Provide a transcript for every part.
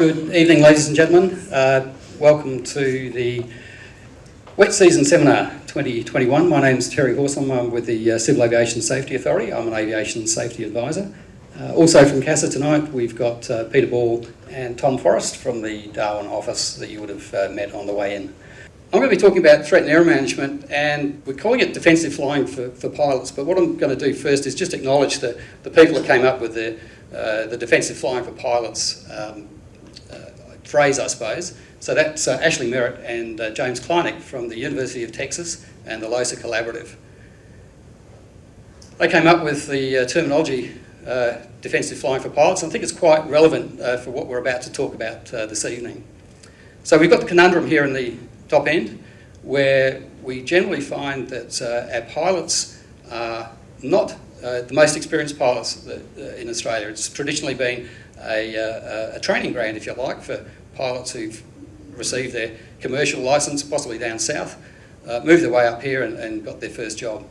Good evening, ladies and gentlemen. Welcome to the Wet Season Seminar 2021. My name's Terry Horsam. I'm with the Civil Aviation Safety Authority. I'm an aviation safety advisor. Also from CASA tonight, we've got Peter Ball and Tom Forrest from the Darwin office that you would have met on the way in. I'm going to be talking about threat and error management, and we're calling it defensive flying for pilots, but what I'm going to do first is just acknowledge the people that came up with the defensive flying for pilots phrase, I suppose. So that's Ashley Merritt and James Kleinig from the University of Texas and the LOSA Collaborative. They came up with the terminology defensive flying for pilots, and I think it's quite relevant for what we're about to talk about this evening. So we've got the conundrum here in the top end, where we generally find that our pilots are not the most experienced pilots in Australia. It's traditionally been a training ground, if you like, for pilots who've received their commercial licence, possibly down south, moved their way up here and got their first job.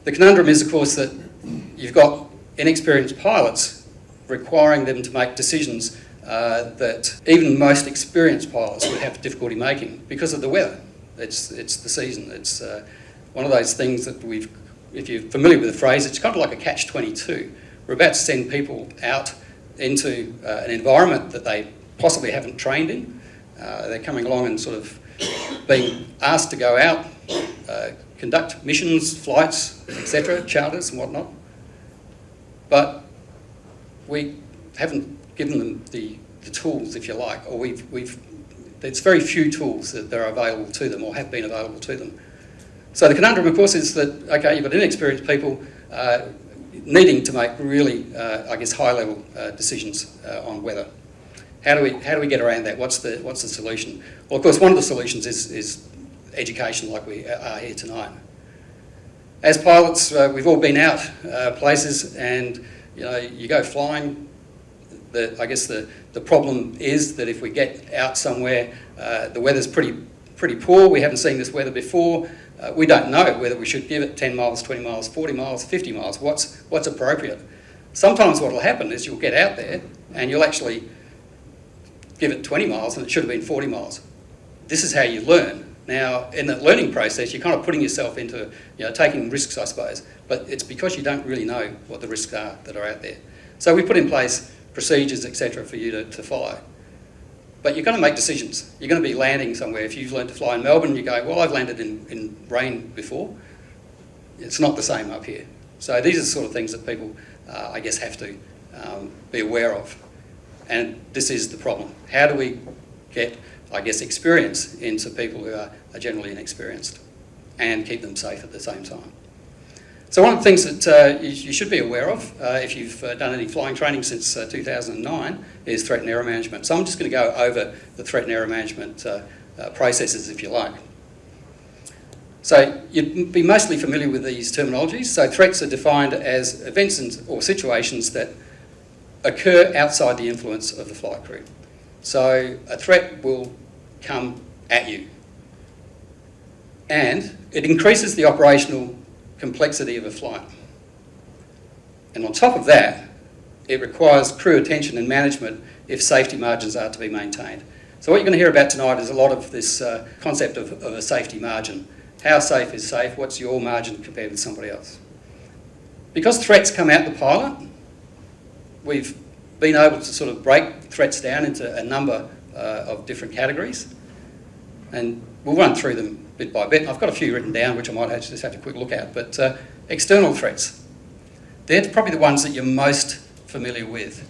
The conundrum is, of course, that you've got inexperienced pilots requiring them to make decisions that even most experienced pilots would have difficulty making because of the weather. It's the season. It's one of those things that if you're familiar with the phrase, it's kind of like a catch-22. We're about to send people out into an environment that they possibly haven't trained in. They're coming along and sort of being asked to go out, conduct missions, flights, etc., charters and whatnot. But we haven't given them the tools, if you like, or there's very few tools that are available to them or have been available to them. So the conundrum, of course, is that, okay, you've got inexperienced people needing to make really, I guess, high-level decisions on weather. How do we get around that? What's the solution? Well, of course, one of the solutions is education, like we are here tonight. As pilots, we've all been out places, and you go flying. I guess the problem is that if we get out somewhere, the weather's pretty poor. We haven't seen this weather before. We don't know whether we should give it 10 miles, 20 miles, 40 miles, 50 miles. What's appropriate? Sometimes what will happen is you'll get out there and you'll actually give it 20 miles and it should have been 40 miles. This is how you learn. Now, in that learning process, you're kind of putting yourself into, taking risks, I suppose, but it's because you don't really know what the risks are that are out there. So we put in place procedures, etc., for you to follow. But you're going to make decisions. You're going to be landing somewhere. If you've learned to fly in Melbourne, you go, well, I've landed in rain before. It's not the same up here. So these are the sort of things that people, I guess, have to be aware of. And this is the problem. How do we get, I guess, experience into people who are generally inexperienced and keep them safe at the same time? So one of the things that you should be aware of, if you've done any flying training since 2009, is threat and error management. So I'm just going to go over the threat and error management processes, if you like. So you'd be mostly familiar with these terminologies. So threats are defined as events or situations that occur outside the influence of the flight crew. So a threat will come at you, and it increases the operational complexity of a flight. And on top of that, it requires crew attention and management if safety margins are to be maintained. So what you're going to hear about tonight is a lot of this concept of a safety margin. How safe is safe? What's your margin compared with somebody else? Because threats come at the pilot, we've been able to sort of break threats down into a number of different categories, and we'll run through them bit by bit. I've got a few written down which I might just have to quick look at, but external threats, they're probably the ones that you're most familiar with.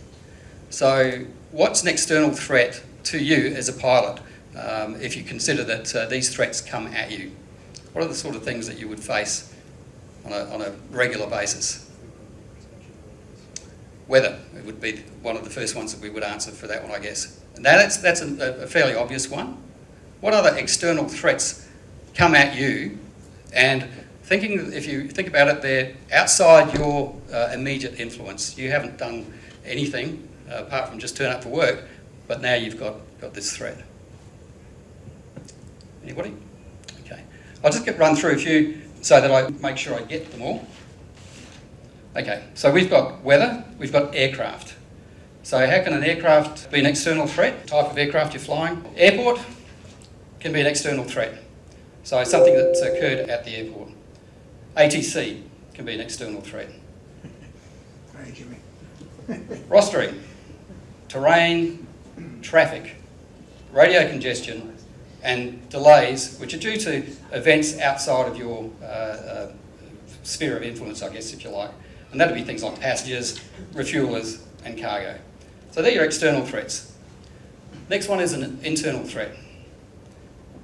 So what's an external threat to you as a pilot if you consider that these threats come at you? What are the sort of things that you would face on a regular basis? Weather, it would be one of the first ones that we would answer for that one, I guess. Now that's a fairly obvious one. What other external threats come at you? And if you think about it, they're outside your immediate influence. You haven't done anything apart from just turn up for work, but now you've got this threat. Anybody? Okay. I'll just run through a few so that I make sure I get them all. Okay, so we've got weather, we've got aircraft. So how can an aircraft be an external threat? Type of aircraft you're flying. Airport can be an external threat. So something that's occurred at the airport. ATC can be an external threat. Thank you. Rostering, terrain, traffic, radio congestion, and delays, which are due to events outside of your sphere of influence, I guess, if you like. And that would be things like passengers, refuelers, and cargo. So they're your external threats. Next one is an internal threat.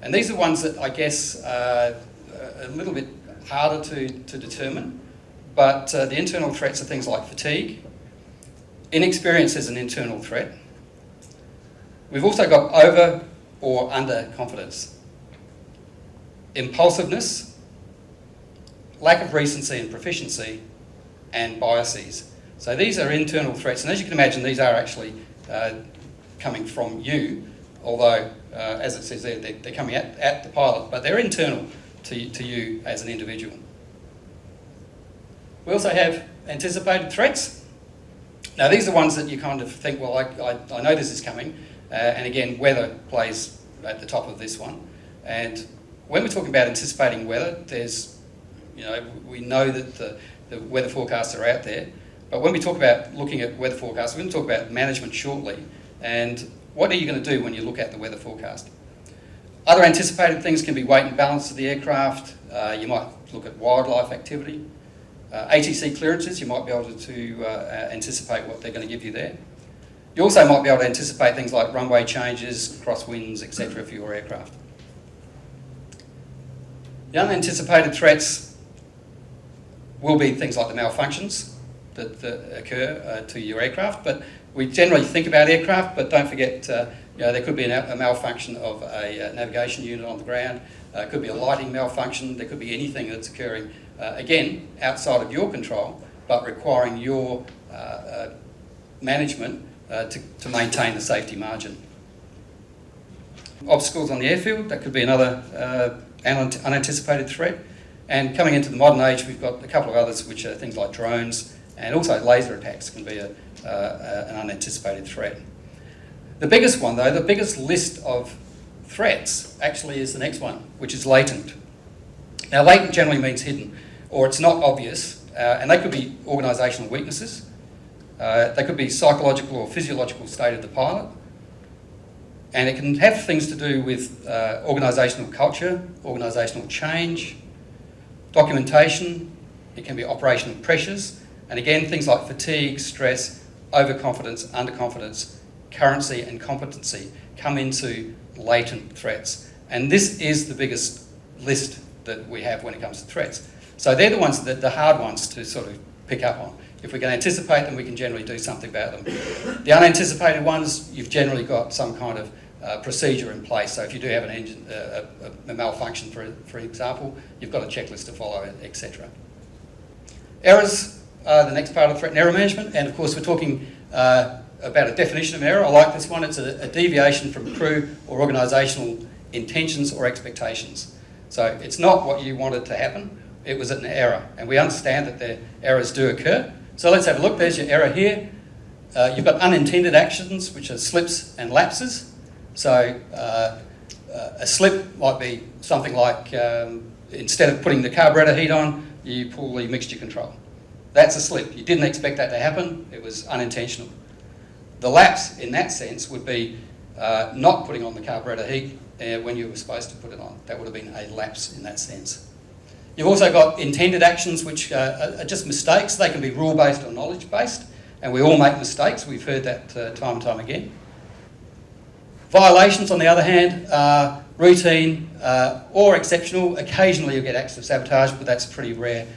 And these are ones that I guess are a little bit harder to determine, but the internal threats are things like fatigue. Inexperience is an internal threat. We've also got over or under confidence. Impulsiveness, lack of recency and proficiency, and biases. So these are internal threats, and as you can imagine, these are actually coming from you, although, as it says there, they're coming at the pilot, but they're internal to you as an individual. We also have anticipated threats. Now, these are ones that you kind of think, well, I know this is coming, and again, weather plays at the top of this one. And when we're talking about anticipating weather, there's, we know that the weather forecasts are out there, but when we talk about looking at weather forecasts, we're going to talk about management shortly. And what are you going to do when you look at the weather forecast? Other anticipated things can be weight and balance of the aircraft. You might look at wildlife activity. ATC clearances, you might be able to anticipate what they're going to give you there. You also might be able to anticipate things like runway changes, crosswinds, etc. for your aircraft. The unanticipated threats will be things like the malfunctions that occur to your aircraft, but we generally think about aircraft, but don't forget there could be a malfunction of a navigation unit on the ground, could be a lighting malfunction, there could be anything that's occurring, again, outside of your control, but requiring your management to maintain the safety margin. Obstacles on the airfield, that could be another unanticipated threat. And coming into the modern age, we've got a couple of others, which are things like drones, and also laser attacks can be an unanticipated threat. The biggest one, though, the biggest list of threats actually is the next one, which is latent. Now, latent generally means hidden, or it's not obvious, and they could be organisational weaknesses. They could be psychological or physiological state of the pilot, and it can have things to do with organisational culture, organisational change, documentation. It can be operational pressures, and again, things like fatigue, stress, overconfidence, underconfidence, currency and competency come into latent threats. And this is the biggest list that we have when it comes to threats. So they're the ones that the hard ones to sort of pick up on. If we can anticipate them, we can generally do something about them. The unanticipated ones, you've generally got some kind of procedure in place. So if you do have an engine, a malfunction, for example, you've got a checklist to follow, etc. Errors are the next part of threat and error management, and of course we're talking about a definition of error. I like this one. It's a deviation from crew or organisational intentions or expectations. So it's not what you wanted to happen, it was an error, and we understand that the errors do occur. So let's have a look. There's your error here. You've got unintended actions, which are slips and lapses. So a slip might be something like instead of putting the carburetor heat on, you pull the mixture control. That's a slip. You didn't expect that to happen. It was unintentional. The lapse in that sense would be not putting on the carburetor heat when you were supposed to put it on. That would have been a lapse in that sense. You've also got intended actions, which are just mistakes. They can be rule-based or knowledge-based, and we all make mistakes. We've heard that time and time again. Violations, on the other hand, are routine or exceptional. Occasionally you'll get acts of sabotage, but that's pretty rare.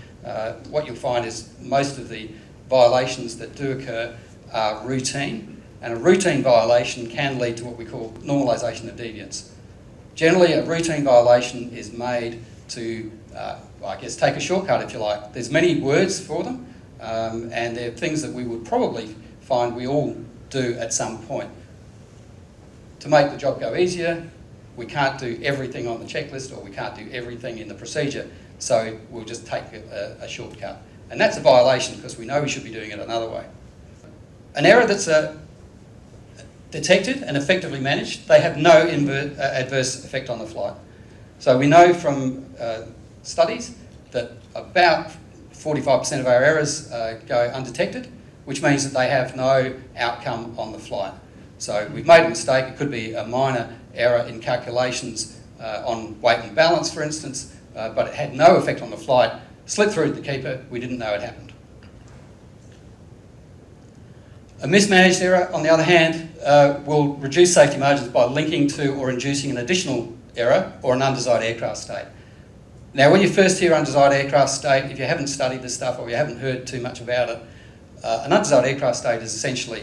What you'll find is most of the violations that do occur are routine, and a routine violation can lead to what we call normalization of deviance. Generally, a routine violation is made to, I guess, take a shortcut, if you like. There's many words for them, and they're things that we would probably find we all do at some point. To make the job go easier, we can't do everything on the checklist, or we can't do everything in the procedure, so we'll just take a shortcut. And that's a violation, because we know we should be doing it another way. An error that's detected and effectively managed, they have no adverse effect on the flight. So we know from studies that about 45% of our errors go undetected, which means that they have no outcome on the flight. So we've made a mistake. It could be a minor error in calculations on weight and balance, for instance, but it had no effect on the flight. Slipped through to the keeper. We didn't know it happened. A mismanaged error, on the other hand, will reduce safety margins by linking to or inducing an additional error or an undesired aircraft state. Now, when you first hear undesired aircraft state, if you haven't studied this stuff or you haven't heard too much about it, an undesired aircraft state is essentially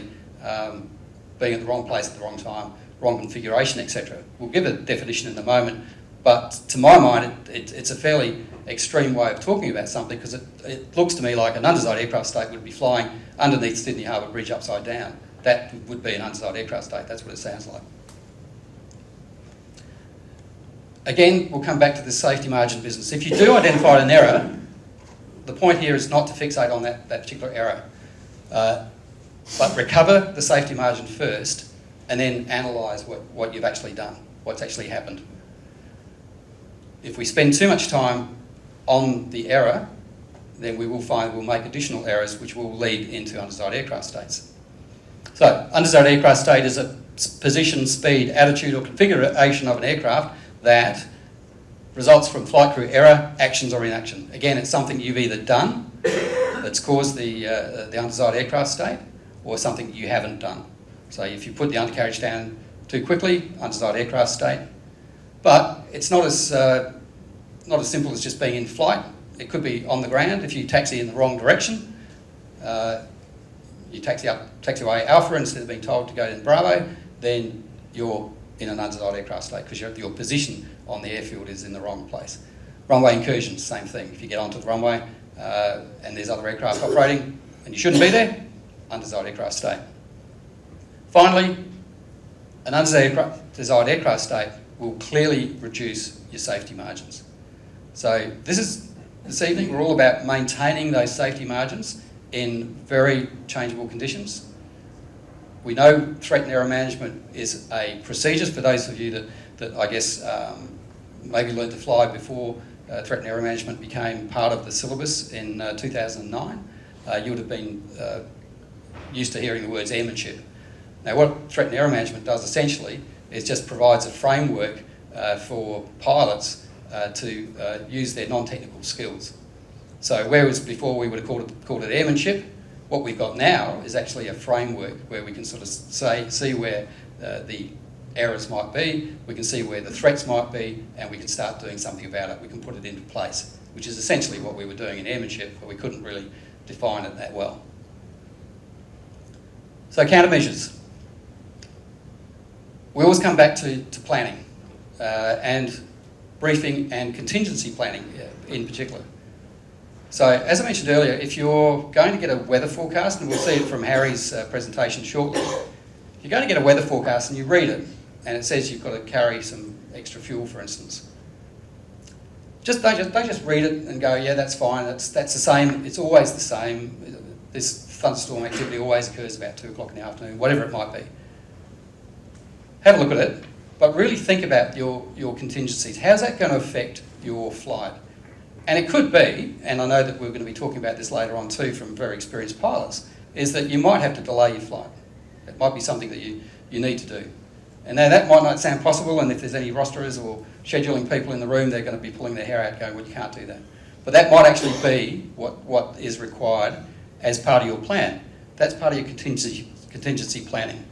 being at the wrong place at the wrong time, wrong configuration, etc. We'll give a definition in a moment, but to my mind, it's a fairly extreme way of talking about something, because it looks to me like an undesired aircraft state would be flying underneath Sydney Harbour Bridge upside down. That would be an undesired aircraft state. That's what it sounds like. Again, we'll come back to the safety margin business. If you do identify an error, the point here is not to fixate on that particular error, but recover the safety margin first and then analyse what you've actually done, what's actually happened. If we spend too much time on the error, then we will find we'll make additional errors which will lead into undesired aircraft states. So, undesired aircraft state is a position, speed, attitude or configuration of an aircraft that results from flight crew error, actions or inaction. Again, it's something you've either done that's caused the undesired aircraft state, or something you haven't done. So if you put the undercarriage down too quickly, undesired aircraft state. But it's not as simple as just being in flight. It could be on the ground. If you taxi in the wrong direction, you taxiway Alpha instead of being told to go in Bravo, then you're in an undesired aircraft state because your position on the airfield is in the wrong place. Runway incursions, same thing. If you get onto the runway and there's other aircraft operating and you shouldn't be there, undesired aircraft state. Finally, an undesired aircraft state will clearly reduce your safety margins. So this evening, we're all about maintaining those safety margins in very changeable conditions. We know threat and error management is a procedure. For those of you that I guess maybe learned to fly before threat and error management became part of the syllabus in 2009, you would have been used to hearing the words airmanship. Now, what threat and error management does essentially is just provides a framework for pilots to use their non-technical skills. So whereas before we would have called it airmanship, what we've got now is actually a framework where we can sort of see where the errors might be, we can see where the threats might be, and we can start doing something about it. We can put it into place, which is essentially what we were doing in airmanship, but we couldn't really define it that well. So countermeasures. We always come back to planning and briefing and contingency planning in particular. So as I mentioned earlier, if you're going to get a weather forecast, and we'll see it from Harry's presentation shortly, if you're going to get a weather forecast and you read it and it says you've got to carry some extra fuel, for instance, don't just read it and go, yeah, that's fine, that's the same, it's always the same, this thunderstorm activity always occurs about 2 o'clock in the afternoon, whatever it might be. Have a look at it, but really think about your contingencies. How's that going to affect your flight? And it could be, and I know that we're going to be talking about this later on too from very experienced pilots, is that you might have to delay your flight. It might be something that you need to do. And now that might not sound possible, and if there's any rosterers or scheduling people in the room, they're going to be pulling their hair out going, well, you can't do that. But that might actually be what is required as part of your plan. That's part of your contingency planning.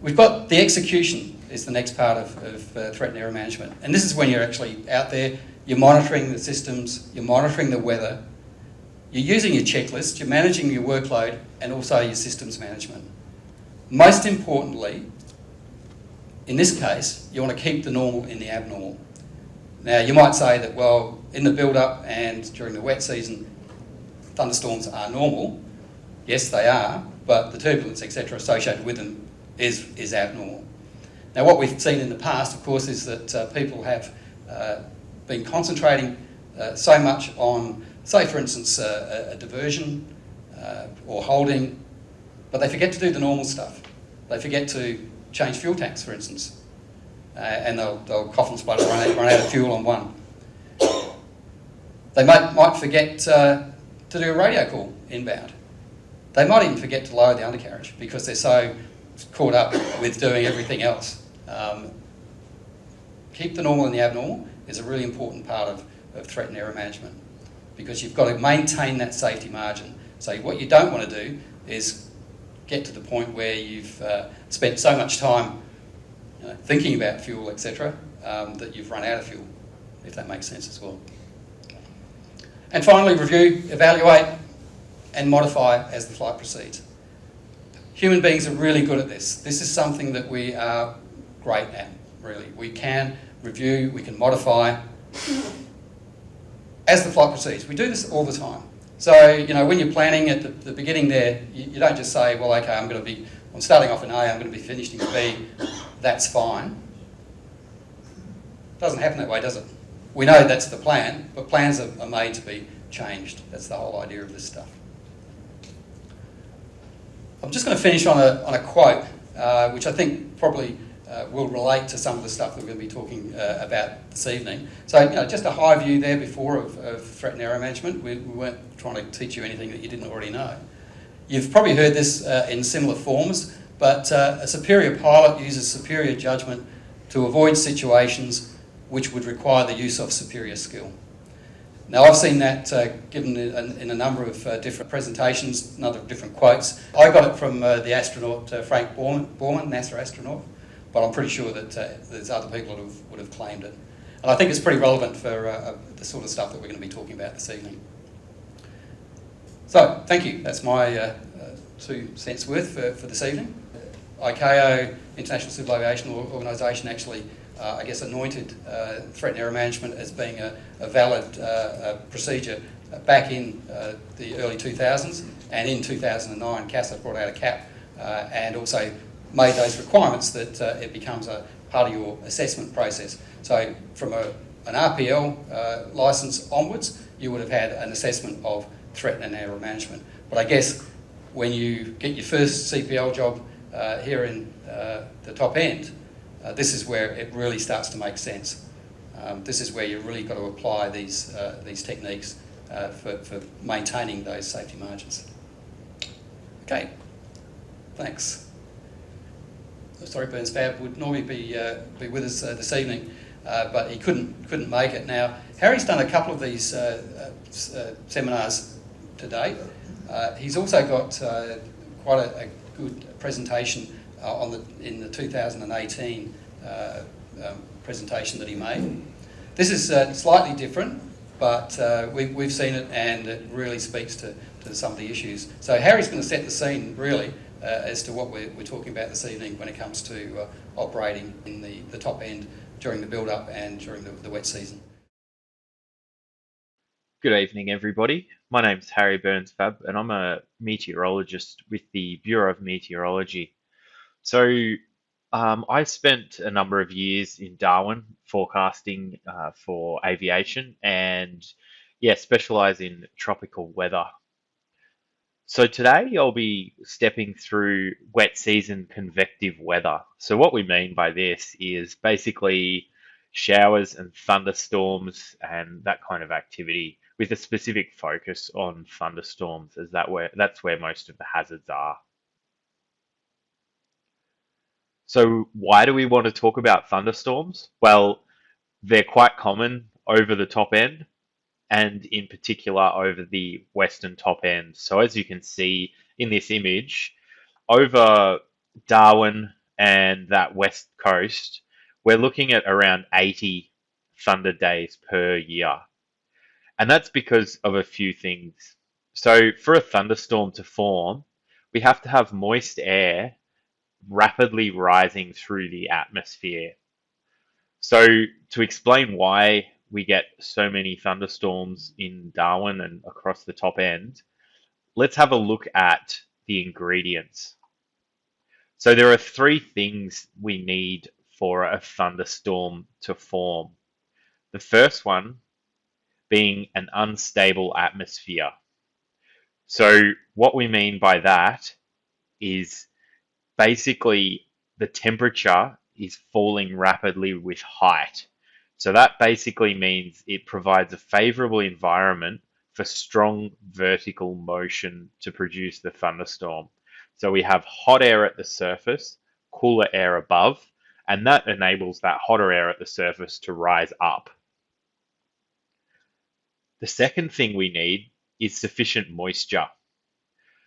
We've got the execution is the next part of threat and error management. And this is when you're actually out there, you're monitoring the systems, you're monitoring the weather, you're using your checklist, you're managing your workload, and also your systems management. Most importantly, in this case, you want to keep the normal in the abnormal. Now, you might say that, well, in the build-up and during the wet season, thunderstorms are normal. Yes, they are, but the turbulence, etc., associated with them is abnormal. Now, what we've seen in the past, of course, is that people have been concentrating so much on, say, for instance, a diversion or holding, but they forget to do the normal stuff. They forget to change fuel tanks, for instance, and they'll cough and splutter, run out of fuel on one. They might forget to do a radio call inbound. They might even forget to lower the undercarriage because they're so caught up with doing everything else. Keep the normal and the abnormal is a really important part of threat and error management, because you've got to maintain that safety margin. So what you don't want to do is get to the point where you've spent so much time thinking about fuel, etc., that you've run out of fuel, if that makes sense as well. And finally, review, evaluate, and modify as the flight proceeds. Human beings are really good at this. This is something that we are great at, really. We can review, we can modify as the flight proceeds. We do this all the time. So, when you're planning at the beginning there, you don't just say, well, okay, I'm starting off in A, I'm going to be finishing in B, that's fine. It doesn't happen that way, does it? We know that's the plan, but plans are made to be changed. That's the whole idea of this stuff. I'm just going to finish on a quote, which I think probably will relate to some of the stuff that we're going to be talking about this evening. So, just a high view there before of threat and error management. We weren't trying to teach you anything that you didn't already know. You've probably heard this in similar forms, but a superior pilot uses superior judgment to avoid situations which would require the use of superior skill. Now, I've seen that given in a number of different presentations, number of different quotes. I got it from the astronaut Frank Borman, NASA astronaut, but I'm pretty sure that there's other people who would have claimed it. And I think it's pretty relevant for the sort of stuff that we're going to be talking about this evening. So, thank you. That's my 2 cents worth for this evening. ICAO, International Civil Aviation Organisation, actually anointed threat and error management as being a valid procedure back in the early 2000s, and in 2009 CASA brought out a cap and also made those requirements that it becomes a part of your assessment process. So from an RPL licence onwards, you would have had an assessment of threat and error management. But I guess when you get your first CPL job here in the top end, this is where it really starts to make sense. This is where you've really got to apply these techniques for maintaining those safety margins. Okay, thanks. Sorry, Burns-Fabb would normally be with us this evening, but he couldn't make it. Now, Harry's done a couple of these seminars to date. He's also got quite a good presentation in the 2018 presentation that he made. This is slightly different, but we've seen it, and it really speaks to some of the issues. So Harry's going to set the scene, really, as to what we're talking about this evening when it comes to operating in the top end during the build-up and during the wet season. Good evening, everybody. My name's Harry Burns-Fabb, and I'm a meteorologist with the Bureau of Meteorology. So I spent a number of years in Darwin forecasting for aviation and, specialise in tropical weather. So today I'll be stepping through wet season convective weather. So what we mean by this is basically showers and thunderstorms and that kind of activity, with a specific focus on thunderstorms, as that's where most of the hazards are. So why do we want to talk about thunderstorms? Well, they're quite common over the top end, and in particular over the western top end. So as you can see in this image, over Darwin and that west coast, we're looking at around 80 thunder days per year. And that's because of a few things. So for a thunderstorm to form, we have to have moist air rapidly rising through the atmosphere. So to explain why we get so many thunderstorms in Darwin and across the top end, let's have a look at the ingredients. So there are 3 things we need for a thunderstorm to form. The first one being an unstable atmosphere. So what we mean by that is basically the temperature is falling rapidly with height. So that basically means it provides a favorable environment for strong vertical motion to produce the thunderstorm. So we have hot air at the surface, cooler air above, and that enables that hotter air at the surface to rise up. The second thing we need is sufficient moisture.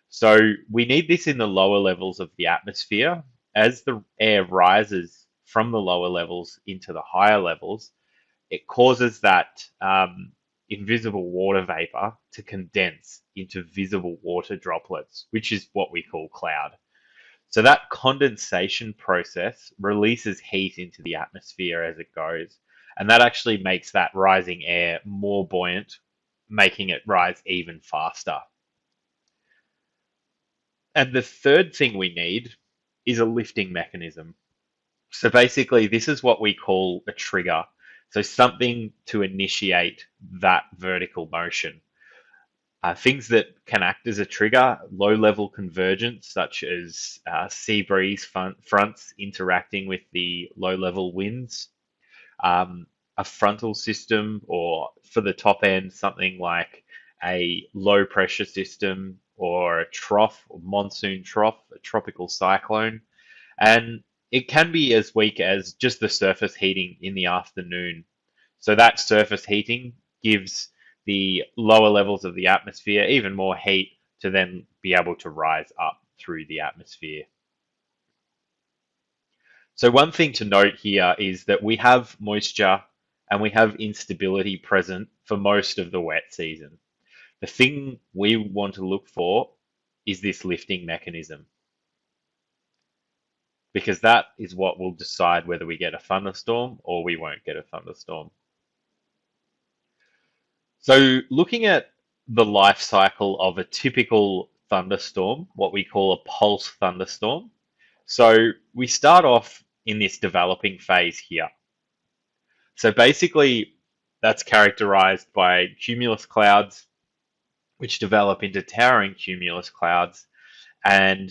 So we need this in the lower levels of the atmosphere. As the air rises from the lower levels into the higher levels, it causes that invisible water vapor to condense into visible water droplets, which is what we call cloud. So that condensation process releases heat into the atmosphere as it goes, and that actually makes that rising air more buoyant, making it rise even faster. And the third thing we need is a lifting mechanism. So basically, this is what we call a trigger. So something to initiate that vertical motion. Things that can act as a trigger, low-level convergence, such as sea breeze fronts interacting with the low-level winds, a frontal system, or for the top end, something like a low-pressure system or a trough, or monsoon trough, a tropical cyclone. And it can be as weak as just the surface heating in the afternoon. So that surface heating gives the lower levels of the atmosphere even more heat to then be able to rise up through the atmosphere. So one thing to note here is that we have moisture and we have instability present for most of the wet season. The thing we want to look for is this lifting mechanism, because that is what will decide whether we get a thunderstorm or we won't get a thunderstorm. So looking at the life cycle of a typical thunderstorm, what we call a pulse thunderstorm. So we start off in this developing phase here. So basically that's characterized by cumulus clouds, which develop into towering cumulus clouds, and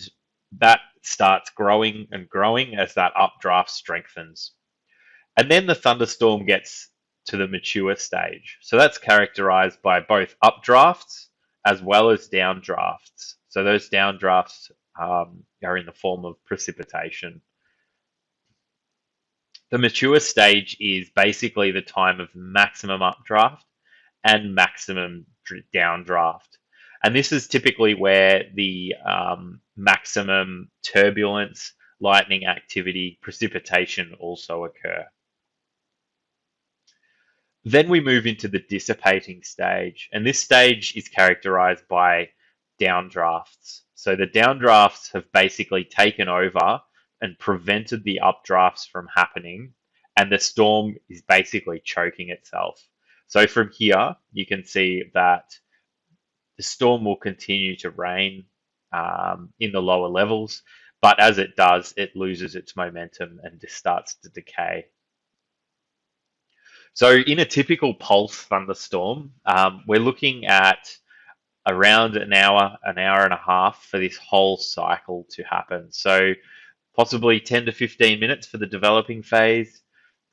that starts growing and growing as that updraft strengthens. And then the thunderstorm gets to the mature stage. So that's characterized by both updrafts as well as downdrafts. So those downdrafts are in the form of precipitation. The mature stage is basically the time of maximum updraft and maximum downdraft. And this is typically where the maximum turbulence, lightning activity, precipitation also occur. Then we move into the dissipating stage, and this stage is characterized by downdrafts. So the downdrafts have basically taken over and prevented the updrafts from happening, and the storm is basically choking itself. So from here, you can see that the storm will continue to rain in the lower levels, but as it does, it loses its momentum and just starts to decay. So in a typical pulse thunderstorm, we're looking at around an hour and a half for this whole cycle to happen. So possibly 10 to 15 minutes for the developing phase,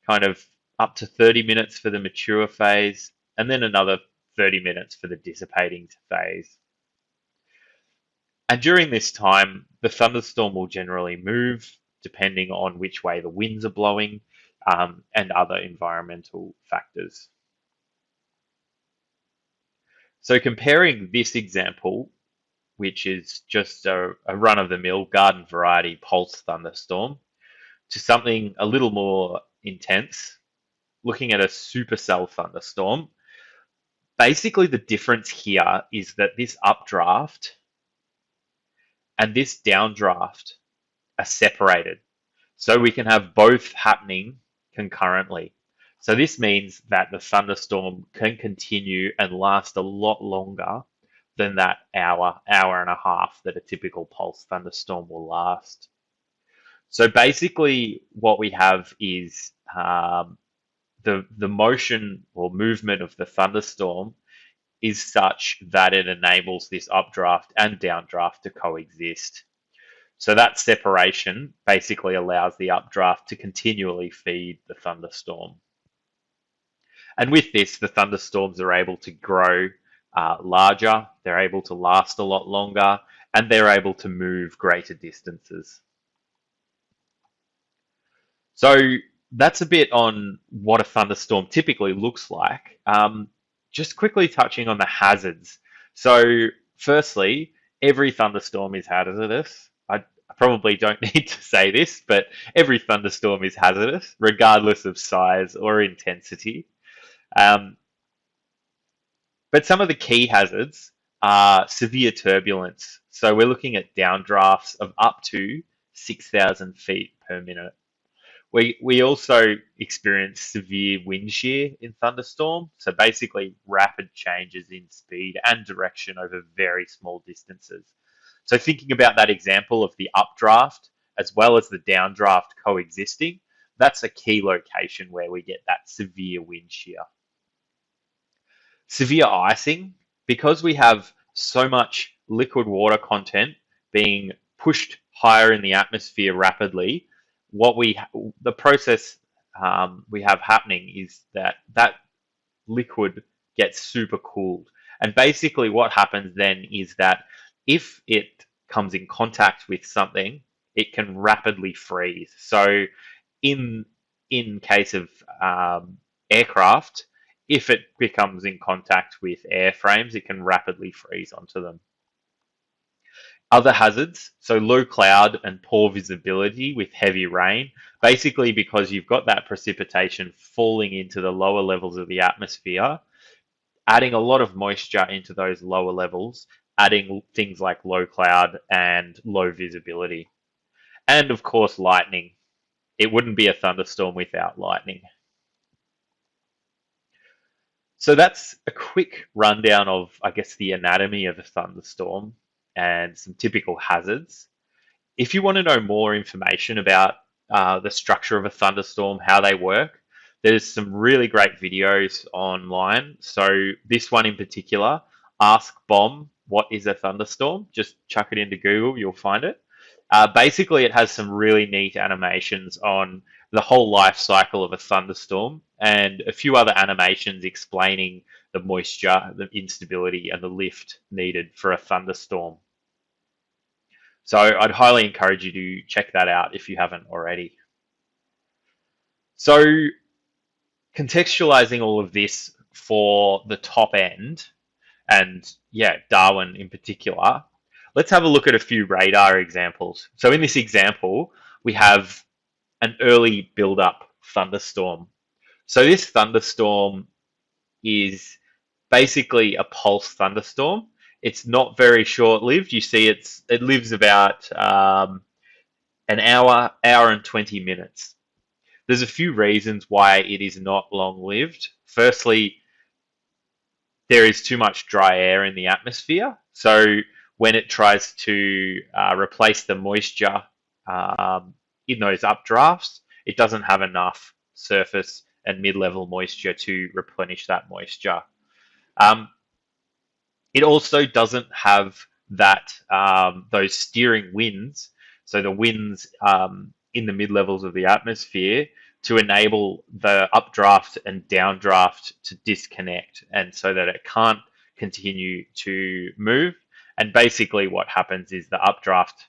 kind of up to 30 minutes for the mature phase, and then another 30 minutes for the dissipating phase. And during this time, the thunderstorm will generally move depending on which way the winds are blowing, and other environmental factors. So comparing this example, which is just a run-of-the-mill garden variety pulse thunderstorm, to something a little more intense, looking at a supercell thunderstorm, basically the difference here is that this updraft and this downdraft are separated. So we can have both happening concurrently. So this means that the thunderstorm can continue and last a lot longer than that hour and a half that a typical pulse thunderstorm will last. So basically what we have is the motion or movement of the thunderstorm is such that it enables this updraft and downdraft to coexist. So that separation basically allows the updraft to continually feed the thunderstorm. And with this, the thunderstorms are able to grow larger, they're able to last a lot longer, and they're able to move greater distances. So that's a bit on what a thunderstorm typically looks like. Just quickly touching on the hazards. So firstly, every thunderstorm is hazardous. I probably don't need to say this, but every thunderstorm is hazardous, regardless of size or intensity. Um, but some of the key hazards are severe turbulence. So we're looking at downdrafts of up to 6,000 feet per minute. We also experience severe wind shear in thunderstorm, so basically rapid changes in speed and direction over very small distances. So thinking about that example of the updraft as well as the downdraft coexisting, that's a key location where we get that severe wind shear. Severe icing, because we have so much liquid water content being pushed higher in the atmosphere rapidly, the process we have happening is that liquid gets super cooled. And basically what happens then is that if it comes in contact with something, it can rapidly freeze. So in case of aircraft, if it becomes in contact with airframes, it can rapidly freeze onto them. Other hazards, so low cloud and poor visibility with heavy rain, basically because you've got that precipitation falling into the lower levels of the atmosphere, adding a lot of moisture into those lower levels, adding things like low cloud and low visibility. And of course, lightning. It wouldn't be a thunderstorm without lightning. So that's a quick rundown of, I guess, the anatomy of a thunderstorm and some typical hazards. If you want to know more information about the structure of a thunderstorm, how they work, there's some really great videos online. So this one in particular, Ask Bomb, what is a thunderstorm? Just chuck it into Google, you'll find it. Basically, it has some really neat animations on the whole life cycle of a thunderstorm and a few other animations explaining the moisture, the instability, and the lift needed for a thunderstorm. So I'd highly encourage you to check that out if you haven't already. So contextualizing all of this for the top end, and yeah, Darwin in particular, let's have a look at a few radar examples. So in this example, we have an early build-up thunderstorm. So this thunderstorm is basically a pulse thunderstorm. It's not very short-lived. You see, it lives about an hour and 20 minutes. There's a few reasons why it is not long-lived. Firstly, there is too much dry air in the atmosphere. So when it tries to replace the moisture in those updrafts, it doesn't have enough surface and mid-level moisture to replenish that moisture. It also doesn't have that those steering winds, so the winds in the mid-levels of the atmosphere to enable the updraft and downdraft to disconnect, and so that it can't continue to move. And basically what happens is the updraft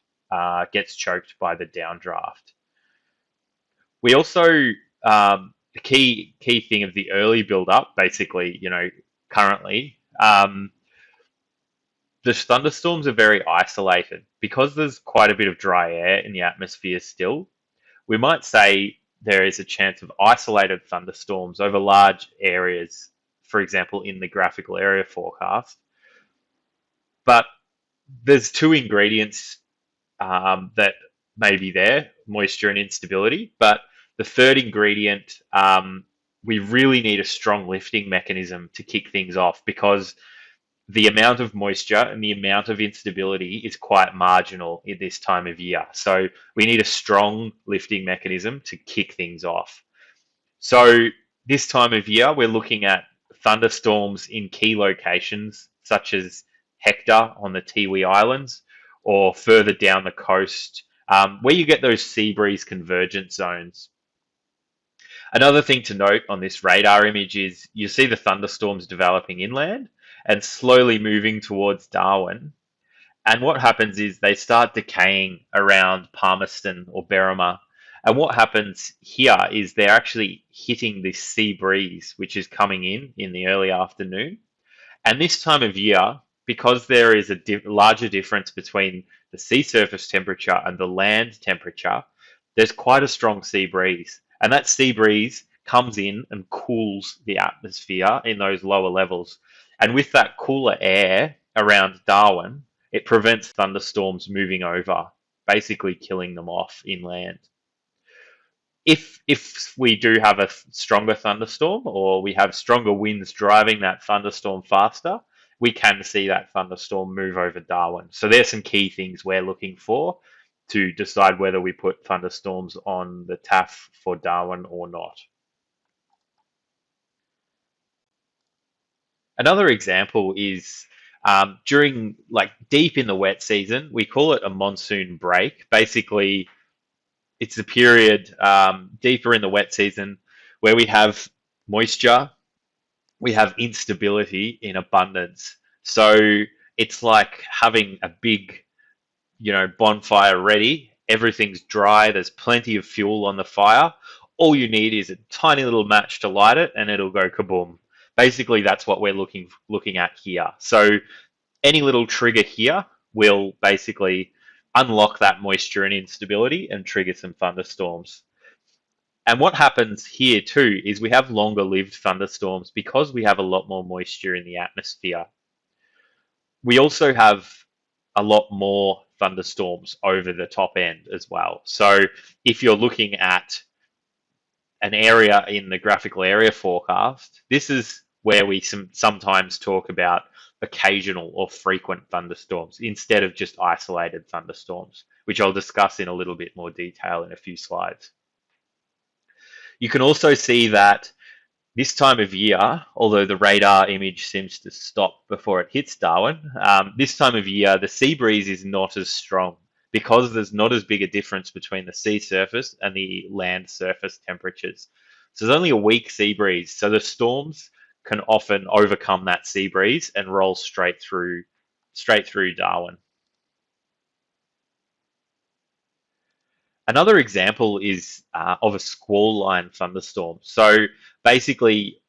gets choked by the downdraft. We also, the key thing of the early build-up, basically, currently, the thunderstorms are very isolated. Because there's quite a bit of dry air in the atmosphere still, we might say there is a chance of isolated thunderstorms over large areas, for example, in the graphical area forecast. But there's two ingredients that may be there, moisture and instability. But the third ingredient, we really need a strong lifting mechanism to kick things off, because the amount of moisture and the amount of instability is quite marginal in this time of year. So we need a strong lifting mechanism to kick things off. So this time of year, we're looking at thunderstorms in key locations, such as Hector on the Tiwi Islands, or further down the coast, where you get those sea breeze convergence zones. Another thing to note on this radar image is you see the thunderstorms developing inland and slowly moving towards Darwin. And what happens is they start decaying around Palmerston or Berrima. And what happens here is they're actually hitting this sea breeze, which is coming in the early afternoon. And this time of year, because there is a larger difference between the sea surface temperature and the land temperature, there's quite a strong sea breeze. And that sea breeze comes in and cools the atmosphere in those lower levels. And with that cooler air around Darwin, it prevents thunderstorms moving over, basically killing them off inland. If we do have a stronger thunderstorm or we have stronger winds driving that thunderstorm faster, we can see that thunderstorm move over Darwin. So there's some key things we're looking for to decide whether we put thunderstorms on the TAF for Darwin or not. Another example is during deep in the wet season, we call it a monsoon break. Basically, it's a period deeper in the wet season where we have moisture, we have instability in abundance. So it's like having a big, bonfire ready. Everything's dry. There's plenty of fuel on the fire. All you need is a tiny little match to light it, and it'll go kaboom. Basically, that's what we're looking at here. So any little trigger here will basically unlock that moisture and instability and trigger some thunderstorms. And what happens here too is we have longer lived thunderstorms because we have a lot more moisture in the atmosphere. We also have a lot more thunderstorms over the top end as well. So if you're looking at an area in the graphical area forecast, this is where we sometimes talk about occasional or frequent thunderstorms instead of just isolated thunderstorms, which I'll discuss in a little bit more detail in a few slides. You can also see that this time of year, although the radar image seems to stop before it hits Darwin, this time of year the sea breeze is not as strong because there's not as big a difference between the sea surface and the land surface temperatures. So there's only a weak sea breeze, so the storms can often overcome that sea breeze and roll straight through Darwin. Another example is of a squall line thunderstorm. So basically,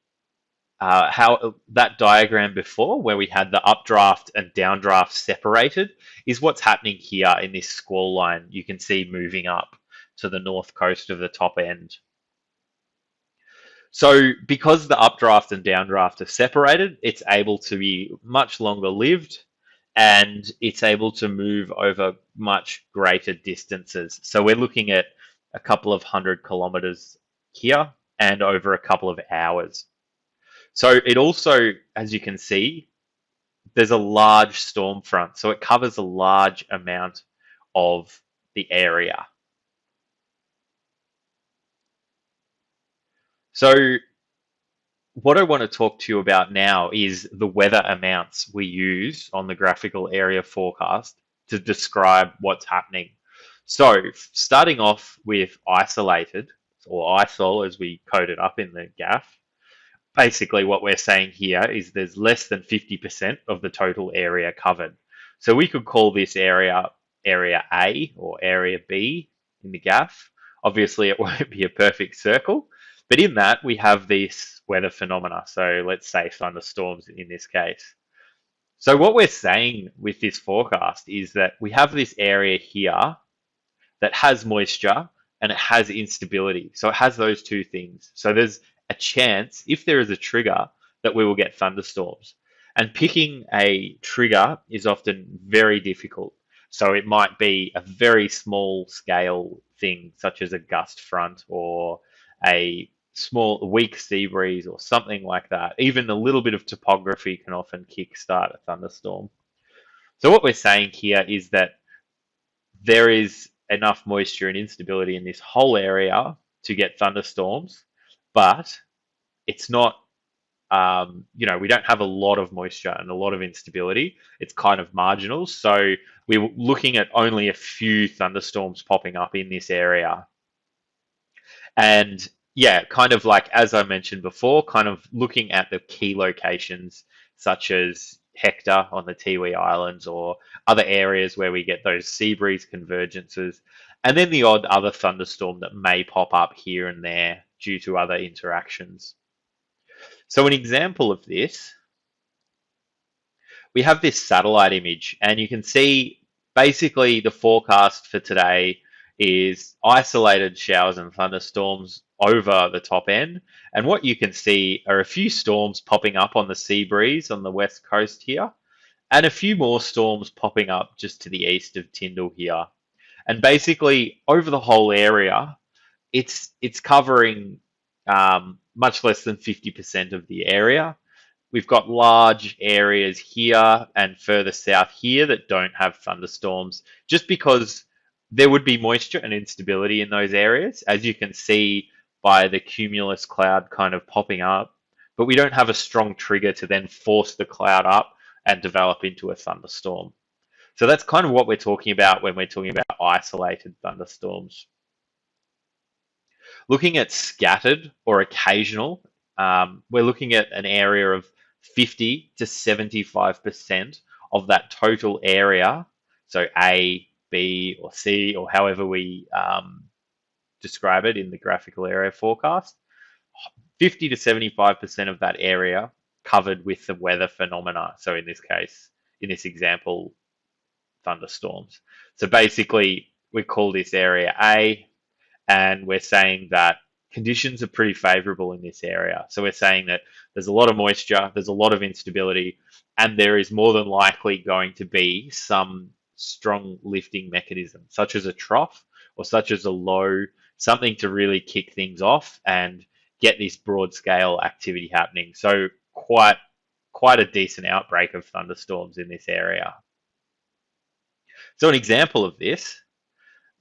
how that diagram before, where we had the updraft and downdraft separated, is what's happening here in this squall line. You can see moving up to the north coast of the top end. So because the updraft and downdraft are separated, it's able to be much longer lived and it's able to move over much greater distances. So we're looking at a couple of 100 kilometers here and over a couple of hours. So it also, as you can see, there's a large storm front. So it covers a large amount of the area. So what I want to talk to you about now is the weather amounts we use on the graphical area forecast to describe what's happening. So starting off with isolated, or ISOL as we code it up in the GAF, basically what we're saying here is there's less than 50% of the total area covered. So we could call this area Area A or Area B in the GAF. Obviously it won't be a perfect circle, but in that, we have this weather phenomena. So let's say thunderstorms in this case. So what we're saying with this forecast is that we have this area here that has moisture and it has instability. So it has those two things. So there's a chance, if there is a trigger, that we will get thunderstorms. And picking a trigger is often very difficult. So it might be a very small scale thing, such as a gust front or a small weak sea breeze or something like that. Even a little bit of topography can often kickstart a thunderstorm. So what we're saying here is that there is enough moisture and instability in this whole area to get thunderstorms, but it's not, we don't have a lot of moisture and a lot of instability. It's kind of marginal. So we were looking at only a few thunderstorms popping up in this area. And yeah, kind of like, as I mentioned before, kind of looking at the key locations such as Hector on the Tiwi Islands or other areas where we get those sea breeze convergences, and then the odd other thunderstorm that may pop up here and there due to other interactions. So an example of this, we have this satellite image, and you can see basically the forecast for today is isolated showers and thunderstorms over the top end. And what you can see are a few storms popping up on the sea breeze on the west coast here, and a few more storms popping up just to the east of Tyndall here. And basically, over the whole area, it's covering much less than 50% of the area. We've got large areas here and further south here that don't have thunderstorms, just because there would be moisture and instability in those areas, as you can see by the cumulus cloud kind of popping up. But we don't have a strong trigger to then force the cloud up and develop into a thunderstorm. So that's kind of what we're talking about when we're talking about isolated thunderstorms. Looking at scattered or occasional, we're looking at an area of 50 to 75% of that total area. So A, B, or C, or however we describe it in the graphical area forecast, 50 to 75% of that area covered with the weather phenomena. So in this case, in this example, thunderstorms. So basically, we call this area A, and we're saying that conditions are pretty favorable in this area. So we're saying that there's a lot of moisture, there's a lot of instability, and there is more than likely going to be some strong lifting mechanism, such as a trough or such as a low, something to really kick things off and get this broad scale activity happening. So quite a decent outbreak of thunderstorms in this area. So an example of this,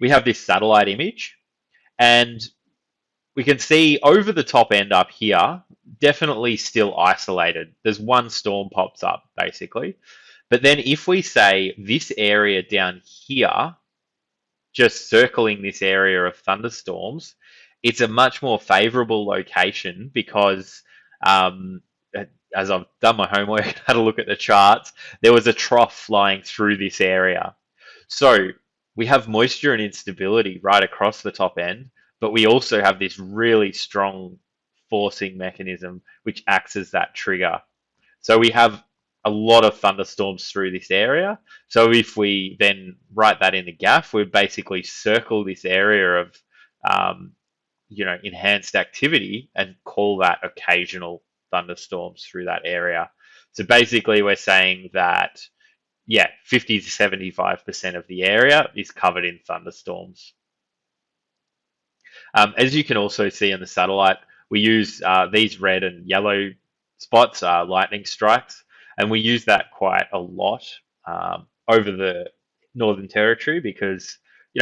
we have this satellite image, and we can see over the top end up here, definitely still isolated. There's one storm pops up, basically. But then if we say this area down here, just circling this area of thunderstorms, it's a much more favorable location because as I've done my homework, had a look at the charts, there was a trough flying through this area. So we have moisture and instability right across the top end, but we also have this really strong forcing mechanism which acts as that trigger. So we have a lot of thunderstorms through this area. So if we then write that in the graph, we basically circle this area of enhanced activity and call that occasional thunderstorms through that area. So basically we're saying that 50 to 75% of the area is covered in thunderstorms. As you can also see on the satellite, we use these red and yellow spots, lightning strikes, and we use that quite a lot over the Northern Territory because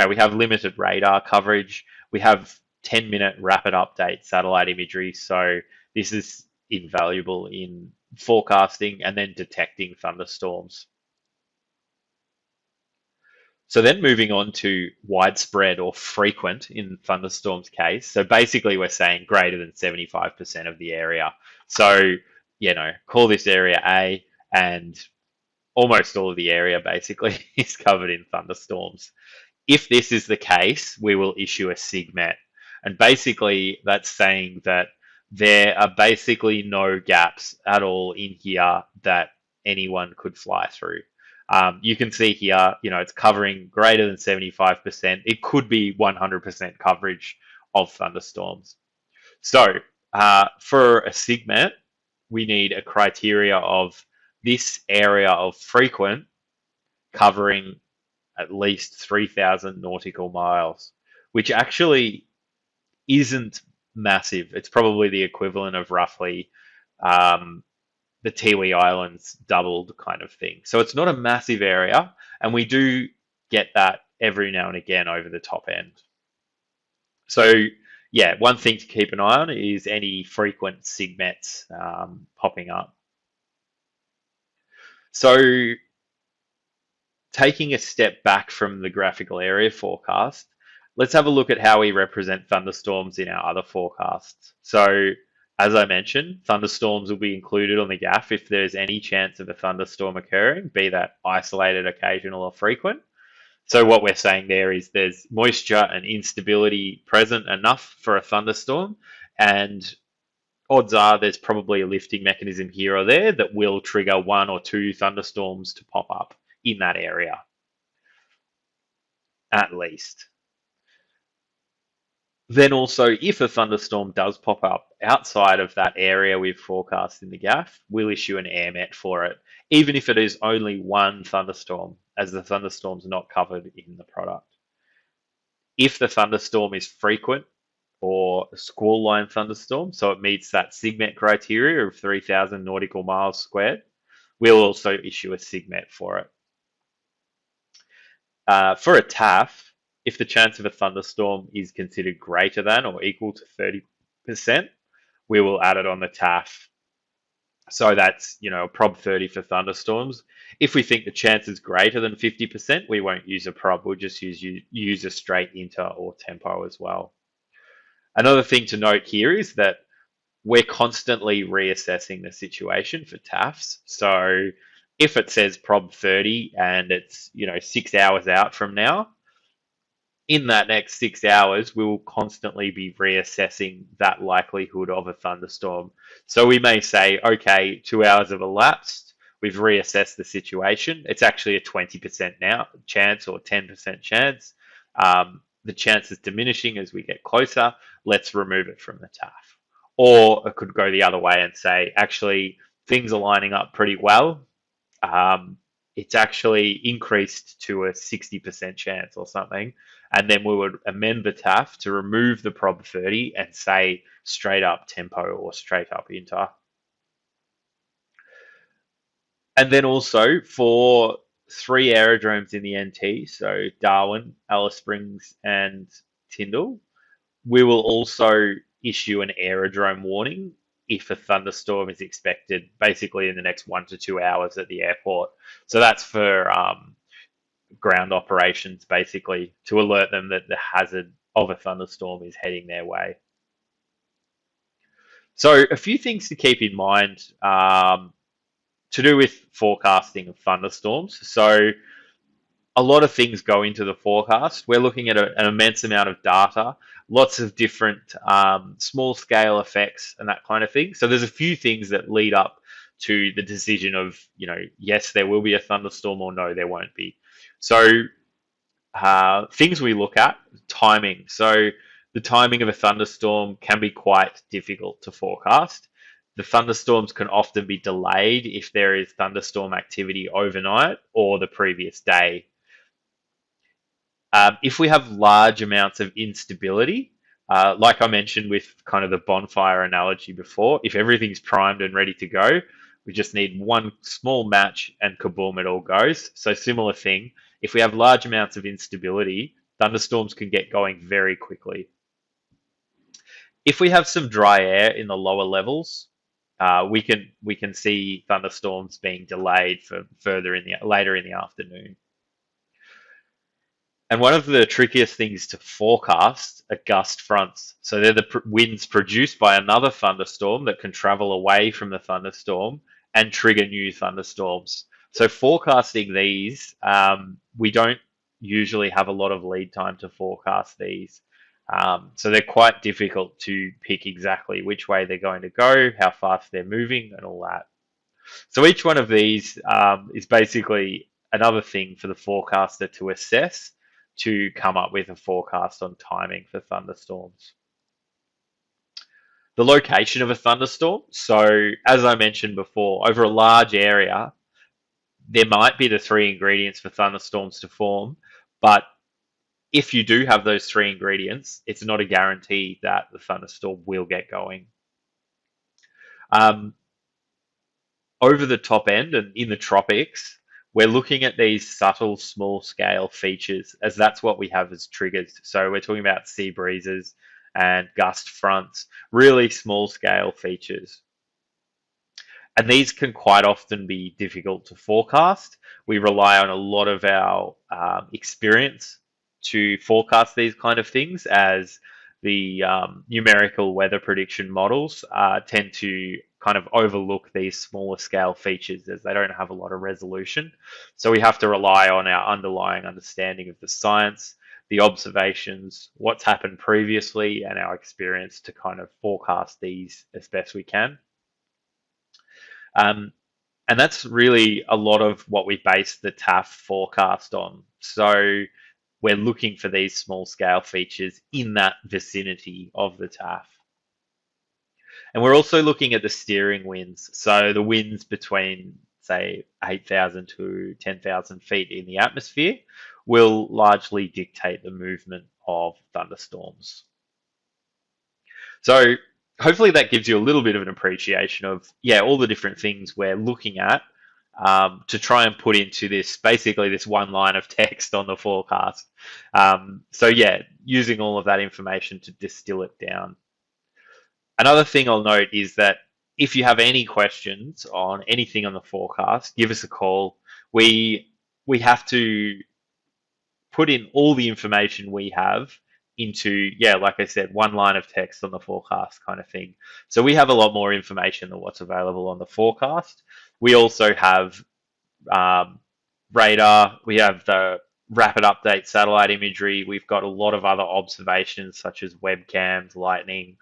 we have limited radar coverage. We have 10-minute rapid update satellite imagery, so this is invaluable in forecasting and then detecting thunderstorms. So then moving on to widespread or frequent in thunderstorms case. So basically we're saying greater than 75% of the area. So, call this area A, and almost all of the area basically is covered in thunderstorms. If this is the case, we will issue a SIGMET. And basically that's saying that there are basically no gaps at all in here that anyone could fly through. You can see here, it's covering greater than 75%. It could be 100% coverage of thunderstorms. So for a SIGMET, we need a criteria of this area of frequent covering at least 3,000 nautical miles, which actually isn't massive. It's probably the equivalent of roughly the Tiwi Islands doubled kind of thing. So it's not a massive area, and we do get that every now and again over the top end. So one thing to keep an eye on is any frequent SIGMETs popping up. So taking a step back from the graphical area forecast, let's have a look at how we represent thunderstorms in our other forecasts. So, as I mentioned, thunderstorms will be included on the GAF if there's any chance of a thunderstorm occurring, be that isolated, occasional, or frequent. So what we're saying there is there's moisture and instability present enough for a thunderstorm, and odds are there's probably a lifting mechanism here or there that will trigger 1 or 2 thunderstorms to pop up in that area, at least. Then also, if a thunderstorm does pop up outside of that area we've forecast in the GAF, we'll issue an AirMet for it, even if it is only one thunderstorm, as the thunderstorm's not covered in the product. If the thunderstorm is frequent or a squall line thunderstorm, so it meets that SIGMET criteria of 3,000 nautical miles squared, we'll also issue a SIGMET for it. For a TAF, if the chance of a thunderstorm is considered greater than or equal to 30%, we will add it on the TAF. So that's, a prob 30 for thunderstorms. If we think the chance is greater than 50%, we won't use a prob, we'll just use a straight inter or tempo as well. Another thing to note here is that we're constantly reassessing the situation for TAFs. So if it says prob 30 and it's 6 hours out from now, in that next 6 hours, we will constantly be reassessing that likelihood of a thunderstorm. So we may say, okay, 2 hours have elapsed, we've reassessed the situation. It's actually a 20% now chance or 10% chance. The chance is diminishing as we get closer. Let's remove it from the TAF. Or it could go the other way and say, actually, things are lining up pretty well. It's actually increased to a 60% chance or something. And then we would amend the TAF to remove the prob 30 and say straight up tempo or straight up inter. And then also for 3 aerodromes in the NT, so Darwin, Alice Springs, and Tyndall, we will also issue an aerodrome warning if a thunderstorm is expected basically in the next 1 to 2 hours at the airport. So that's for ground operations, basically, to alert them that the hazard of a thunderstorm is heading their way. So a few things to keep in mind to do with forecasting of thunderstorms. So a lot of things go into the forecast. We're looking at an immense amount of data, lots of different small scale effects and that kind of thing. So there's a few things that lead up to the decision of, yes, there will be a thunderstorm or no, there won't be. So things we look at, timing. So the timing of a thunderstorm can be quite difficult to forecast. The thunderstorms can often be delayed if there is thunderstorm activity overnight or the previous day. If we have large amounts of instability, like I mentioned with kind of the bonfire analogy before, if everything's primed and ready to go, we just need one small match and kaboom, it all goes. So similar thing, if we have large amounts of instability, thunderstorms can get going very quickly. If we have some dry air in the lower levels, we can see thunderstorms being delayed for later in the afternoon. And one of the trickiest things to forecast are gust fronts. So they're the winds produced by another thunderstorm that can travel away from the thunderstorm and trigger new thunderstorms. So forecasting these, we don't usually have a lot of lead time to forecast these. So they're quite difficult to pick exactly which way they're going to go, how fast they're moving, and all that. So each one of these is basically another thing for the forecaster to assess to come up with a forecast on timing for thunderstorms. The location of a thunderstorm. So as I mentioned before, over a large area, there might be the 3 ingredients for thunderstorms to form, but if you do have those 3 ingredients, it's not a guarantee that the thunderstorm will get going. Over the top end and in the tropics, we're looking at these subtle small scale features as that's what we have as triggers. So we're talking about sea breezes and gust fronts, really small scale features. And these can quite often be difficult to forecast. We rely on a lot of our experience to forecast these kind of things, as the numerical weather prediction models tend to kind of overlook these smaller scale features as they don't have a lot of resolution. So we have to rely on our underlying understanding of the science, the observations, what's happened previously, and our experience to kind of forecast these as best we can. And that's really a lot of what we base the TAF forecast on. So we're looking for these small scale features in that vicinity of the TAF. And we're also looking at the steering winds. So the winds between, say, 8,000 to 10,000 feet in the atmosphere will largely dictate the movement of thunderstorms. So hopefully that gives you a little bit of an appreciation of, all the different things we're looking at to try and put into this, basically this one line of text on the forecast. Using all of that information to distill it down. Another thing I'll note is that if you have any questions on anything on the forecast, give us a call. We have to put in all the information we have into, like I said, one line of text on the forecast kind of thing. So we have a lot more information than what's available on the forecast. We also have radar, we have the rapid update satellite imagery, we've got a lot of other observations such as webcams, lightning,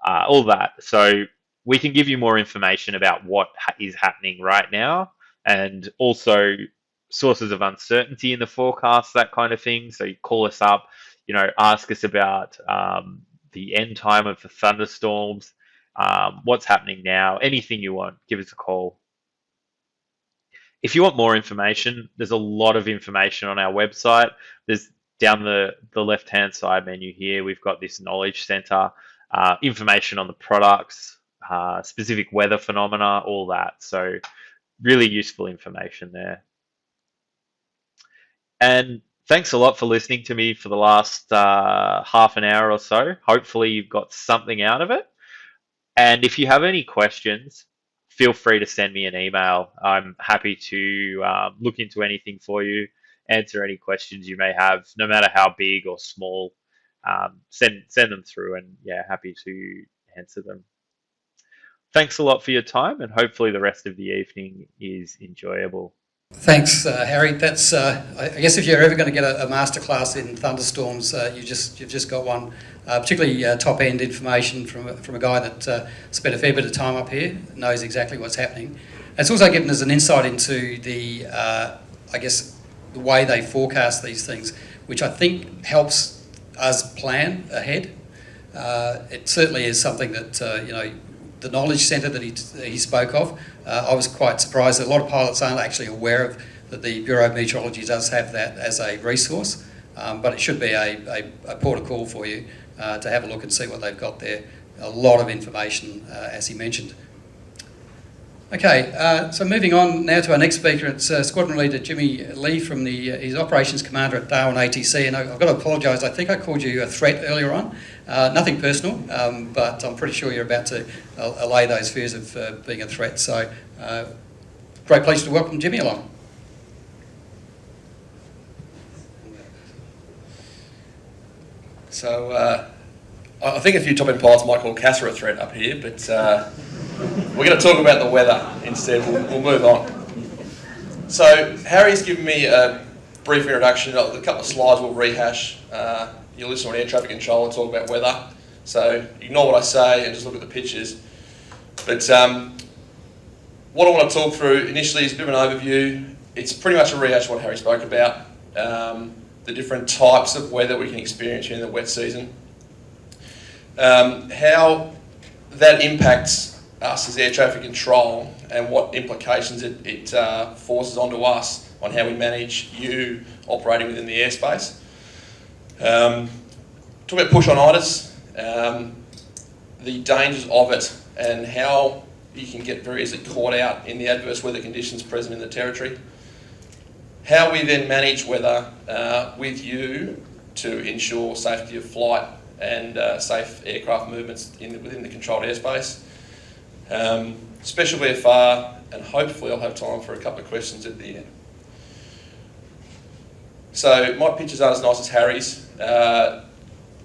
all that. So we can give you more information about what is happening right now, and also sources of uncertainty in the forecast, that kind of thing. So you call us up, ask us about the end time of the thunderstorms, what's happening now, anything you want, give us a call. If you want more information, there's a lot of information on our website. There's down the left-hand side menu here, we've got this knowledge center, information on the products, specific weather phenomena, all that. So really useful information there. And thanks a lot for listening to me for the last half an hour or so. Hopefully you've got something out of it. And if you have any questions, feel free to send me an email. I'm happy to look into anything for you, answer any questions you may have, no matter how big or small. Send them through, and happy to answer them. Thanks a lot for your time, and hopefully the rest of the evening is enjoyable. Thanks, Harry. That's I guess if you're ever going to get a masterclass in thunderstorms, you've just got one. Particularly top end information from a guy that spent a fair bit of time up here, knows exactly what's happening. It's also given us an insight into the the way they forecast these things, which I think helps us plan ahead. It certainly is something that the knowledge centre that he spoke of. I was quite surprised that a lot of pilots aren't actually aware of that the Bureau of Meteorology does have that as a resource, but it should be a port of call for you to have a look and see what they've got there. A lot of information, as he mentioned. Okay, so moving on now to our next speaker. It's Squadron Leader Jimmy Lee from he's Operations Commander at Darwin ATC, and I've got to apologise, I think I called you a threat earlier on. Nothing personal, but I'm pretty sure you're about to allay those fears of being a threat. So, great pleasure to welcome Jimmy along. So, I think a few top-end pilots might call CASA a threat up here, but we're going to talk about the weather instead. We'll move on. So, Harry's given me a brief introduction. A couple of slides we'll rehash. You'll listen on air traffic control and talk about weather. So, ignore what I say and just look at the pictures. But what I want to talk through initially is a bit of an overview. It's pretty much a rehash of what Harry spoke about. The different types of weather we can experience during the wet season. How that impacts us as air traffic control and what implications it forces onto us on how we manage you operating within the airspace. Talk about push-on-itis, the dangers of it and how you can get very easily caught out in the adverse weather conditions present in the territory. How we then manage weather with you to ensure safety of flight and safe aircraft movements within the controlled airspace. Special VFR, and hopefully I'll have time for a couple of questions at the end. So my pictures aren't as nice as Harry's. I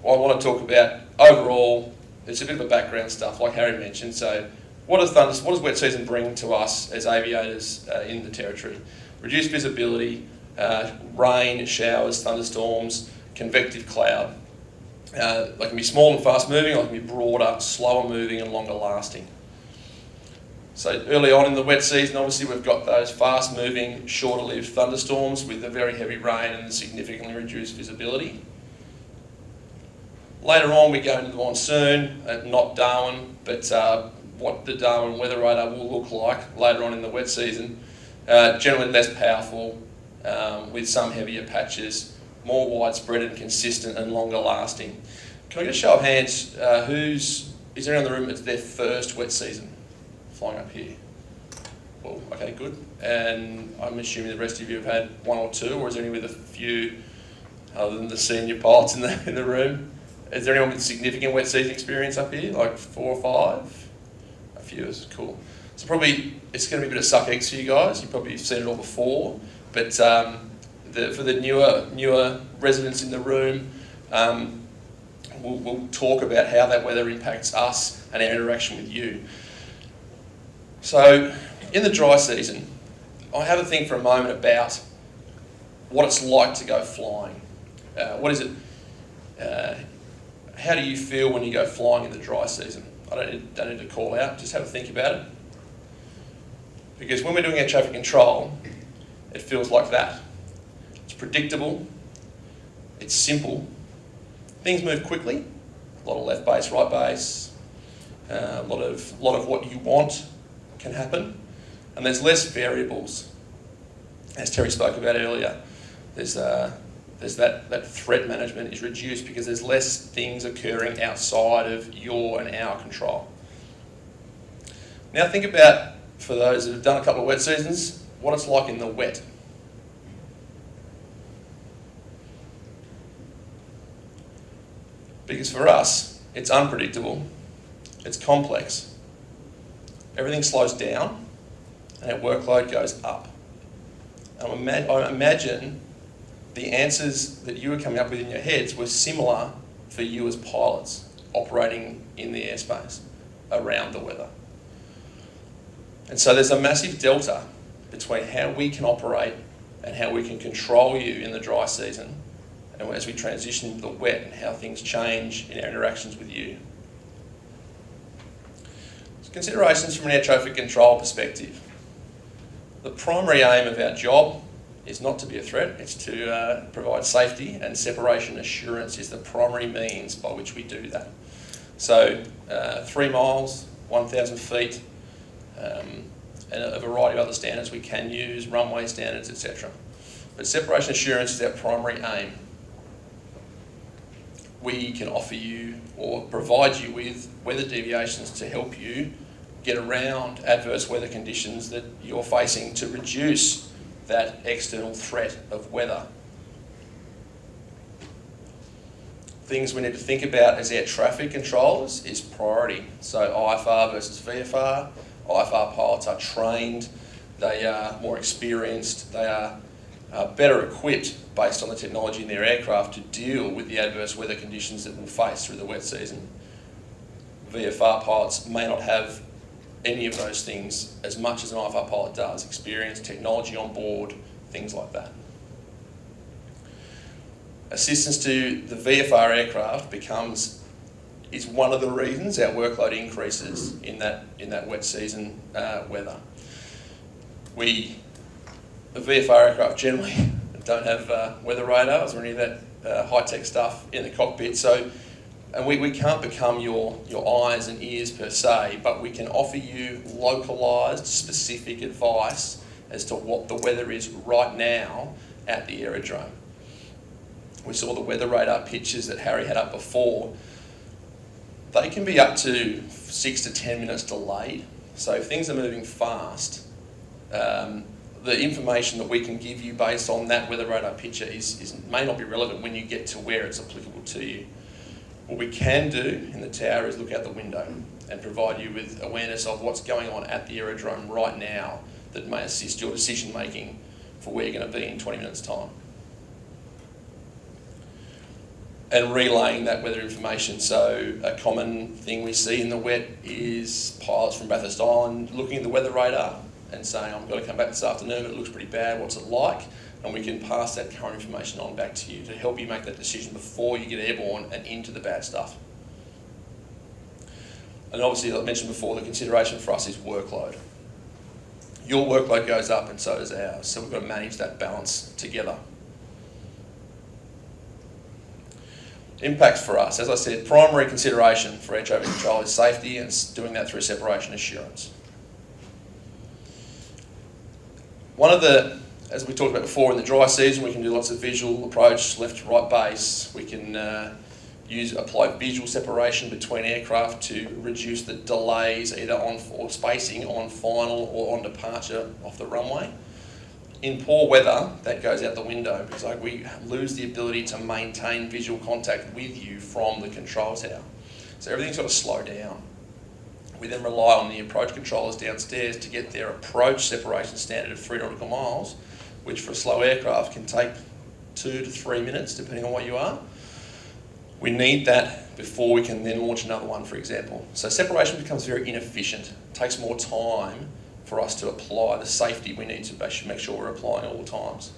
want to talk about overall, there's a bit of a background stuff like Harry mentioned. So what does wet season bring to us as aviators in the territory? Reduced visibility, rain, showers, thunderstorms, convective cloud. They can be small and fast moving, or they can be broader, slower moving and longer lasting. So early on in the wet season, obviously we've got those fast moving, shorter lived thunderstorms with the very heavy rain and significantly reduced visibility. Later on we go into the monsoon, not Darwin, but what the Darwin weather radar will look like later on in the wet season. Generally less powerful, with some heavier patches, more widespread and consistent and longer lasting. Can I get a show of hands, is there anyone in the room that's their first wet season flying up here? Well, okay, good. And I'm assuming the rest of you have had one or two, or is there any with a few other than the senior pilots in the room? Is there anyone with significant wet season experience up here, like 4 or 5? A few, is cool. So probably it's going to be a bit of suck eggs for you guys. You've probably seen it all before, but for the newer residents in the room, we'll talk about how that weather impacts us and our interaction with you. So in the dry season, I have a think for a moment about what it's like to go flying. What is it? How do you feel when you go flying in the dry season? I don't need to call out, just have a think about it. Because when we're doing air traffic control, it feels like that. It's predictable, it's simple, things move quickly, a lot of left base, right base, a lot of what you want can happen, and there's less variables. As Terry spoke about earlier, there's that threat management is reduced because there's less things occurring outside of your and our control. Now think about, for those that have done a couple of wet seasons, what it's like in the wet. Because for us, it's unpredictable, it's complex, everything slows down, and our workload goes up. And I imagine the answers that you were coming up with in your heads were similar for you as pilots operating in the airspace around the weather. And so there's a massive delta between how we can operate and how we can control you in the dry season, and as we transition to the wet and how things change in our interactions with you. So considerations from an air traffic control perspective. The primary aim of our job is not to be a threat, it's to provide safety, and separation assurance is the primary means by which we do that. So 3 miles, 1,000 feet, and a variety of other standards we can use, runway standards, etc. But separation assurance is our primary aim. We can offer you or provide you with weather deviations to help you get around adverse weather conditions that you're facing to reduce that external threat of weather. Things we need to think about as air traffic controllers is priority. So IFR versus VFR. IFR pilots are trained, they are more experienced, they are better equipped based on the technology in their aircraft to deal with the adverse weather conditions that we'll face through the wet season. VFR pilots may not have any of those things as much as an IFR pilot does, experience, technology on board, things like that. Assistance to the VFR aircraft is one of the reasons our workload increases in that wet season weather. The VFR aircraft generally don't have weather radars or any of that high-tech stuff in the cockpit, and we can't become your eyes and ears per se, but we can offer you localised, specific advice as to what the weather is right now at the aerodrome. We saw the weather radar pictures that Harry had up before. They can be up to 6 to 10 minutes delayed. So if things are moving fast, the information that we can give you based on that weather radar picture may not be relevant when you get to where it's applicable to you. What we can do in the tower is look out the window and provide you with awareness of what's going on at the aerodrome right now that may assist your decision making for where you're going to be in 20 minutes' time. And relaying that weather information. So a common thing we see in the wet is pilots from Bathurst Island looking at the weather radar and saying, I'm going to come back this afternoon, it looks pretty bad, what's it like? And we can pass that current information on back to you to help you make that decision before you get airborne and into the bad stuff. And obviously, like I mentioned before, the consideration for us is workload. Your workload goes up and so does ours, so we've got to manage that balance together. Impacts for us, as I said, primary consideration for air traffic control is safety, and it's doing that through separation assurance. One of the, as we talked about before, in the dry season we can do lots of visual approach, left to right base. We can apply visual separation between aircraft to reduce the delays either on or spacing on final or on departure off the runway. In poor weather, that goes out the window because we lose the ability to maintain visual contact with you from the control tower. So everything's got to slow down. We then rely on the approach controllers downstairs to get their approach separation standard of 3 nautical miles, which for a slow aircraft can take 2 to 3 minutes, depending on what you are. We need that before we can then launch another one, for example. So separation becomes very inefficient. It takes more time for us to apply the safety we need to make sure we're applying all the times.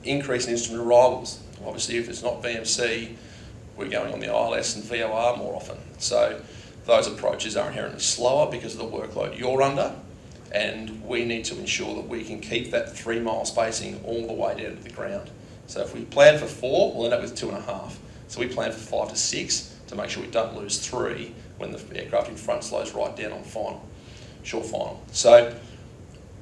Increase in instrument arrivals. Obviously, if it's not VMC, we're going on the ILS and VOR more often. So those approaches are inherently slower because of the workload you're under, and we need to ensure that we can keep that 3 mile spacing all the way down to the ground. So if we plan for 4, we'll end up with 2.5. So we plan for 5 to 6 to make sure we don't lose 3 when the aircraft in front slows right down on final. Short final. So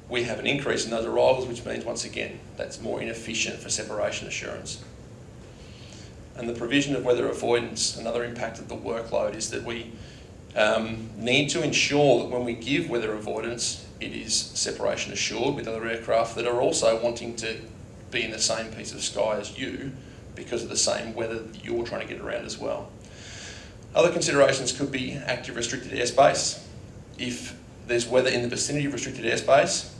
we have an increase in those arrivals, which means, once again, that's more inefficient for separation assurance. And the provision of weather avoidance, another impact of the workload, is that we need to ensure that when we give weather avoidance, it is separation assured with other aircraft that are also wanting to be in the same piece of sky as you because of the same weather that you're trying to get around as well. Other considerations could be active restricted airspace. If there's weather in the vicinity of restricted airspace,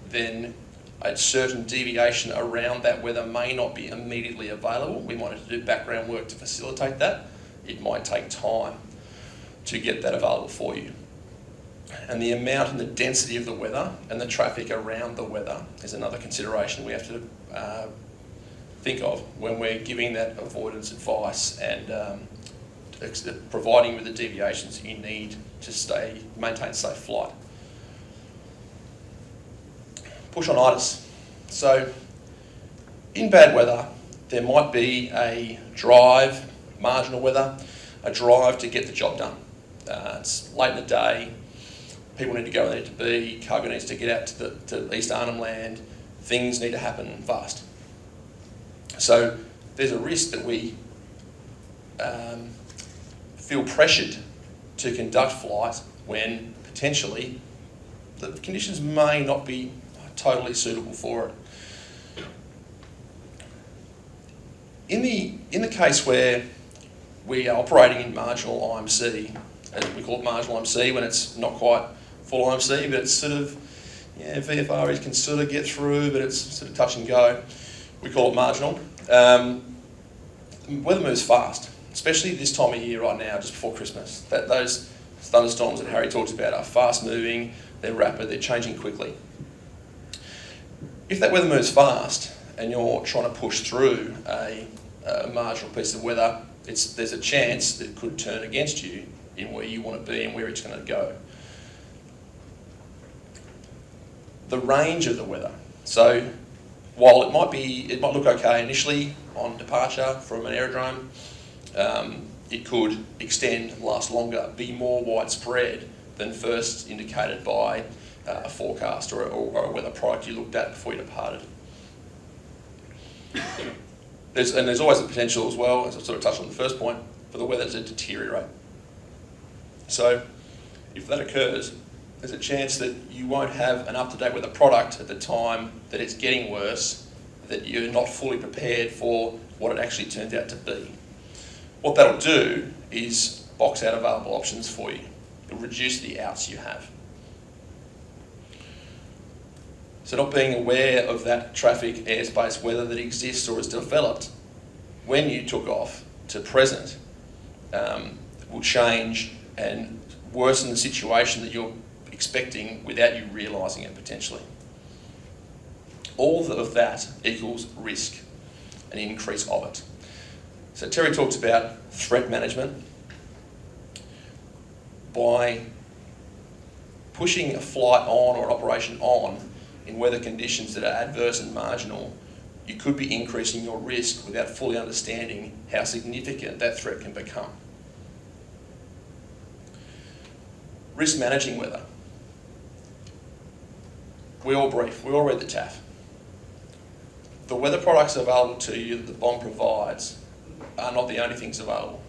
then a certain deviation around that weather may not be immediately available. We might have to do background work to facilitate that. It might take time to get that available for you. And the amount and the density of the weather and the traffic around the weather is another consideration we have to think of when we're giving that avoidance advice and providing you with the deviations that you need to maintain safe flight. Push on itis. So in bad weather, there might be a drive, marginal weather, a drive to get the job done. It's late in the day, people need to go where they need to be, cargo needs to get out to East Arnhem Land, things need to happen fast. So there's a risk that we feel pressured to conduct flight when potentially the conditions may not be totally suitable for it. In the case where we are operating in marginal IMC, as we call it marginal IMC when it's not quite full IMC, but it's sort of, VFRs can sort of get through, but it's sort of touch and go. We call it marginal. Weather moves fast, especially this time of year right now, just before Christmas. Those thunderstorms that Harry talks about are fast moving, they're rapid, they're changing quickly. If that weather moves fast and you're trying to push through a marginal piece of weather, there's a chance that it could turn against you in where you want to be and where it's going to go. The range of the weather. So while it might look okay initially on departure from an aerodrome, it could extend, last longer, be more widespread than first indicated by a forecast or a weather product you looked at before you departed. There's always the potential as well, as I sort of touched on the first point, for the weather to deteriorate. So if that occurs, there's a chance that you won't have an up-to-date weather product at the time that it's getting worse, that you're not fully prepared for what it actually turns out to be. What that'll do is box out available options for you. It'll reduce the outs you have. So not being aware of that traffic, airspace, weather that exists or is developed when you took off to present will change and worsen the situation that you're expecting without you realising it potentially. All of that equals risk, an increase of it. So Terry talks about threat management. By pushing a flight on or an operation on in weather conditions that are adverse and marginal, you could be increasing your risk without fully understanding how significant that threat can become. Risk managing weather. We all brief, we all read the TAF. The weather products available to you that the BOM provides are not the only things available.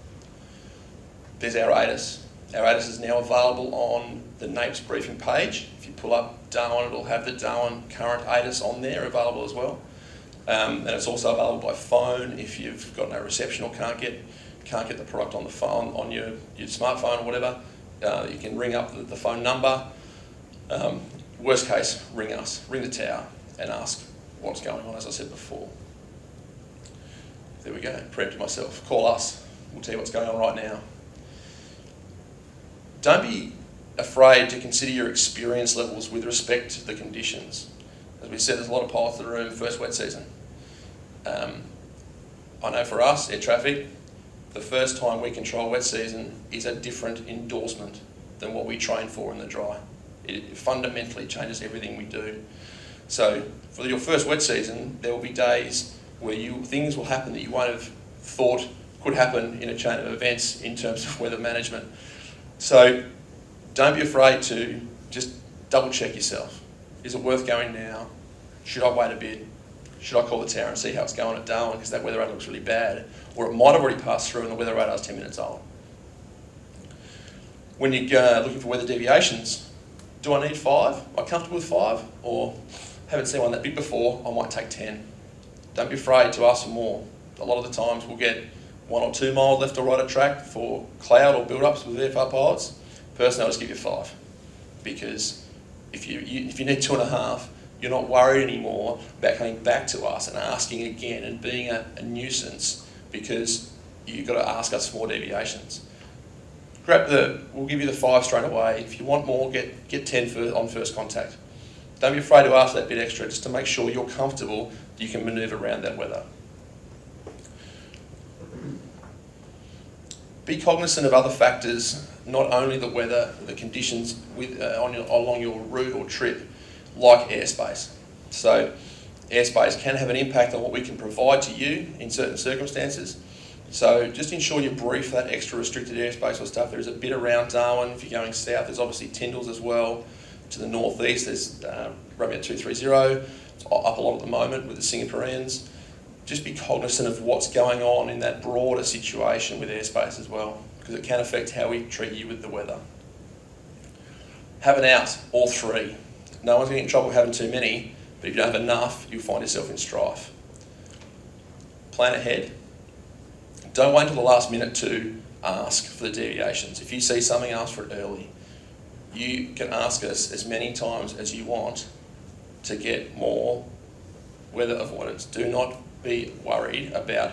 There's Airnorth. Airnorth is now available on the NAPES briefing page. If you pull up Darwin, it'll have the Darwin current ATIS on there available as well. And it's also available by phone if you've got no reception or can't get the product on the phone, on your smartphone or whatever. You can ring up the phone number. Worst case, ring us, ring the tower and ask what's going on, as I said before. There we go, preempted myself. Call us, we'll tell you what's going on right now. Don't be afraid to consider your experience levels with respect to the conditions. As we said, there's a lot of pilots in the room, first wet season. I know for us, air traffic, the first time we control wet season is a different endorsement than what we train for in the dry. It fundamentally changes everything we do. So for your first wet season, there will be days where things will happen that you won't have thought could happen in a chain of events in terms of weather management. So don't be afraid to just double check yourself. Is it worth going now? Should I wait a bit? Should I call the tower and see how it's going at Darwin because that weather radar looks really bad? Or it might have already passed through and the weather radar's 10 minutes old. When you're looking for weather deviations, do I need 5? Am I comfortable with 5? Or haven't seen one that big before, I might take 10. Don't be afraid to ask for more. A lot of the times we'll get 1 or 2 miles left or right of track for cloud or build-ups with VFR pilots. Personally, I'll just give you 5. Because if you need 2.5, you're not worried anymore about coming back to us and asking again and being a nuisance because you've got to ask us for more deviations. We'll give you the 5 straight away. If you want more, get 10 on first contact. Don't be afraid to ask that bit extra just to make sure you're comfortable that you can manoeuvre around that weather. Be cognizant of other factors, not only the weather, the conditions along your route or trip, like airspace. So airspace can have an impact on what we can provide to you in certain circumstances. So just ensure you brief that extra restricted airspace or stuff. There's a bit around Darwin. If you're going south, there's obviously Tyndall's as well. To the northeast, there's Romeo 230. It's up a lot at the moment with the Singaporeans. Just be cognizant of what's going on in that broader situation with airspace as well, because it can affect how we treat you with the weather. Have an out, all 3. No one's going to get in trouble having too many, but if you don't have enough, you'll find yourself in strife. Plan ahead. Don't wait until the last minute to ask for the deviations. If you see something, ask for it early. You can ask us as many times as you want to get more weather avoidance. Do not be worried about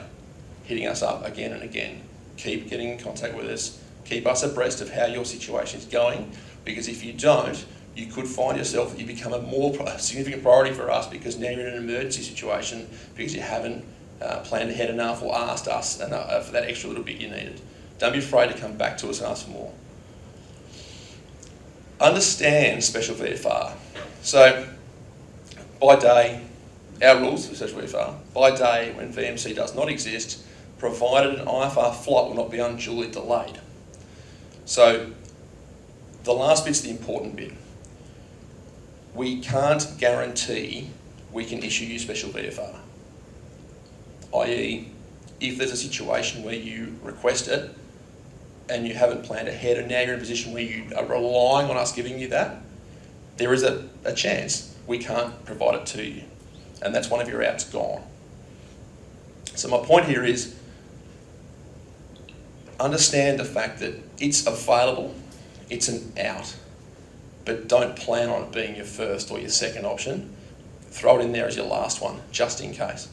hitting us up again and again. Keep getting in contact with us. Keep us abreast of how your situation is going, because if you don't, you could find yourself that you become a more significant priority for us because now you're in an emergency situation because you haven't planned ahead enough or asked us for that extra little bit you needed. Don't be afraid to come back to us and ask for more. Understand Special VFR. So, by day, our rules for Special VFR, by day when VMC does not exist, provided an IFR flight will not be unduly delayed. So, the last bit's the important bit. We can't guarantee we can issue you Special VFR. I.e., if there's a situation where you request it and you haven't planned ahead and now you're in a position where you are relying on us giving you that, there is a chance we can't provide it to you. And that's one of your outs gone. So my point here is, understand the fact that it's available, it's an out, but don't plan on it being your first or your second option. Throw it in there as your last one, just in case.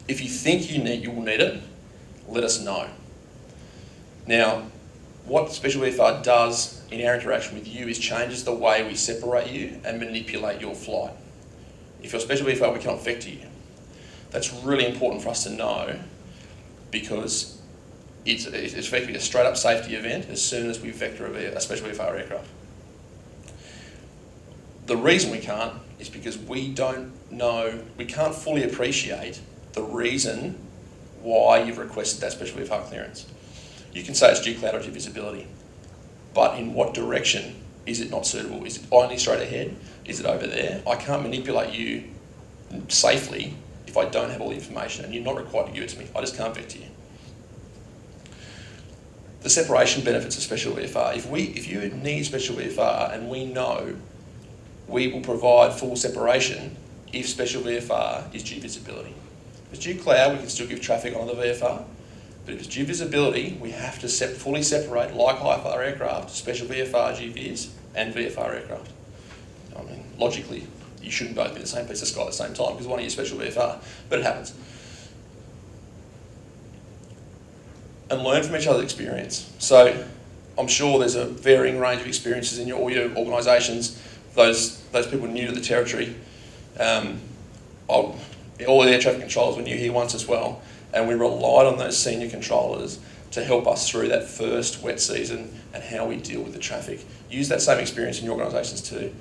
If you think you will need it, let us know. Now, what Special VFR does in our interaction with you is changes the way we separate you and manipulate your flight. If you're Special VFR, we cannot vector you. That's really important for us to know, because it's effectively a straight up safety event as soon as we vector a Special VFR aircraft. The reason we can't is because we can't fully appreciate the reason why you've requested that Special VFR clearance. You can say it's due cloud or due visibility, but in what direction is it not suitable? Is it only straight ahead? Is it over there? I can't manipulate you safely if I don't have all the information, and you're not required to give it to me. I just can't vector you. The separation benefits of Special VFR. If you need Special VFR, and we know, we will provide full separation if Special VFR is due visibility. If it's due cloud, we can still give traffic on the VFR, but if it's due visibility, we have to fully separate, like IFR aircraft, Special VFR GVs and VFR aircraft. I mean, logically, you shouldn't both be the same piece of sky at the same time, because one of you is Special VFR, but it happens. And learn from each other's experience. So I'm sure there's a varying range of experiences in all your organisations. Those people new to the territory, all the air traffic controllers were new here once as well, and we relied on those senior controllers to help us through that first wet season and how we deal with the traffic. Use that same experience in your organisations too,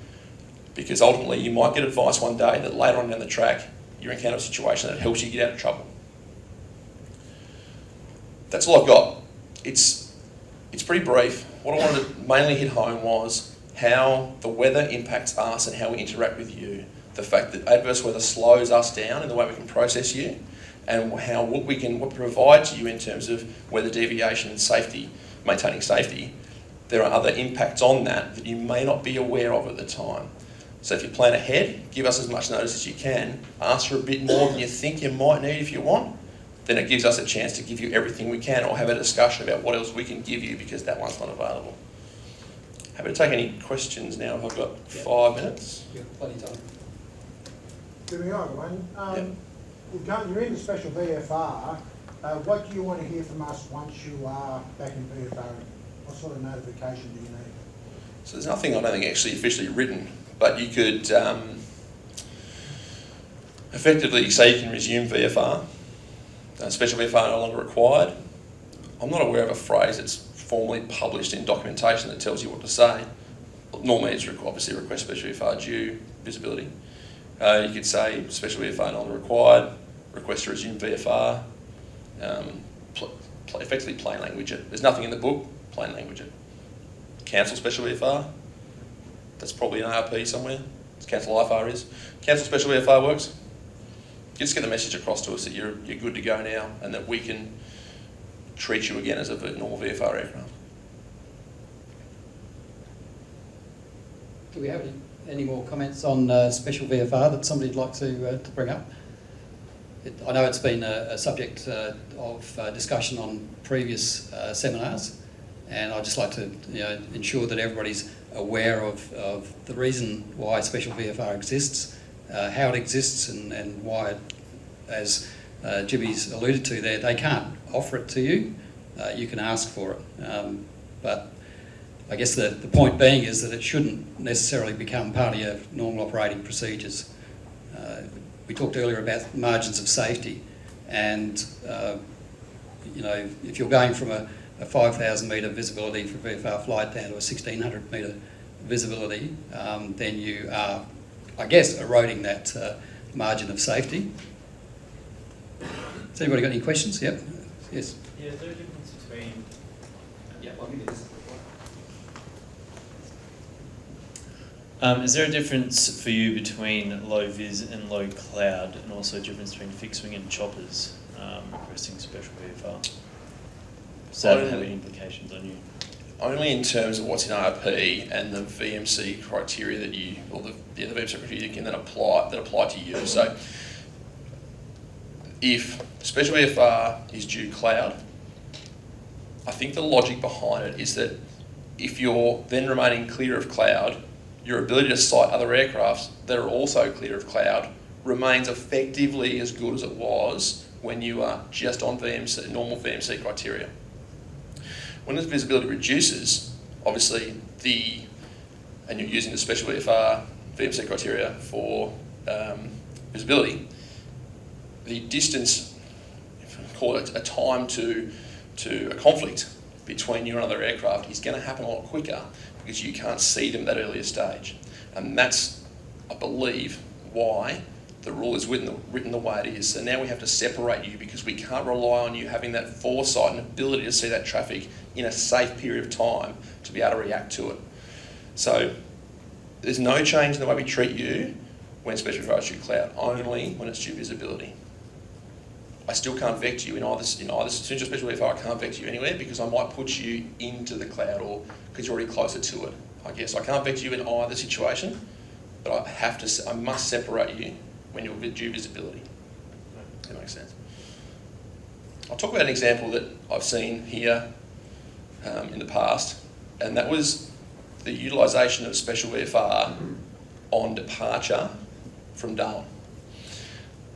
because ultimately you might get advice one day that later on down the track you encounter a situation that helps you get out of trouble. That's all I've got. It's pretty brief. What I wanted to mainly hit home was how the weather impacts us and how we interact with you. The fact that adverse weather slows us down in the way we can process you, and how what we provide to you in terms of weather deviation and safety, maintaining safety. There are other impacts on that you may not be aware of at the time. So if you plan ahead, give us as much notice as you can, ask for a bit more than you think you might need if you want, then it gives us a chance to give you everything we can, or have a discussion about what else we can give you because that one's not available. Happy to take any questions now if I've got 5 minutes. You've got plenty of time. Moving on, you're in the Special VFR. What do you want to hear from us once you are back in VFR? What sort of notification do you need? So there's nothing I don't think actually officially written, but you could effectively say you can resume VFR. Special VFR no longer required. I'm not aware of a phrase that's formally published in documentation that tells you what to say. Normally it's obviously request Special VFR due visibility. You could say Special VFR no longer required, request to resume VFR, effectively plain language it. There's nothing in the book, plain language it. Cancel Special VFR, that's probably an ARP somewhere. Cancel IFR is. Cancel Special VFR works. Just get the message across to us that you're good to go now, and that we can treat you again as a normal VFR aircraft. Do we have any more comments on Special VFR that somebody'd like to bring up? I know it's been a subject of discussion on previous seminars, and I'd just like to ensure that everybody's aware of the reason why Special VFR exists, how it exists, and why, as Jibby's alluded to there, they can't offer it to you. You can ask for it. But I guess the point being is that it shouldn't necessarily become part of your normal operating procedures. We talked earlier about margins of safety, and if you're going from a 5,000 metre visibility for VFR flight down to a 1,600 metre visibility, then you are, I guess, eroding that margin of safety. Has anybody got any questions? Yep. Yes. Yeah, is there a difference between... Yeah, I'll give you this. Is there a difference for you between low vis and low cloud, and also a difference between fixed wing and choppers requesting Special VFR? Does that have any implications on you? Only in terms of what's in ARP and the VMC criteria that the VMC criteria you can then apply to you. So if Special VFR is due cloud, I think the logic behind it is that if you're then remaining clear of cloud, your ability to sight other aircrafts that are also clear of cloud remains effectively as good as it was when you are just on VMC, normal VMC criteria. When this visibility reduces, obviously and you're using the Special Vfr VMC criteria for visibility, the distance, if I call it a time to a conflict between you and another aircraft, is going to happen a lot quicker because you can't see them at that earlier stage. And that's, I believe, why the rule is written the way it is. So now we have to separate you because we can't rely on you having that foresight and ability to see that traffic in a safe period of time to be able to react to it. So there's no change in the way we treat you when Special Vfr is due cloud, only when it's due visibility. I still can't vector you in either. As soon as you're Special Vfr, I can't vector you anywhere because I might put you into the cloud or because you're already closer to it. I guess I can't vector you in either situation, but I must separate you when you're due visibility. That makes sense. I'll talk about an example that I've seen here in the past, and that was the utilisation of Special Vfr on departure from Darwin.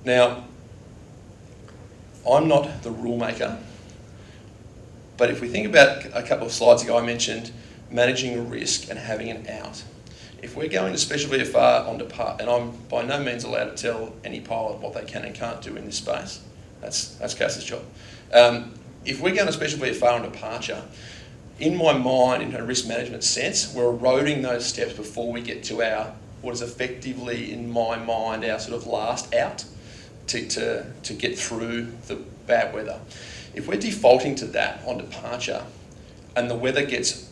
Now, I'm not the rule maker, but if we think about a couple of slides ago, I mentioned managing a risk and having an out. If we're going to Special Vfr on depart, and I'm by no means allowed to tell any pilot what they can and can't do in this space, that's Cass's job. If we're going to Special Vfr on departure, in my mind, in a risk management sense, we're eroding those steps before we get to our, what is effectively, in my mind, our sort of last out to get through the bad weather. If we're defaulting to that on departure and the weather gets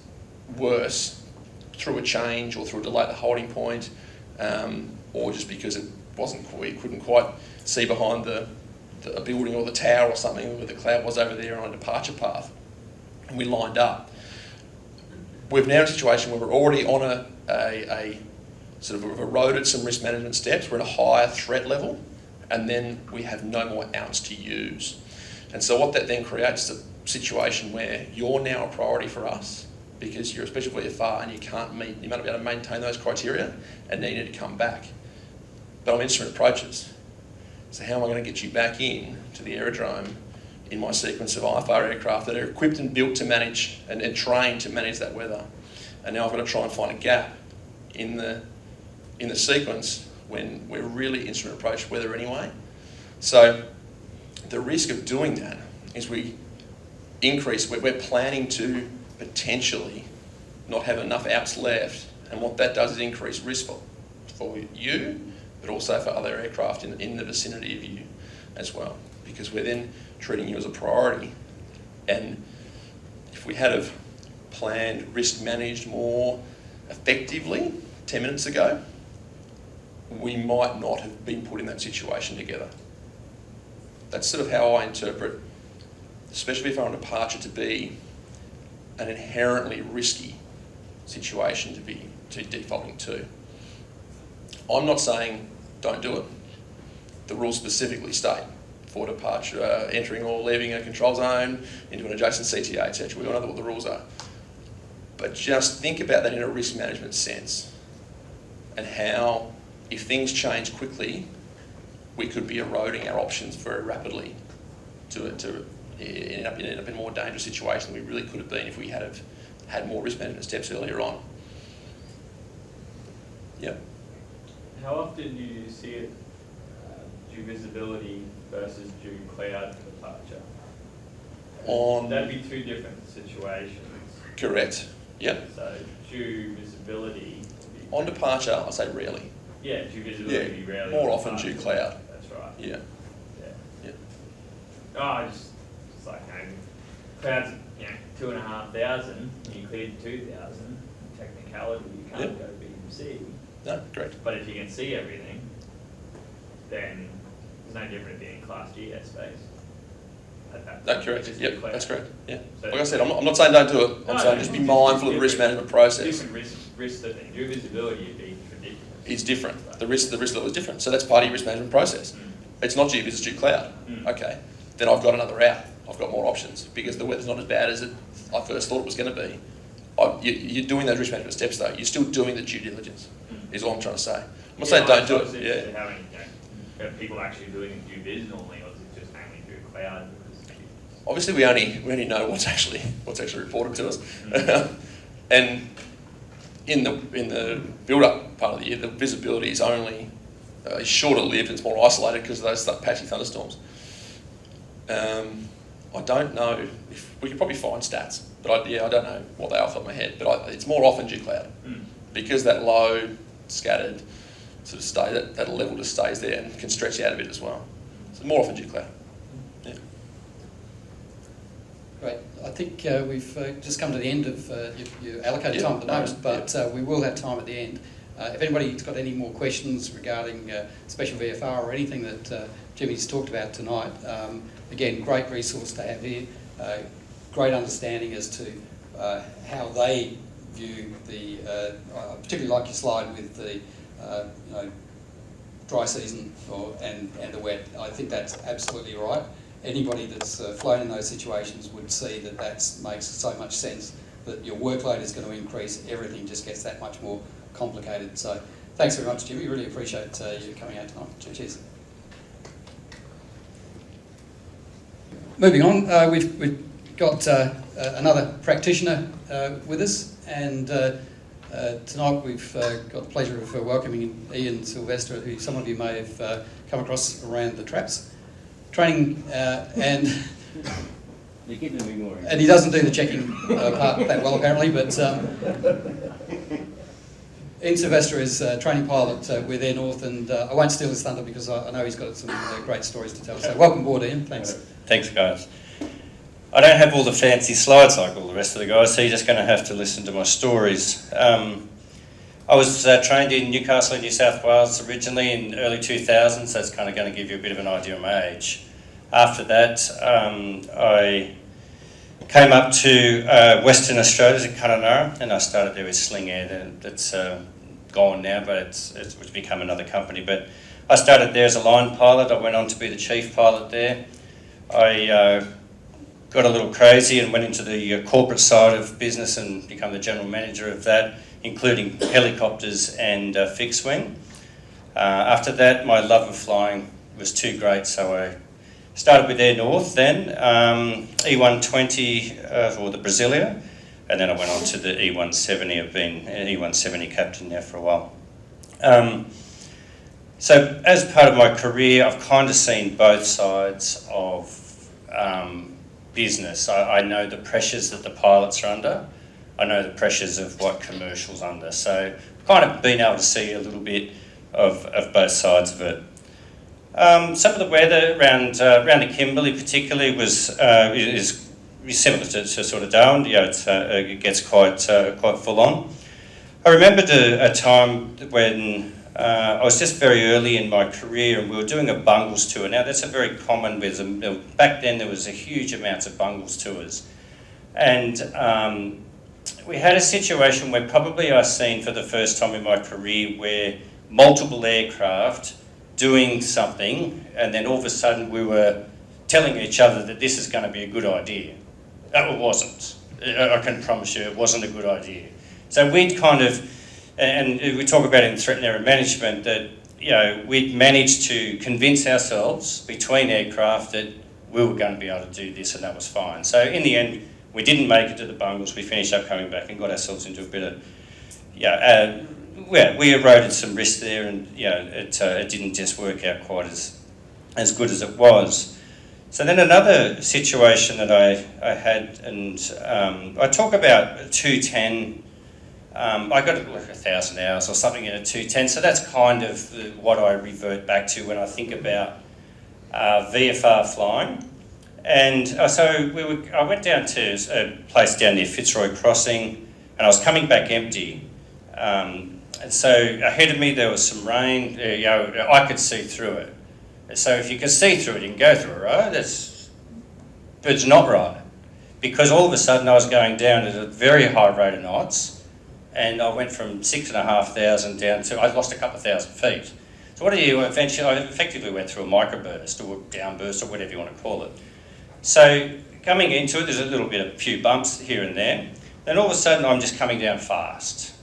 worse through a change or through a delay at the holding point, or just because we couldn't quite see behind a building or the tower or something where the cloud was over there on a departure path, and we lined up, we're now in a situation where we're already on a sort of eroded some risk management steps. We're at a higher threat level, and then we have no more outs to use. And so what that then creates is a situation where you're now a priority for us because you're a Special Vfr and you might not be able to maintain those criteria and then you need to come back. But I'm instrument approaches. So how am I going to get you back in to the aerodrome in my sequence of IFR aircraft that are equipped and built to manage and trained to manage that weather? And now I've got to try and find a gap in the sequence when we're really instrument approach weather anyway. So the risk of doing that is we're planning to potentially not have enough outs left, and what that does is increase risk for you, but also for other aircraft in the vicinity of you as well, because we're then treating you as a priority. And if we had have planned, risk managed more effectively 10 minutes ago, we might not have been put in that situation together. That's sort of how I interpret the Special Vfr on departure to be an inherently risky situation to defaulting to. I'm not saying don't do it. The rules specifically state for departure, entering or leaving a control zone into an adjacent CTA, etc. We all know what the rules are. But just think about that in a risk management sense and how, if things change quickly, we could be eroding our options very rapidly to end up in a more dangerous situation than we really could have been if we had more risk management steps earlier on. Yeah. How often do you see it due visibility versus due cloud departure? That'd be two different situations. Correct. Yep. So due visibility would be on departure, I say rarely. Yeah, due visibility would be rarely. More often due cloud. That's right. Yeah. Yeah. Oh, just like, clouds, 2,500, and you cleared 2,000. Technicality, you can't go BMC. No, correct. But if you can see everything, then it's no different than being Class G airspace. No, correct. Yep, that's correct. Yeah. So like I said, I'm not saying don't do it. I'm saying just be mindful of the risk management process. Different risk thing. Due visibility would be ridiculous. It's different. The risk level is different. So that's part of your risk management process. It's not due vis, it's due cloud. Okay. Then I've got another out. I've got more options because the weather's not as bad as I first thought it was going to be. You're doing those risk management steps though. You're still doing the due diligence, is all I'm trying to say. I'm not saying don't do it. Yeah. How many, are people actually doing it due vis normally, or is it just mainly through cloud? Obviously, we only know what's actually reported to us, and in the build-up part of the year, the visibility is only shorter lived and it's more isolated because of those patchy thunderstorms. I don't know if we could probably find stats, but I don't know what they are off the top of my head. But it's more often due cloud because that low scattered sort of that level just stays there and can stretch out a bit as well. So more often due cloud. Yeah. Great. I think we've just come to the end of your allocated time at the moment, but we will have time at the end. If anybody's got any more questions regarding Special VFR or anything that Jimmy's talked about tonight, again, great resource to have here. Great understanding as to how they view the, particularly like your slide with the dry season and the wet. I think that's absolutely right. Anybody that's flown in those situations would see that makes so much sense, that your workload is going to increase, everything just gets that much more complicated. So thanks very much, Jimmy. Really appreciate you coming out tonight. Cheers. Moving on, we've got another practitioner with us, and tonight we've got the pleasure of welcoming Ian Silvester, who some of you may have come across around the traps training, and he doesn't do the checking part that well apparently, but Ian Silvester is a training pilot with Airnorth, and I won't steal his thunder because I know he's got some great stories to tell. So welcome aboard, Ian. Thanks. Thanks, guys. I don't have all the fancy slides like all the rest of the guys, so you're just going to have to listen to my stories. I was trained in Newcastle, New South Wales originally in early 2000s, so that's kind of going to give you a bit of an idea of my age. After that, I came up to Western Australia to Convective, and I started there with Sling Air. That's gone now, but it's become another company. But I started there as a line pilot. I went on to be the chief pilot there. I got a little crazy and went into the corporate side of business and become the general manager of that, including helicopters and fixed wing. After that, my love of flying was too great, so I started with Airnorth then, E120 or the Brasilia, and then I went on to the E170. I've been an E170 captain now for a while. So as part of my career, I've kind of seen both sides of business. I know the pressures that the pilots are under. I know the pressures of what commercial's under. So I've kind of been able to see a little bit of both sides of it. Some of the weather around the Kimberley particularly is similar to sort of Darwin. It gets quite full on. I remembered a time when I was just very early in my career and we were doing a bungles tour. Now that's a very common wisdom. Back then there was a huge amount of bungles tours. And we had a situation where probably I seen for the first time in my career where multiple aircraft doing something and then all of a sudden we were telling each other that this is going to be a good idea. It wasn't. I can promise you it wasn't a good idea. So we'd kind of, and we talk about it in threat and error management, that we'd managed to convince ourselves between aircraft that we were going to be able to do this, and that was fine. So in the end, we didn't make it to the bungles. We finished up coming back and got ourselves into a bit of, we eroded some risk there, and it didn't just work out quite as good as it was. So then another situation that I had, and I talk about 210. I got like 1,000 hours or something in a 210, so that's kind of what I revert back to when I think about VFR flying. And so I went down to a place down near Fitzroy Crossing, and I was coming back empty. And so ahead of me there was some rain. I could see through it. So if you can see through it, you can go through it, right? But it's not right, because all of a sudden I was going down at a very high rate of knots. And I went from 6,500 down to, I lost a couple of thousand feet. So what do you eventually, I effectively went through a microburst or downburst or whatever you want to call it. So coming into it, there's a little bit of a few bumps here and there. Then all of a sudden, I'm just coming down fast.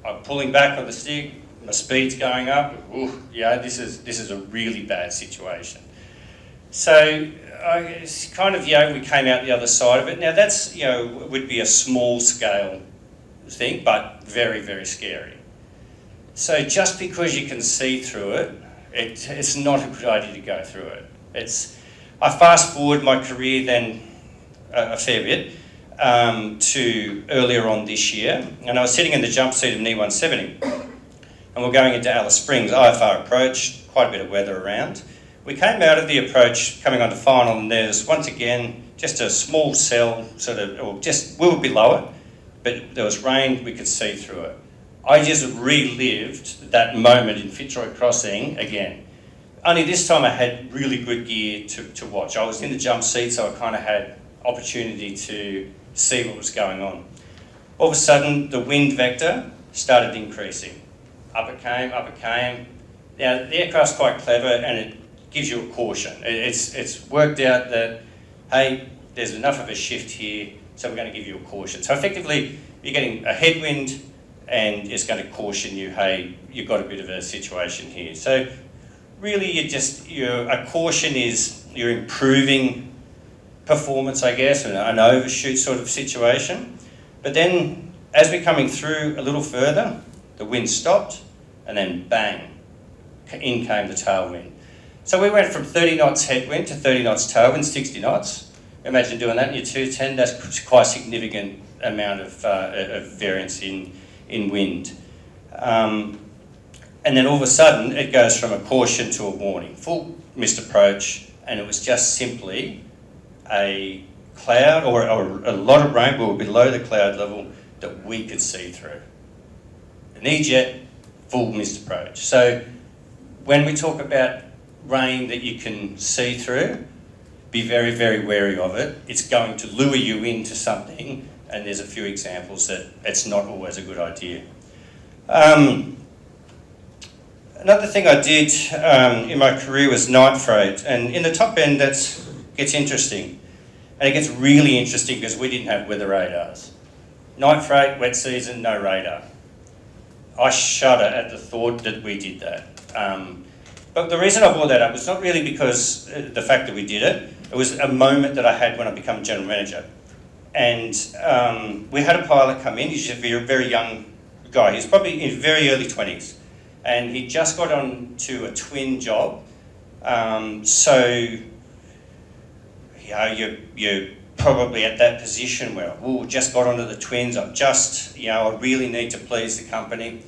I'm pulling back on the stick, my speed's going up. Ooh, yeah, this is a really bad situation. So it's kind of, we came out the other side of it. Now that's, would be a small scale thing, but very, very scary. So just because you can see through it, it's not a good idea to go through it. I fast forward my career then a fair bit to earlier on this year, and I was sitting in the jump seat of an E170, and we're going into Alice Springs, IFR approach, quite a bit of weather around. We came out of the approach, coming on to final, and there's once again just a small cell, we were below it, but there was rain, we could see through it. I just relived that moment in Fitzroy Crossing again. Only this time I had really good gear to watch. I was in the jump seat, so I kind of had opportunity to see what was going on. All of a sudden, the wind vector started increasing. Up it came, up it came. Now, the aircraft's quite clever, and it gives you a caution. It's worked out that, hey, there's enough of a shift here, so we're going to give you a caution. So effectively, you're getting a headwind, and it's going to caution you, hey, you've got a bit of a situation here. So really, a caution is you're improving performance, I guess, an overshoot sort of situation. But then, as we're coming through a little further, the wind stopped, and then bang, in came the tailwind. So we went from 30 knots headwind to 30 knots tailwind, 60 knots. Imagine doing that in your 210, that's quite a significant amount of variance in wind. And then all of a sudden, it goes from a caution to a warning. Full missed approach, and it was just simply a cloud or a lot of rain, we were below the cloud level that we could see through. An E-jet, full missed approach. So when we talk about rain that you can see through, be very, very wary of it. It's going to lure you into something, and there's a few examples that it's not always a good idea. Another thing I did in my career was night freight, and in the top end that gets interesting. And it gets really interesting because we didn't have weather radars. Night freight, wet season, no radar. I shudder at the thought that we did that. But the reason I brought that up was not really because the fact that we did it. It was a moment that I had when I became general manager. And we had a pilot come in. He's a very, very young guy. He's probably in very early 20s. And he just got on to a twin job. You're probably at that position where, just got onto the twins. I really need to please the company.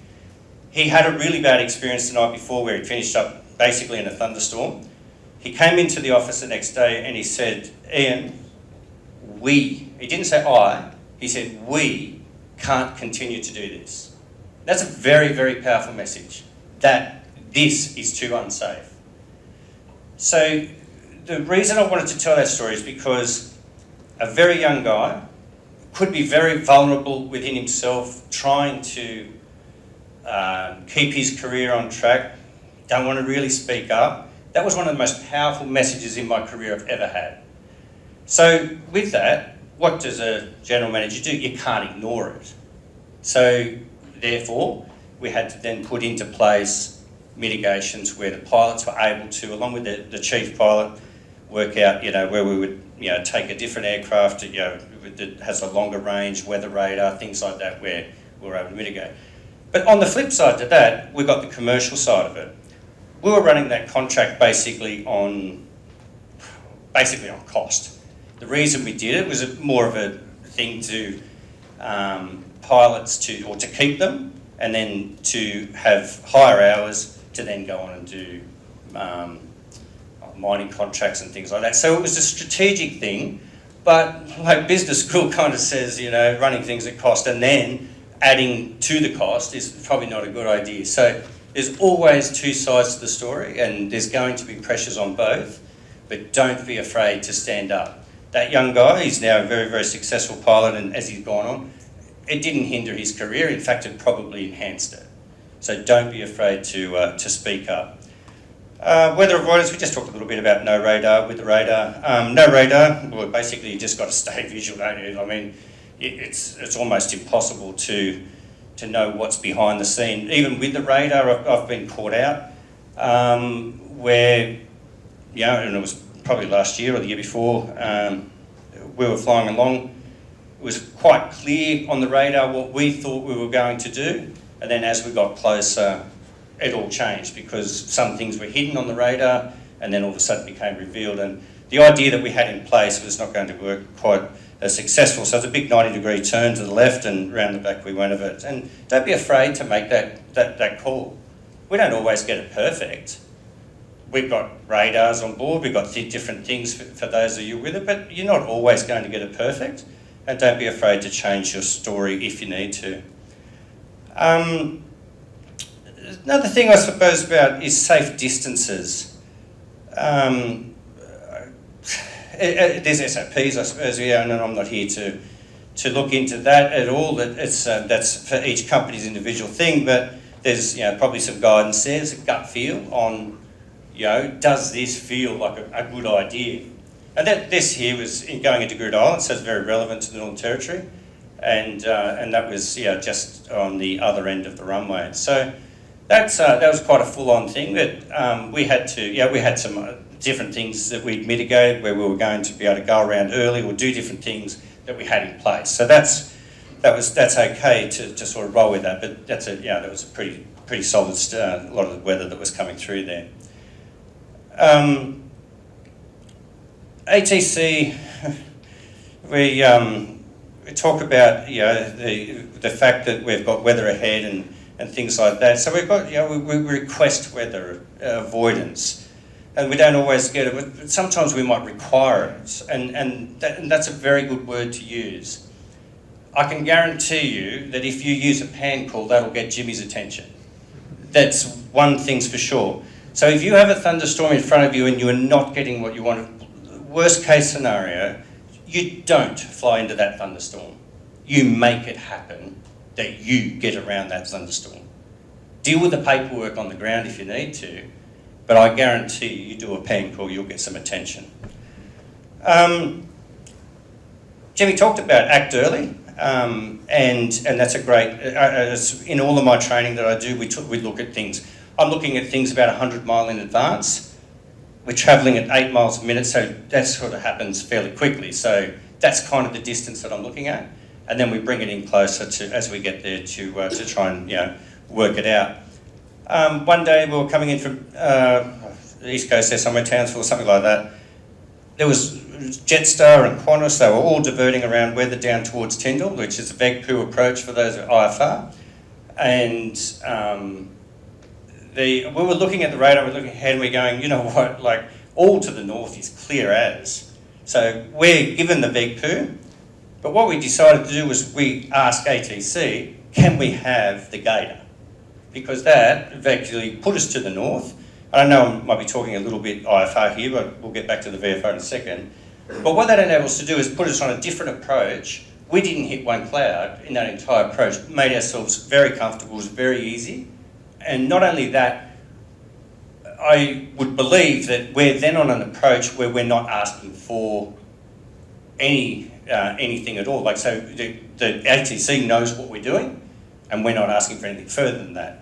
He had a really bad experience the night before where he finished up basically in a thunderstorm. He came into the office the next day and he said, Ian, he didn't say I, he said, we can't continue to do this. That's a very, very powerful message, that this is too unsafe. So the reason I wanted to tell that story is because a very young guy could be very vulnerable within himself, trying to keep his career on track, don't want to really speak up. That was one of the most powerful messages in my career I've ever had. So with that, what does a general manager do? You can't ignore it. So therefore, we had to then put into place mitigations where the pilots were able to, along with the chief pilot, work out, where we would, take a different aircraft, that has a longer range, weather radar, things like that, where we were able to mitigate. But on the flip side to that, we got the commercial side of it. We were running that contract basically on cost. The reason we did it was more of a thing to pilots to keep them, and then to have higher hours to then go on and do mining contracts and things like that. So it was a strategic thing, but like business school kind of says, running things at cost and then adding to the cost is probably not a good idea. So there's always two sides to the story, and there's going to be pressures on both, but don't be afraid to stand up. That young guy, he's now a very, very successful pilot, and as he's gone on, it didn't hinder his career. In fact, it probably enhanced it. So don't be afraid to speak up. Weather avoidance, we just talked a little bit about no radar with the radar. No radar, well, basically you just got to stay visual, don't you? I mean, it's almost impossible to know what's behind the scene. Even with the radar, I've been caught out where, you know, and it was probably last year or the year before, we were flying along. It was quite clear on the radar what we thought we were going to do, and then as we got closer, it all changed because some things were hidden on the radar and then all of a sudden became revealed, and the idea that we had in place was not going to work quite as successful. So it's a big 90-degree turn to the left and round the back we went of it. And don't be afraid to make that call. We don't always get it perfect. We've got radars on board, we've got different things for those of you with it, but you're not always going to get it perfect. And don't be afraid to change your story if you need to. Another thing I suppose about is safe distances. There's SOPs, I suppose, yeah, and I'm not here to look into that at all. That's for each company's individual thing, but there's probably some guidance there. There's a gut feel on, does this feel like a good idea? And this here was going into Grid Island, so it's very relevant to the Northern Territory, and that was just on the other end of the runway. So that was quite a full-on thing that we had some different things that we'd mitigated where we were going to be able to go around early or do different things that we had in place. So that's okay to sort of roll with that, but that was a pretty solid a lot of the weather that was coming through there. ATC, we talk about the fact that we've got weather ahead and things like that. So we've got we request weather avoidance. And we don't always get it, but sometimes we might require it, and that's a very good word to use. I can guarantee you that if you use a pan call, that'll get Jimmy's attention. That's one thing's for sure. So if you have a thunderstorm in front of you and you are not getting what you want, worst case scenario, you don't fly into that thunderstorm. You make it happen that you get around that thunderstorm. Deal with the paperwork on the ground if you need to, but I guarantee you do a pan call, you'll get some attention. Jimmy talked about act early, and that's a great, in all of my training that I do, we look at things. I'm looking at things about 100 mile in advance. We're travelling at 8 miles a minute, so that sort of happens fairly quickly. So that's kind of the distance that I'm looking at. And then we bring it in closer as we get there to try and work it out. One day we were coming in from the East Coast there, somewhere, Townsville or something like that. There was Jetstar and Qantas, they were all diverting around weather down towards Tyndall, which is the Vegpoo approach for those at IFR. And we were looking at the radar, we were looking ahead and we're going, you know what, like all to the north is clear as. So we're given the Vegpoo, but what we decided to do was we asked ATC, can we have the Gator? Because that actually put us to the north. I know I might be talking a little bit IFR here, but we'll get back to the VFR in a second. But what that enabled us to do is put us on a different approach. We didn't hit one cloud in that entire approach, made ourselves very comfortable, it was very easy. And not only that, I would believe that we're then on an approach where we're not asking for anything at all. Like, so the ATC knows what we're doing, and we're not asking for anything further than that.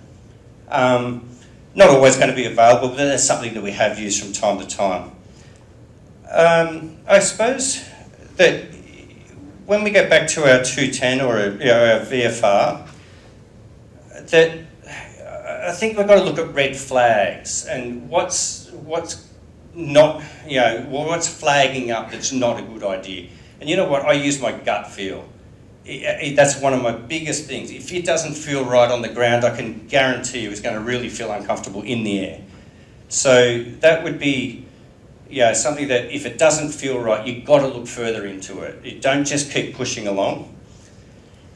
Not always going to be available, but that's something that we have used from time to time. I suppose that when we get back to our 210 or our VFR, that I think we've got to look at red flags and what's not, what's flagging up that's not a good idea. And you know what? I use my gut feel. That's one of my biggest things. If it doesn't feel right on the ground, I can guarantee you it's going to really feel uncomfortable in the air. So that would be something that if it doesn't feel right, you've got to look further into it. You don't just keep pushing along.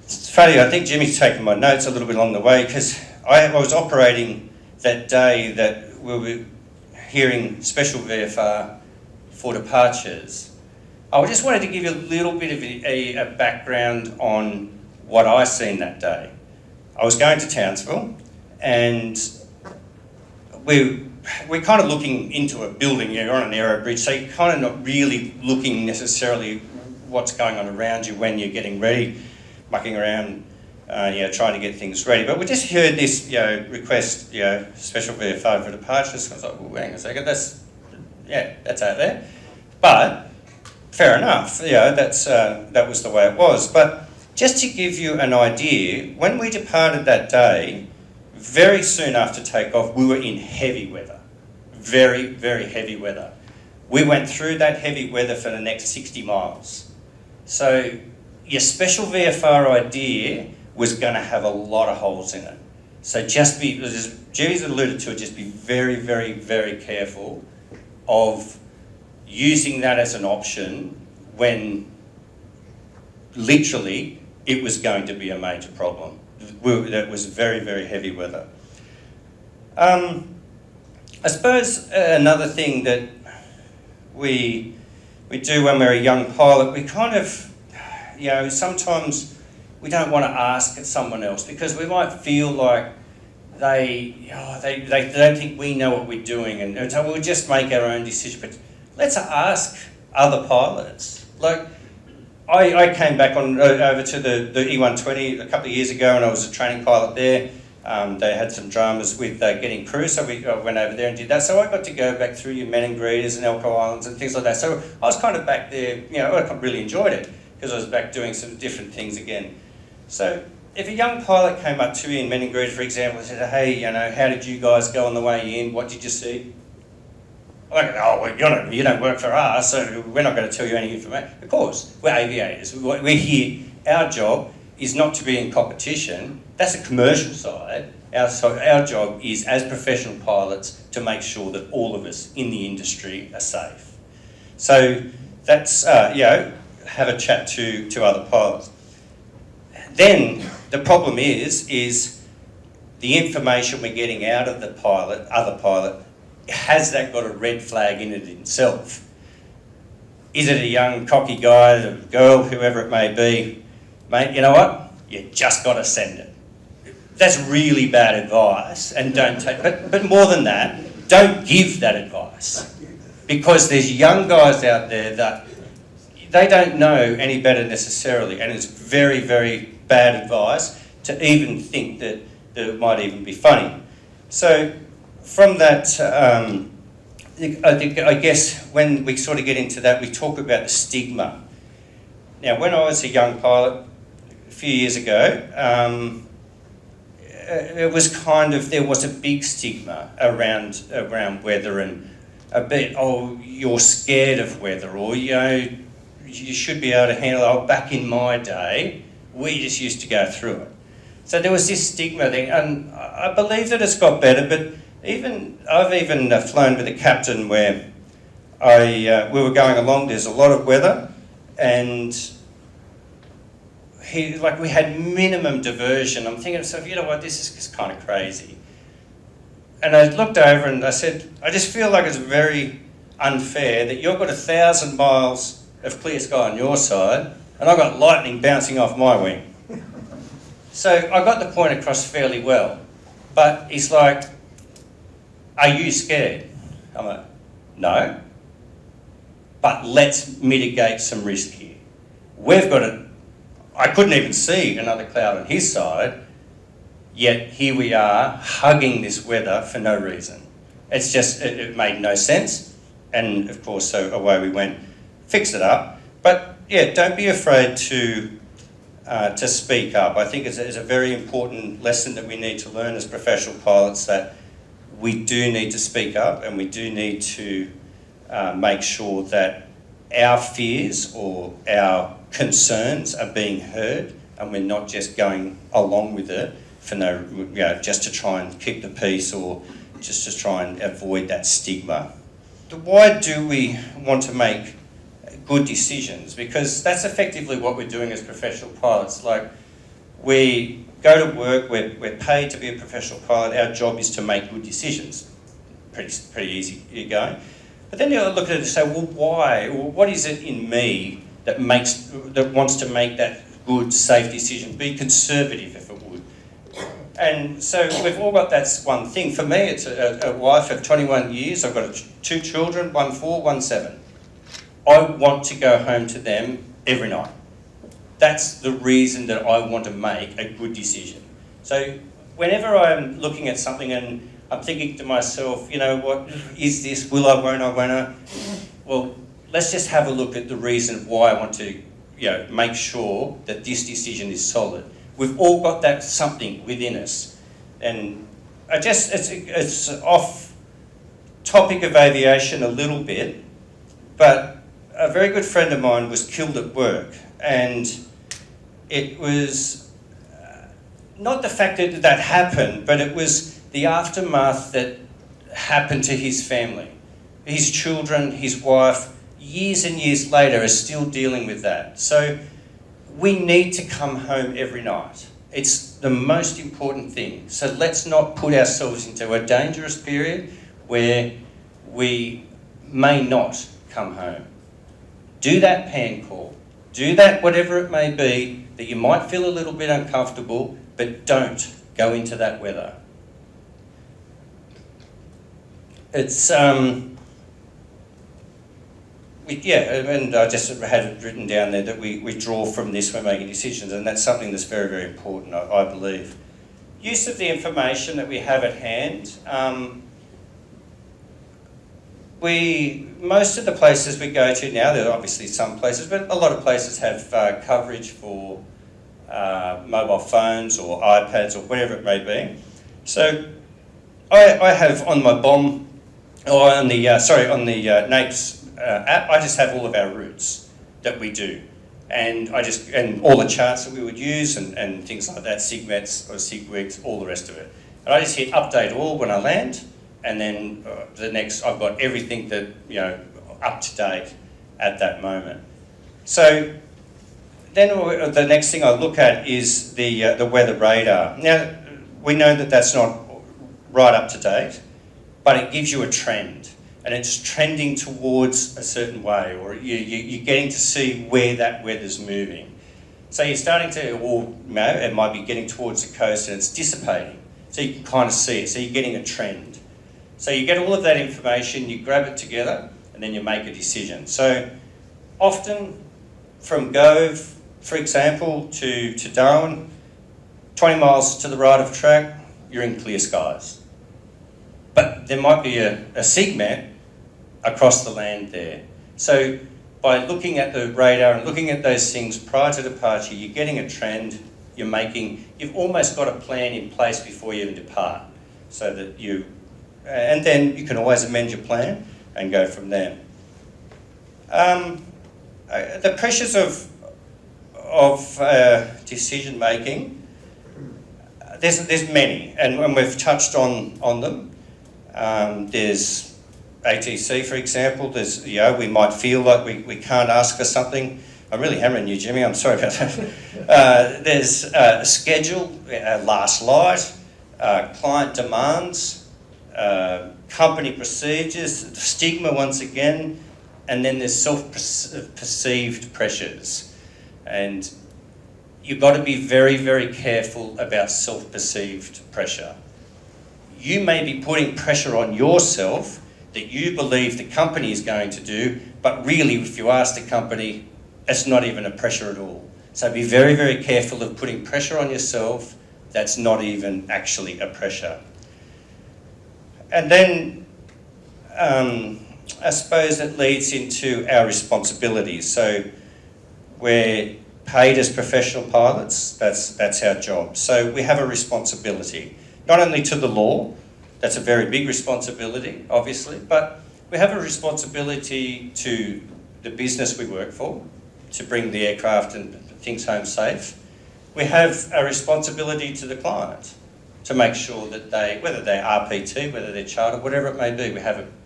It's funny, I think Jimmy's taken my notes a little bit along the way because I was operating that day that we were hearing Special Vfr for departures. I just wanted to give you a little bit of a background on what I seen that day. I was going to Townsville and we we're kind of looking into a building, you're on an aero bridge, so you're kind of not really looking necessarily what's going on around you when you're getting ready, mucking around, trying to get things ready. But we just heard this, request, special VFR for departures. I was like, well, hang on a second, that's out there. But fair enough, that was the way it was. But just to give you an idea, when we departed that day, very soon after takeoff, we were in heavy weather. Very, very heavy weather. We went through that heavy weather for the next 60 miles. So your special VFR idea was going to have a lot of holes in it. So just be, as Jerry's alluded to, just be very, very, very careful of using that as an option when literally it was going to be a major problem. That was very, very heavy weather. I suppose another thing that we do when we're a young pilot, we kind of, sometimes we don't want to ask someone else because we might feel like they don't think we know what we're doing, and so we'll just make our own decision. But let's ask other pilots. Like, I came back over to the E120 a couple of years ago, and I was a training pilot there. They had some dramas with getting crew, so I went over there and did that. So I got to go back through your Men and Greeters and Elko Islands and things like that. So I was kind of back there, I really enjoyed it because I was back doing some different things again. So if a young pilot came up to me in Men and Greeters, for example, and said, hey, how did you guys go on the way in? What did you see? I go, oh, well, you don't work for us, so we're not going to tell you any information. Of course, we're aviators. We're here. Our job is not to be in competition. That's the commercial side. Our job is, as professional pilots, to make sure that all of us in the industry are safe. So that's, have a chat to other pilots. Then the problem is the information we're getting out of the other pilot, has that got a red flag in it itself? Is it a young, cocky guy, a girl, whoever it may be? Mate, you know what? You just got to send it. That's really bad advice, and don't take. But more than that, don't give that advice, because there's young guys out there that they don't know any better necessarily, and it's very, very bad advice to even think that it might even be funny. So from that, I guess when we sort of get into that, we talk about the stigma. Now, when I was a young pilot a few years ago, it was there was a big stigma around weather, and a bit, you're scared of weather, or you should be able to handle it. Oh, back in my day, we just used to go through it. So there was this stigma thing, and I believe that it's got better, but I've even flown with a captain where we were going along, there's a lot of weather, and we had minimum diversion. I'm thinking to myself, you know what, this is just kind of crazy. And I looked over and I said, I just feel like it's very unfair that you've got 1,000 miles of clear sky on your side, and I've got lightning bouncing off my wing. So I got the point across fairly well, but he's like, are you scared? I'm like, no, but let's mitigate some risk here. I couldn't even see another cloud on his side, yet here we are hugging this weather for no reason. It's just, it made no sense, and of course, so away we went, fixed it up. But yeah, don't be afraid to speak up. I think it's a very important lesson that we need to learn as professional pilots, that we do need to speak up, and we do need to make sure that our fears or our concerns are being heard, and we're not just going along with it for just to try and keep the peace, or just to try and avoid that stigma. Why do we want to make good decisions? Because that's effectively what we're doing as professional pilots. Like, we go to work, we're paid to be a professional pilot, our job is to make good decisions. Pretty easy going. But then you look at it and say, well, why? Well, what is it in me that wants to make that good, safe decision? Be conservative if it would. And so we've all got that's one thing. For me, it's a wife of 21 years. I've got 2 children, 1 4, 1 7. I want to go home to them every night. That's the reason that I want to make a good decision. So whenever I'm looking at something and I'm thinking to myself, you know, what is this? Will I, won't I, won't I? Well, let's just have a look at the reason why I want to, you know, make sure that this decision is solid. We've all got that something within us. And it's off topic of aviation a little bit, but a very good friend of mine was killed at work, and it was not the fact that that happened, but it was the aftermath that happened to his family. His children, his wife, years and years later are still dealing with that. So we need to come home every night. It's the most important thing. So let's not put ourselves into a dangerous period where we may not come home. Do that pan call. Do that whatever it may be, that you might feel a little bit uncomfortable, but don't go into that weather. It's, and I just had it written down there that we draw from this when making decisions, and that's something that's very, very important, I believe. Use of the information that we have at hand. Most of the places we go to now, there are obviously some places, but a lot of places have coverage for mobile phones or iPads or whatever it may be. So I have on my BOM, or on the NAPES app, I just have all of our routes that we do. And all the charts that we would use and things like that, SIGMETs or SIGWIGs, all the rest of it. And I just hit update all when I land, and then I've got everything that, you know, up to date at that moment. So then the next thing I look at is the weather radar. Now, we know that that's not right up to date, but it gives you a trend, and it's trending towards a certain way, or you're getting to see where that weather's moving. So you're starting to, or you know, it might be getting towards the coast and it's dissipating. So you can kind of see it, so you're getting a trend. So you get all of that information, you grab it together, and then you make a decision. So often from Gove, for example, to Darwin, 20 miles to the right of track, you're in clear skies. But there might be a SIGMET across the land there. So by looking at the radar and looking at those things prior to departure, you're getting a trend, you've almost got a plan in place before you even depart. So that and then you can always amend your plan and go from there. The pressures of decision making, there's many, and we've touched on them. There's ATC, for example. There's, you know, we might feel like we can't ask for something. I'm really hammering you, Jimmy. I'm sorry about that. There's schedule, last light, client demands, company procedures, stigma once again, and then there's self-perceived pressures. And you've got to be very, very careful about self-perceived pressure. You may be putting pressure on yourself that you believe the company is going to do, but really, if you ask the company, it's not even a pressure at all. So be very, very careful of putting pressure on yourself that's not even actually a pressure. And then I suppose it leads into our responsibilities. So we're paid as professional pilots, that's our job. So we have a responsibility, not only to the law, that's a very big responsibility, obviously, but we have a responsibility to the business we work for, to bring the aircraft and things home safe. We have a responsibility to the client to make sure that whether they're RPT, whether they're charter, whatever it may be,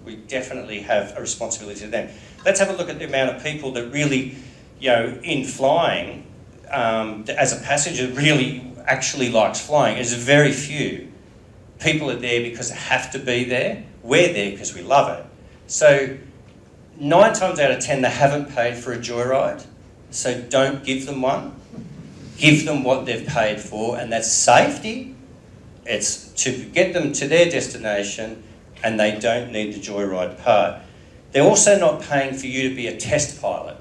we definitely have a responsibility to them. Let's have a look at the amount of people that really, you know, in flying, as a passenger, really actually likes flying. There's very few. People are there because they have to be there. We're there because we love it. So 9 times out of 10, they haven't paid for a joyride. So don't give them one. Give them what they've paid for, and that's safety, It's to get them to their destination, and they don't need the joyride part. They're also not paying for you to be a test pilot.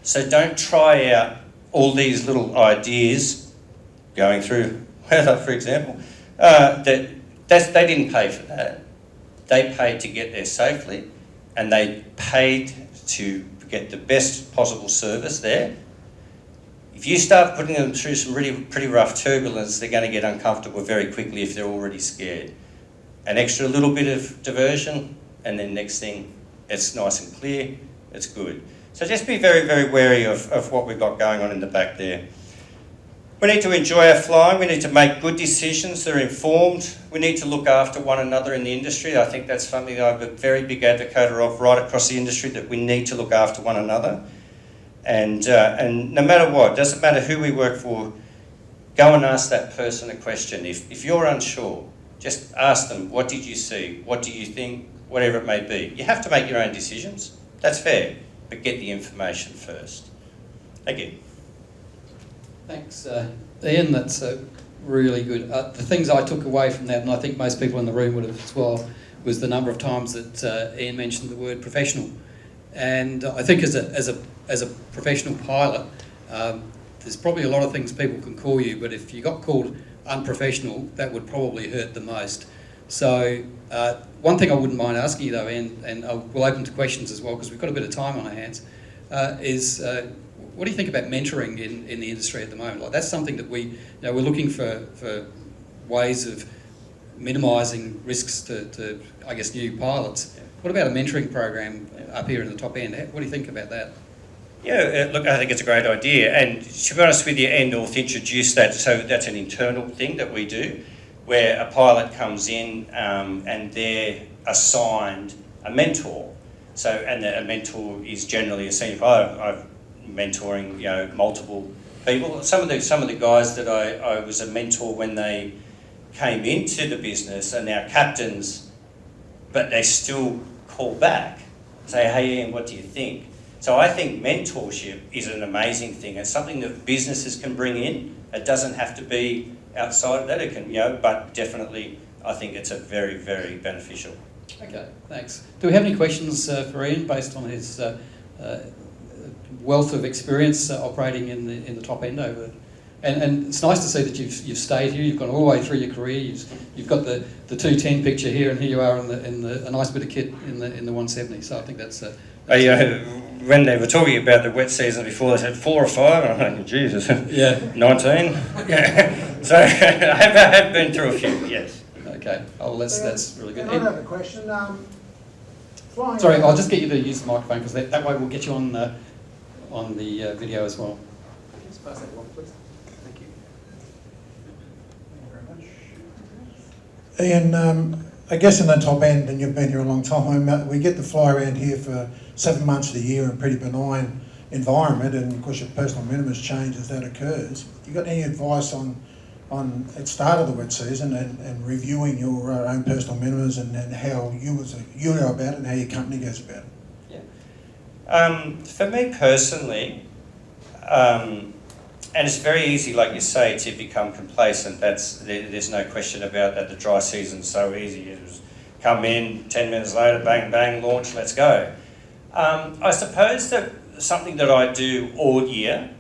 So don't try out all these little ideas, going through weather, for example. They didn't pay for that. They paid to get there safely, and they paid to get the best possible service there. If you start putting them through some really pretty rough turbulence, they're going to get uncomfortable very quickly if they're already scared. An extra little bit of diversion, and then next thing, it's nice and clear, it's good. So just be very, very wary of what we've got going on in the back there. We need to enjoy our flying, we need to make good decisions that are informed, we need to look after one another in the industry. I think that's something that I'm a very big advocate of right across the industry, that we need to look after one another. And no matter what, doesn't matter who we work for, go and ask that person a question. If you're unsure, just ask them, what did you see? What do you think? Whatever it may be. You have to make your own decisions. That's fair, but get the information first. Thank you. Thanks, Ian. That's really good. The things I took away from that, and I think most people in the room would have as well, was the number of times that Ian mentioned the word professional. And I think as a professional pilot, there's probably a lot of things people can call you, but if you got called unprofessional, that would probably hurt the most. So one thing I wouldn't mind asking you though, Ian, and we'll open to questions as well because we've got a bit of time on our hands, is what do you think about mentoring in the industry at the moment? Like that's something that we're looking for ways of minimising risks to I guess new pilots. What about a mentoring program up here in the top end? What do you think about that? Yeah, look, I think it's a great idea. And to be honest with you, Airnorth introduced that, so that's an internal thing that we do, where a pilot comes in and they're assigned a mentor. So, and a mentor is generally a senior pilot. I'm mentoring, multiple people. Some of the guys that I was a mentor when they came into the business are now captains, but they still call back, say, hey Ian, what do you think? So I think mentorship is an amazing thing. It's something that businesses can bring in. It doesn't have to be outside of that. It can, but definitely I think it's a very, very beneficial. Okay, thanks. Do we have any questions for Ian based on his wealth of experience operating in the top end over? And it's nice to see that you've stayed here. You've gone all the way through your career. You've got the 210 picture here, and here you are in a nice bit of kit in the 170. So I think that's. When they were talking about the wet season before, they said 4 or 5, and I'm thinking, Jesus, yeah, 19. Yeah. So I have been through a few. Yes. Okay. Oh, that's really good. I have a question. Flying. Sorry, I'll just get you to use the microphone because that way we'll get you on the video as well. Just pass that along, please. Thank you. Thank you very much. Ian, I guess in the top end, and you've been here a long time, we get to fly around here for 7 months of the year in a pretty benign environment, and of course your personal minimums change as that occurs. You got any advice on at the start of the wet season and reviewing your own personal minimums and how you go about it and how your company goes about it? Yeah. For me personally, and it's very easy, like you say, to become complacent. There's no question about that. The dry season's so easy. It was come in, 10 minutes later, bang, bang, launch, let's go. I suppose that something that I do all year,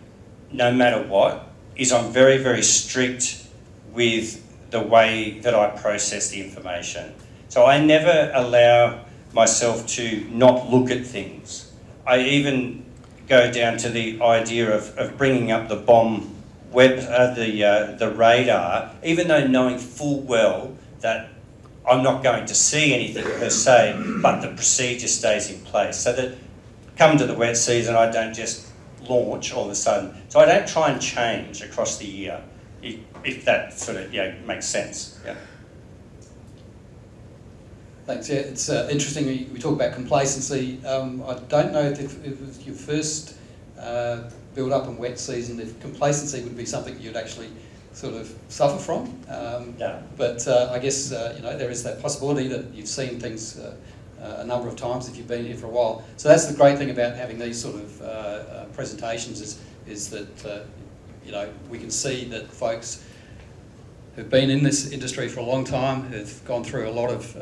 no matter what, is I'm very, very strict with the way that I process the information. So I never allow myself to not look at things. I even go down to the idea of bringing up the bomb the radar, even though knowing full well that I'm not going to see anything per se, but the procedure stays in place. So that come to the wet season, I don't just launch all of a sudden. So I don't try and change across the year, if that sort of makes sense. Yeah. Thanks. Yeah, it's interesting. We talk about complacency. I don't know if it was your first build-up and wet season, if complacency would be something you'd actually sort of suffer from. Yeah. But I guess there is that possibility that you've seen things a number of times if you've been here for a while. So that's the great thing about having these sort of presentations is that we can see that folks who've been in this industry for a long time, who've gone through a lot of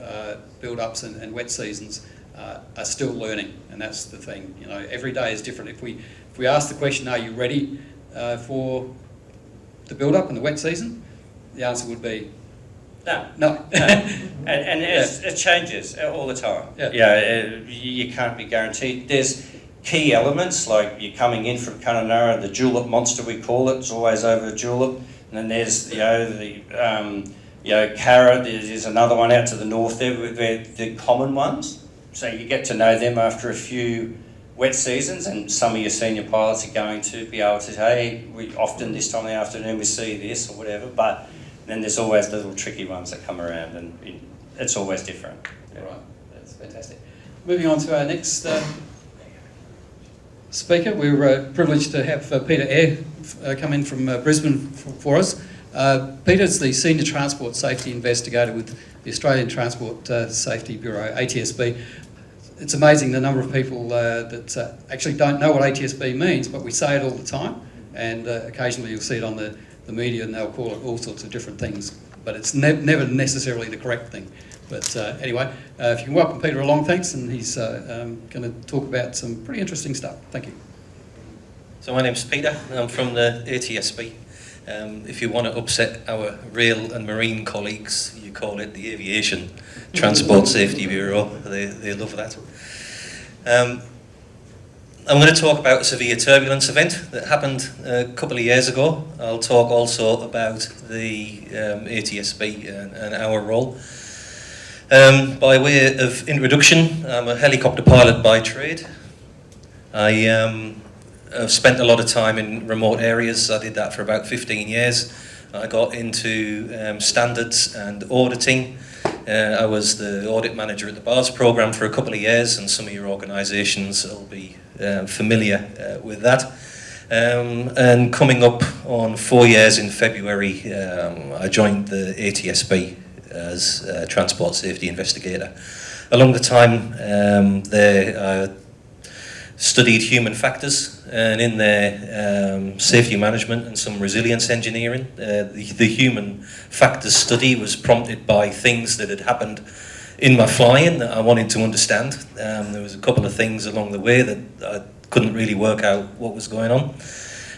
build-ups and wet seasons, are still learning, and that's the thing. You know, every day is different. If we ask the question, are you ready for the build-up and the wet season? The answer would be No. no. And it changes all the time. Yeah. You can't be guaranteed. There's key elements, like you're coming in from Kununurra, the julep monster we call it, it's always over a julep. And then there's, Carra, there's another one out to the north there, they're the common ones. So you get to know them after a few wet seasons, and some of your senior pilots are going to be able to say, hey, we often this time of the afternoon we see this or whatever, but then there's always the little tricky ones that come around, and it's always different. Yeah. Right, that's fantastic. Moving on to our next speaker, we're privileged to have Peter Ayre come in from Brisbane for us. Peter's the Senior Transport Safety Investigator with the Australian Transport Safety Bureau, ATSB. It's amazing the number of people that actually don't know what ATSB means, but we say it all the time, and occasionally you'll see it on the media and they'll call it all sorts of different things, but it's never necessarily the correct thing. But anyway, if you can welcome Peter along, thanks, and he's going to talk about some pretty interesting stuff. Thank you. So my name's Peter, I'm from the ATSB. If you want to upset our rail and marine colleagues, you call it the Aviation Transport Safety Bureau. They love that. I'm going to talk about a severe turbulence event that happened a couple of years ago. I'll talk also about the ATSB and our role. By way of introduction, I'm a helicopter pilot by trade. I've spent a lot of time in remote areas. I did that for about 15 years. I got into standards and auditing. I was the audit manager at the BARS program for a couple of years, and some of your organisations will be familiar with that. And coming up on 4 years in February, I joined the ATSB as a Transport Safety Investigator. Along the time there, I studied human factors, and in there safety management and some resilience engineering. The human factors study was prompted by things that had happened in my flying that I wanted to understand. There was a couple of things along the way that I couldn't really work out what was going on.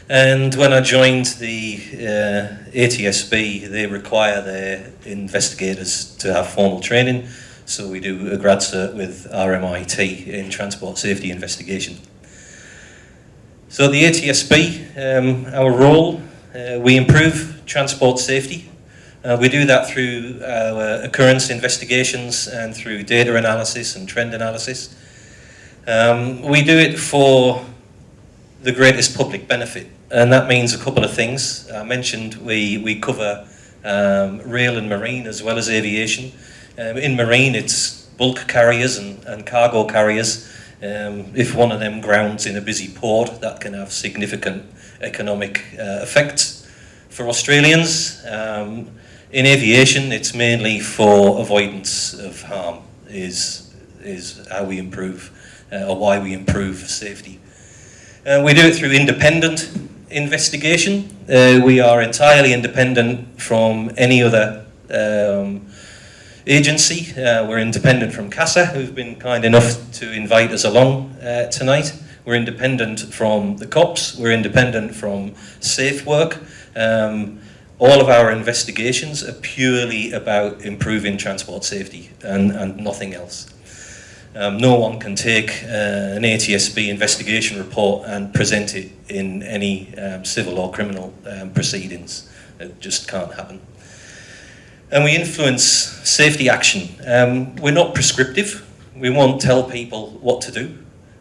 And when I joined the ATSB, they require their investigators to have formal training. So we do a grad cert with RMIT in Transport Safety Investigation. So the ATSB, our role, we improve transport safety. We do that through our occurrence investigations and through data analysis and trend analysis. We do it for the greatest public benefit, and that means a couple of things. I mentioned we cover rail and marine as well as aviation. In marine, it's bulk carriers and cargo carriers. If one of them grounds in a busy port, that can have significant economic effects for Australians. In aviation, it's mainly for avoidance of harm is how we improve, or why we improve safety. We do it through independent investigation. We are entirely independent from any other agency. We're independent from CASA, who've been kind enough to invite us along tonight. We're independent from the cops. We're independent from safe work. All of our investigations are purely about improving transport safety and nothing else. No one can take an ATSB investigation report and present it in any civil or criminal proceedings. It just can't happen. And we influence safety action. We're not prescriptive. We won't tell people what to do.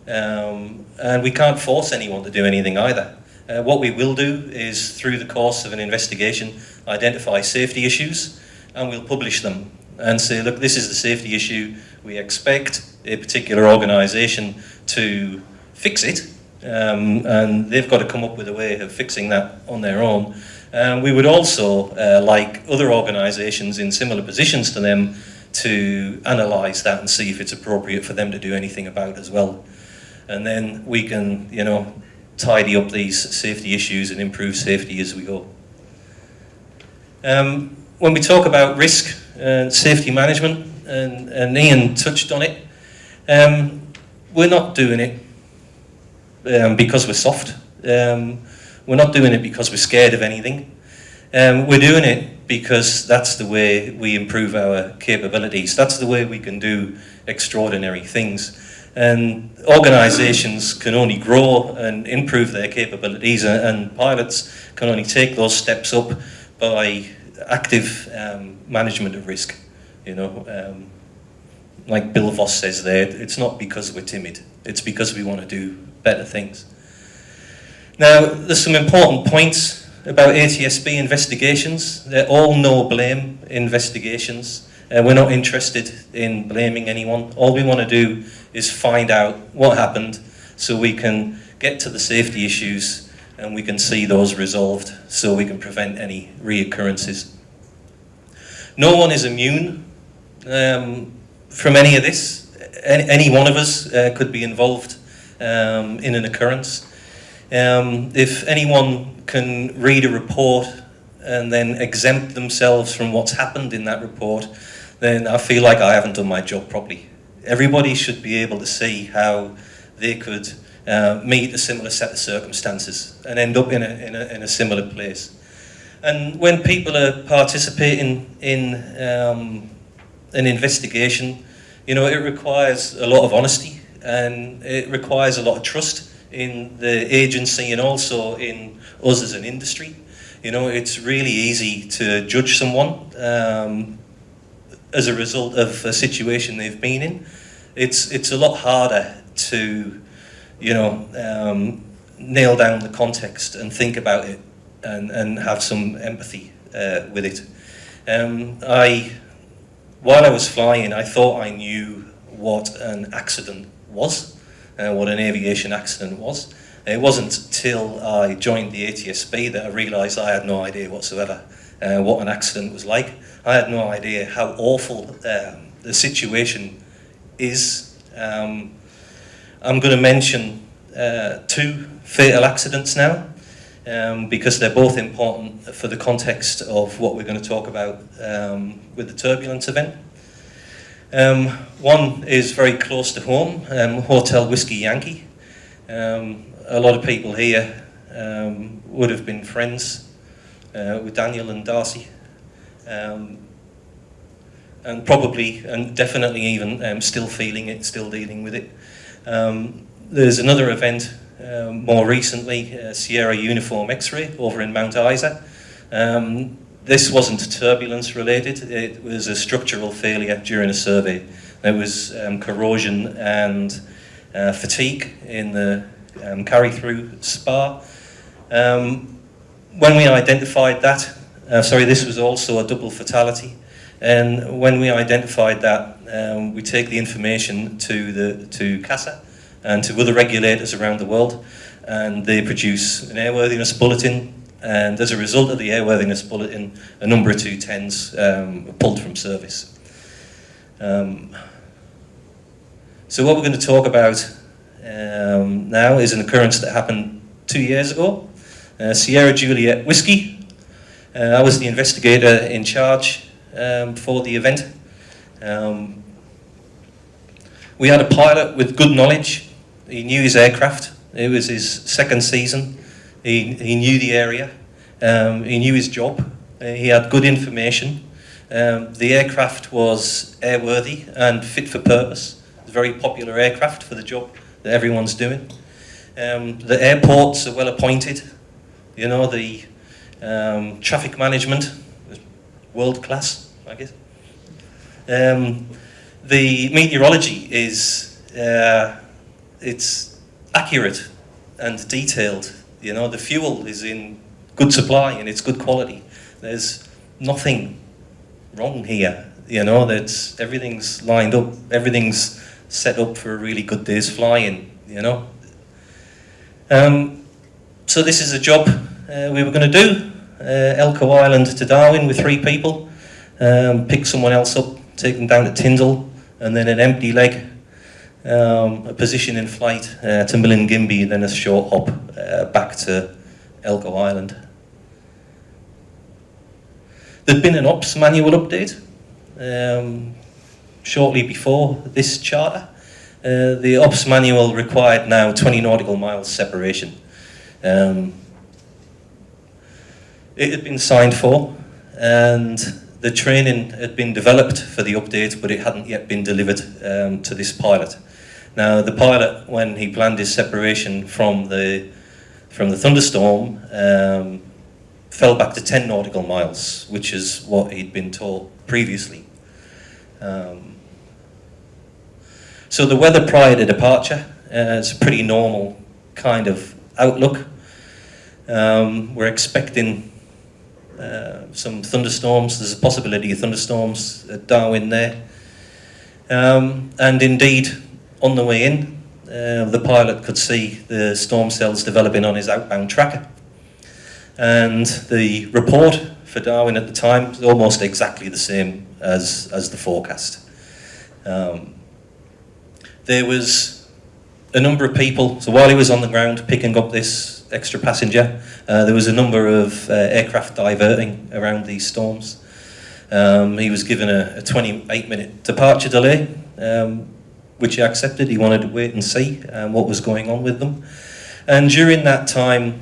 And we can't force anyone to do anything either. What we will do is, through the course of an investigation, identify safety issues, and we'll publish them and say, look, this is the safety issue. We expect a particular organisation to fix it, and they've got to come up with a way of fixing that on their own. We would also like other organisations in similar positions to them to analyse that and see if it's appropriate for them to do anything about as well. And then we can, tidy up these safety issues and improve safety as we go. when we talk about risk and safety management, and Ian touched on it, we're not doing it because we're soft. We're not doing it because we're scared of anything. We're doing it because that's the way we improve our capabilities. That's the way we can do extraordinary things. And organisations can only grow and improve their capabilities, and pilots can only take those steps up by active management of risk. You know, like Bill Voss says there, it's not because we're timid, it's because we want to do better things. Now, there's some important points about Atsb Investigations. They're all no blame investigations. We're not interested in blaming anyone. All we want to do is find out what happened so we can get to the safety issues and we can see those resolved so we can prevent any reoccurrences. No one is immune from any of this. Any one of us could be involved in an occurrence. If anyone can read a report and then exempt themselves from what's happened in that report, then I feel like I haven't done my job properly. Everybody should be able to see how they could meet a similar set of circumstances and end up in a similar place. And when people are participating in an investigation, you know, it requires a lot of honesty and it requires a lot of trust in the agency and also in us as an industry. You know, it's really easy to judge someone as a result of a situation they've been in. It's a lot harder to, you know, nail down the context and think about it and have some empathy with it. While I was flying, I thought I knew what an accident was, what an aviation accident was. It wasn't till I joined the ATSB that I realised I had no idea whatsoever what an accident was like. I had no idea how awful the situation is. I'm going to mention 2 fatal accidents now because they're both important for the context of what we're going to talk about with the turbulence event. One is very close to home, Hotel Whiskey Yankee. A lot of people here would have been friends with Daniel and Darcy, and probably and definitely even still feeling it, still dealing with it. There's another event more recently, Sierra Uniform X-ray over in Mount Isa. This wasn't turbulence related, it was a structural failure during a survey. There was corrosion and fatigue in the carry-through spar. When we identified that, this was also a double fatality, and when we identified that, we take the information to CASA and to other regulators around the world, and they produce an airworthiness bulletin, and as a result of the airworthiness bulletin, a number of 210s are pulled from service. So what we're going to talk about now is an occurrence that happened 2 years ago. Sierra Juliet Whiskey. I was the investigator in charge for the event. We had a pilot with good knowledge. He knew his aircraft. It was his second season. He knew the area. He knew his job. He had good information. The aircraft was airworthy and fit for purpose. It's a very popular aircraft for the job that everyone's doing. The airports are well appointed. You know, the traffic management is world class, I guess. The meteorology is it's accurate and detailed. You know, the fuel is in good supply and it's good quality. There's nothing wrong here. You know, that's everything's lined up, everything's set up for a really good day's flying. You know. So this is a job we were going to do. Elcho Island to Darwin with 3 people. Pick someone else up, take them down to Tyndall, and then an empty leg, a position in flight to Milingimbi, then a short hop back to Elcho Island. There'd been an ops manual update shortly before this charter. The ops manual required now 20 nautical miles separation. It had been signed for, and the training had been developed for the update, but it hadn't yet been delivered to this pilot. Now, the pilot, when he planned his separation from the Thunderstorm, fell back to 10 nautical miles, which is what he'd been told previously. So the weather prior to departure, it's a pretty normal kind of outlook. We're expecting some thunderstorms. There's a possibility of thunderstorms at Darwin there. And indeed, on the way in, the pilot could see the storm cells developing on his outbound tracker. And the report for Darwin at the time was almost exactly the same as the forecast. There was a number of people, so while he was on the ground picking up this extra passenger, there was a number of aircraft diverting around these storms. He was given a 28-minute departure delay, which he accepted. He wanted to wait and see what was going on with them. And during that time,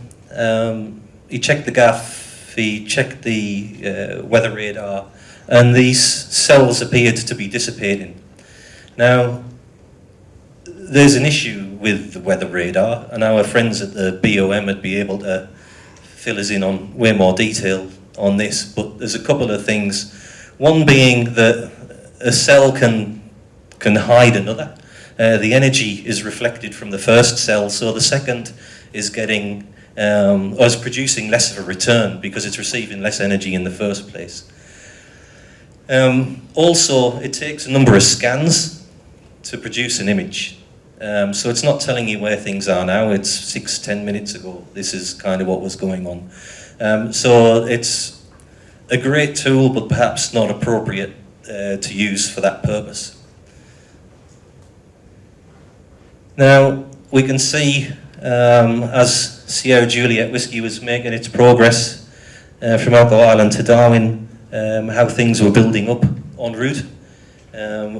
he checked the gaff, he checked the weather radar, and these cells appeared to be dissipating. Now, there's an issue with the weather radar, and our friends at the BOM would be able to fill us in on way more detail on this, but there's a couple of things. One being that a cell can hide another. The energy is reflected from the first cell, so the second is getting, or is producing less of a return because it's receiving less energy in the first place. Also, it takes a number of scans to produce an image. So it's not telling you where things are now, it's 6-10 minutes ago. This is kind of what was going on. So it's a great tool, but perhaps not appropriate to use for that purpose. Now, we can see as Sierra Juliet Whiskey was making its progress from Alco Island to Darwin, how things were building up en route.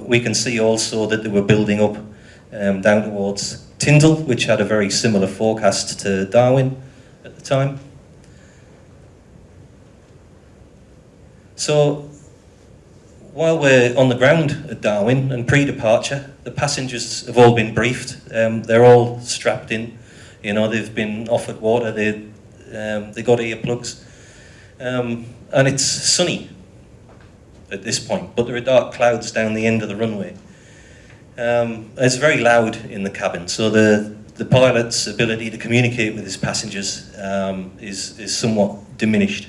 We can see also that they were building up down towards Tyndall, which had a very similar forecast to Darwin at the time. So, while we're on the ground at Darwin and pre-departure, the passengers have all been briefed. They're all strapped in. You know, they've been offered water. They got earplugs, and it's sunny at this point. But there are dark clouds down the end of the runway. It's very loud in the cabin, so the pilot's ability to communicate with his passengers is somewhat diminished.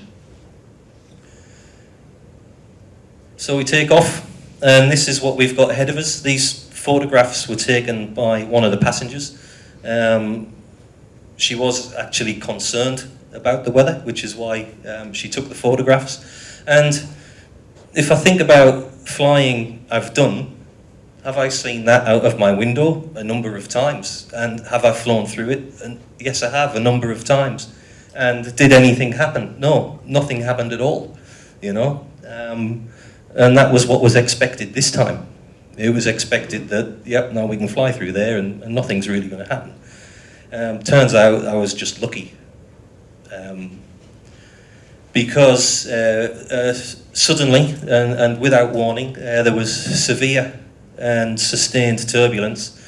So we take off, and this is what we've got ahead of us. These photographs were taken by one of the passengers. She was actually concerned about the weather, which is why she took the photographs. And if I think about flying I've done, have I seen that out of my window a number of times? And have I flown through it? And yes, I have, a number of times. And did anything happen? No, nothing happened at all, you know. And that was what was expected this time. It was expected that, yep, now we can fly through there and nothing's really going to happen. Turns out I was just lucky. Because suddenly and without warning, there was severe and sustained turbulence.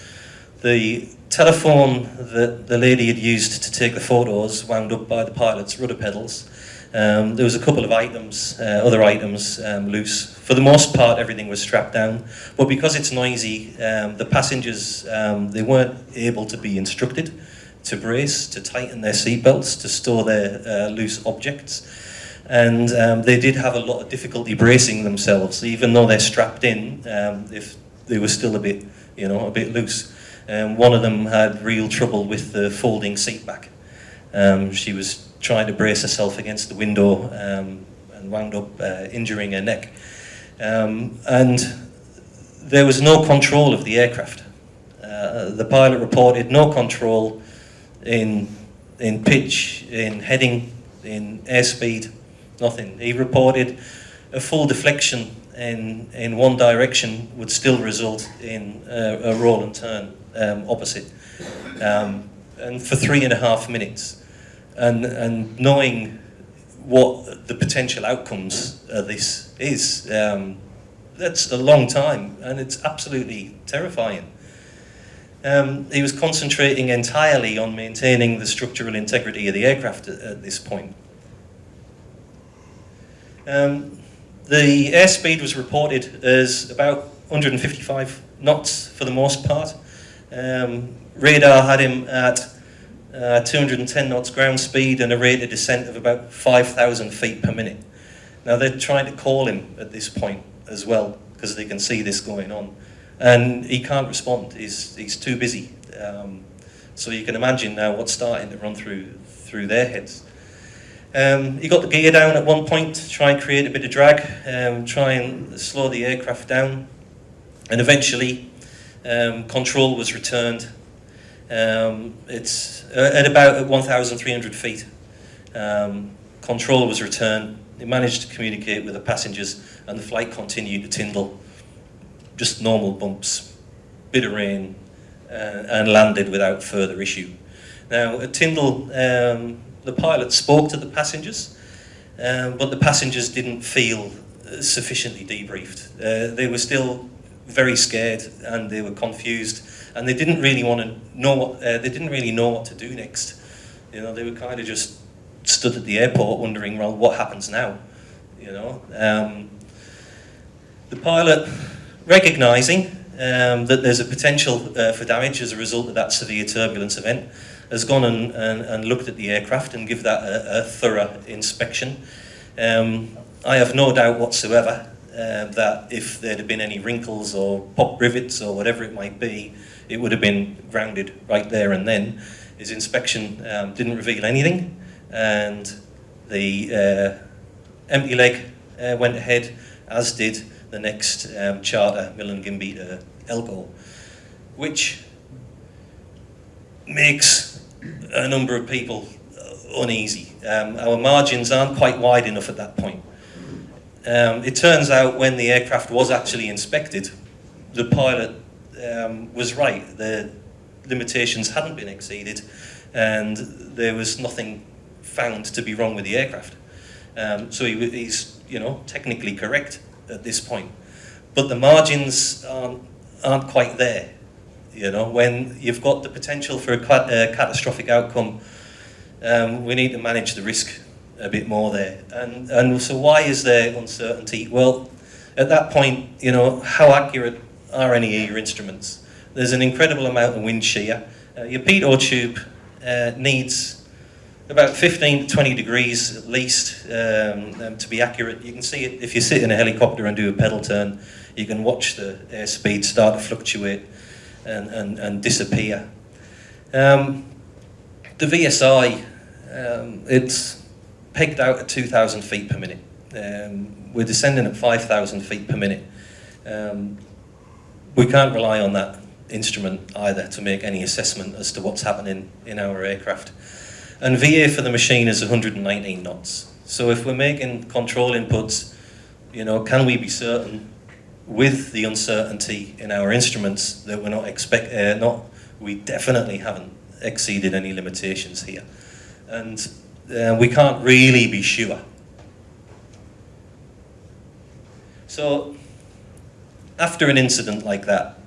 The telephone that the lady had used to take the photos wound up by the pilot's rudder pedals. There was a couple of items, other items loose. For the most part, everything was strapped down. But because it's noisy, the passengers, they weren't able to be instructed to brace, to tighten their seatbelts, to store their loose objects. And they did have a lot of difficulty bracing themselves, even though they're strapped in, if they were still a bit, you know, a bit loose. One of them had real trouble with the folding seat back. She was trying to brace herself against the window and wound up injuring her neck. And there was no control of the aircraft. The pilot reported no control in pitch, in heading, in airspeed, nothing. He reported a full deflection in one direction would still result in a roll and turn opposite, and for 3.5 minutes. And knowing what the potential outcomes of this is, that's a long time, and it's absolutely terrifying. He was concentrating entirely on maintaining the structural integrity of the aircraft at this point. The airspeed was reported as about 155 knots for the most part. Radar had him at 210 knots ground speed and a rate of descent of about 5,000 feet per minute. Now they're trying to call him at this point as well, because they can see this going on. And he can't respond, he's too busy. So you can imagine now what's starting to run through their heads. He got the gear down at one point to try and create a bit of drag, try and slow the aircraft down, and eventually control was returned. It's at about 1,300 feet. Control was returned. They managed to communicate with the passengers, and the flight continued to Tyndall. Just normal bumps, bit of rain, and landed without further issue. Now at Tyndall, the pilot spoke to the passengers, but the passengers didn't feel sufficiently debriefed. They were still very scared, and they were confused, and they didn't really want to know what they didn't really know what to do next. You know, they were kind of just stood at the airport wondering, well, what happens now? You know, the pilot, recognising that there's a potential for damage as a result of that severe turbulence event, has gone and looked at the aircraft and give that a thorough inspection. I have no doubt whatsoever that if there'd have been any wrinkles or pop rivets or whatever it might be, it would have been grounded right there and then. His inspection didn't reveal anything, and the empty leg went ahead, as did the next charter, Millen Gimby to Elko, which makes a number of people uneasy. Our margins aren't quite wide enough at that point. It turns out when the aircraft was actually inspected, the pilot was right. The limitations hadn't been exceeded, and there was nothing found to be wrong with the aircraft. So he's, you know, technically correct at this point. But the margins aren't quite there. You know, when you've got the potential for a catastrophic outcome, we need to manage the risk a bit more there. And so why is there uncertainty? Well, at that point, you know, how accurate are any of your instruments? There's an incredible amount of wind shear. Your pitot tube needs about 15 to 20 degrees at least to be accurate. You can see it if you sit in a helicopter and do a pedal turn. You can watch the airspeed start to fluctuate and disappear. The VSI, it's pegged out at 2,000 feet per minute. We're descending at 5,000 feet per minute. We can't rely on that instrument either to make any assessment as to what's happening in our aircraft. And VA for the machine is 119 knots. So if we're making control inputs, you know, can we be certain with the uncertainty in our instruments that we're not we definitely haven't exceeded any limitations here, and we can't really be sure. So after an incident like that,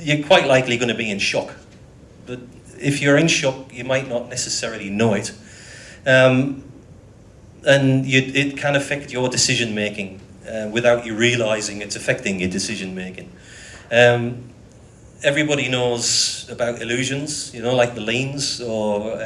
you're quite likely going to be in shock. But if you're in shock, you might not necessarily know it, and it can affect your decision making. Without you realising it's affecting your decision making. Everybody knows about illusions, you know, like the leans or,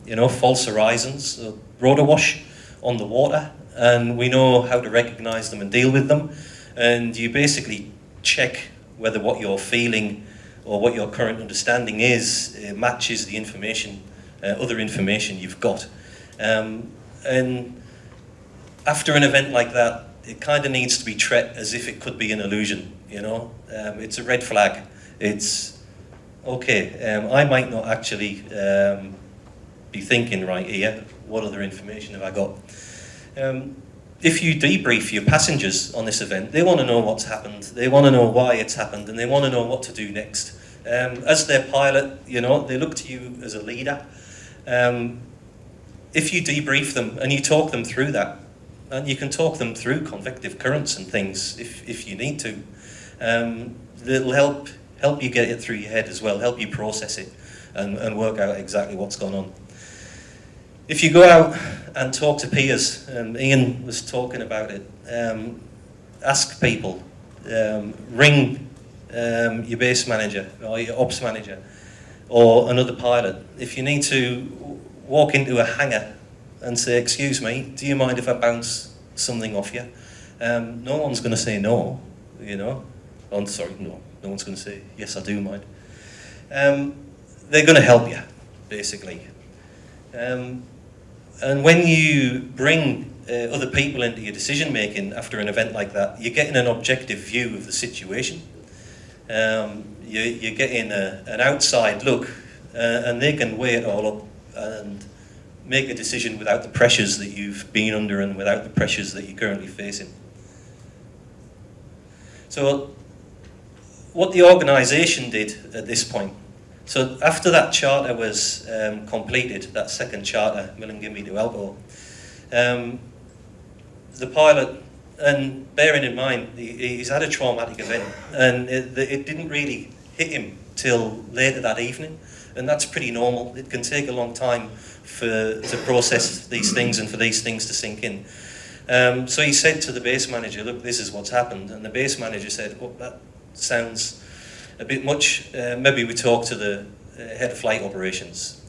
you know, false horizons, or rotor wash on the water, and we know how to recognise them and deal with them. And you basically check whether what you're feeling or what your current understanding is matches the information, other information you've got. And after an event like that, it kind of needs to be treated as if it could be an illusion, you know. It's a red flag. It's, okay, I might not actually be thinking right here. what other information have I got? If you debrief your passengers on this event, they want to know what's happened, they want to know why it's happened, and they want to know what to do next. As their pilot, you know, they look to you as a leader. If you debrief them and you talk them through that, and you can talk them through convective currents and things if you need to, it'll help you get it through your head as well, help you process it and work out exactly what's gone on. If you go out and talk to peers, Ian was talking about it, ask people, ring your base manager or your ops manager or another pilot. If you need to walk into a hangar and say, excuse me, do you mind if I bounce something off you? No one's going to say no, you know. Oh, sorry, no one's going to say, yes, I do mind. They're going to help you, basically. And when you bring other people into your decision making after an event like that, you're getting an objective view of the situation. You're getting an outside look, and they can weigh it all up and make a decision without the pressures that you've been under and without the pressures that you're currently facing. So what the organisation did at this point, so after that charter was completed, that second charter, Millingimby to Elbow, the pilot, and bearing in mind he's had a traumatic event, and it didn't really hit him till later that evening, and that's pretty normal. It can take a long time to process these things and for these things to sink in. So he said to the base manager, look, this is what's happened, and the base manager said, oh, that sounds a bit much, maybe we talk to the head of flight operations.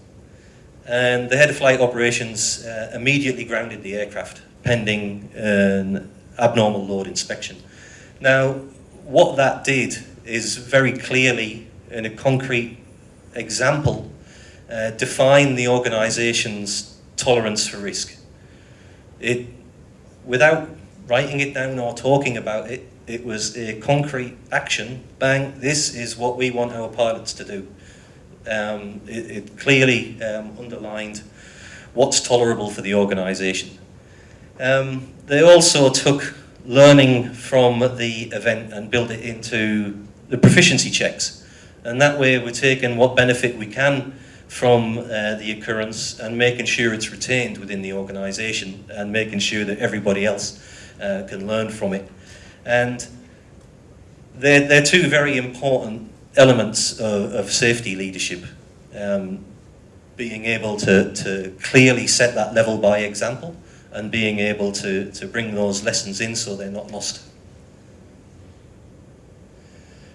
And the head of flight operations immediately grounded the aircraft pending an abnormal load inspection. Now, what that did is very clearly, in a concrete example, define the organisation's tolerance for risk. Without writing it down or talking about it, it was a concrete action, bang, this is what we want our pilots to do. It clearly underlined what's tolerable for the organisation. They also took learning from the event and built it into the proficiency checks. And that way we're taking what benefit we can from the occurrence and making sure it's retained within the organisation and making sure that everybody else can learn from it. And they're two very important elements of safety leadership. Being able to clearly set that level by example and being able to bring those lessons in so they're not lost.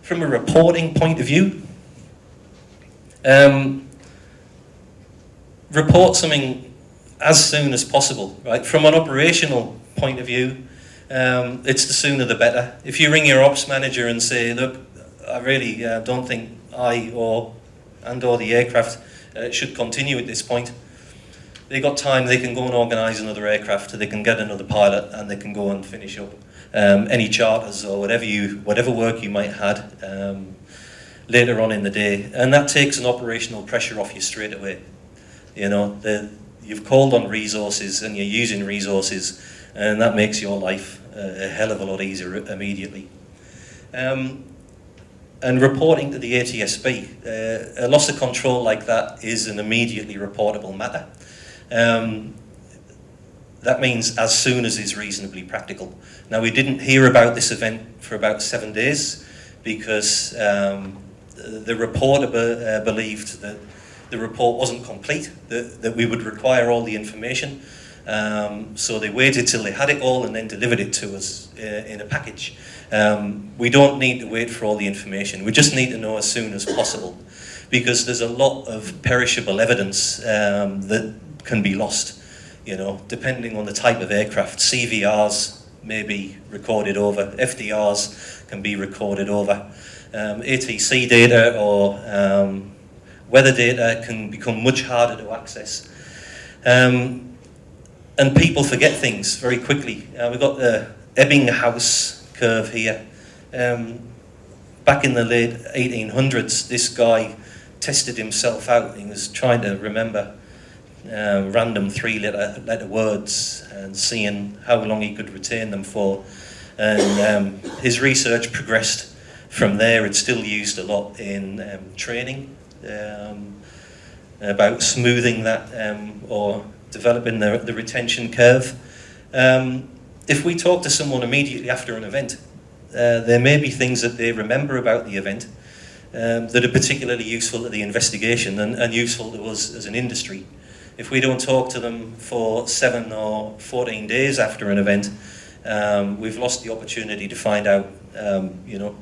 From a reporting point of view, report something as soon as possible, right? From an operational point of view, it's the sooner the better. If you ring your ops manager and say, look, I really don't think I or the aircraft should continue at this point, they got time, they can go and organise another aircraft, they can get another pilot, and they can go and finish up any charters or whatever work you might have had later on in the day. And that takes an operational pressure off you straight away. You know, you've called on resources and you're using resources, and that makes your life a hell of a lot easier immediately. And reporting to the ATSB, a loss of control like that is an immediately reportable matter. That means as soon as is reasonably practical. Now, we didn't hear about this event for about 7 days because the reporter believed that the report wasn't complete, that we would require all the information. So they waited till they had it all and then delivered it to us in a package. We don't need to wait for all the information. We just need to know as soon as possible, because there's a lot of perishable evidence that can be lost, you know, depending on the type of aircraft. CVRs may be recorded over, FDRs can be recorded over, ATC data or weather data can become much harder to access. And people forget things very quickly. We've got the Ebbinghaus curve here. Back in the late 1800s, this guy tested himself out. He was trying to remember random three-letter words and seeing how long he could retain them for. And his research progressed from there. It's still used a lot in training, about smoothing that or developing the retention curve. If we talk to someone immediately after an event, there may be things that they remember about the event that are particularly useful to the investigation and useful to us as an industry. If we don't talk to them for 7 or 14 days after an event, we've lost the opportunity to find out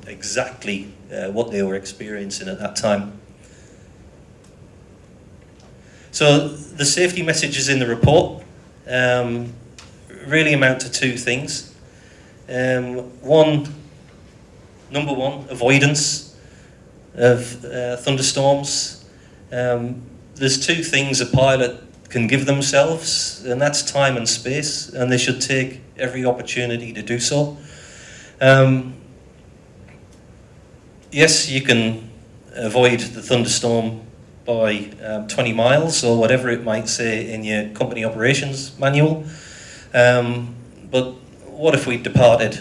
exactly what they were experiencing at that time. So the safety messages in the report really amount to two things. Number one, avoidance of thunderstorms. There's two things a pilot can give themselves, and that's time and space, and they should take every opportunity to do so. Yes, you can avoid the thunderstorm by 20 miles or whatever it might say in your company operations manual. But what if we departed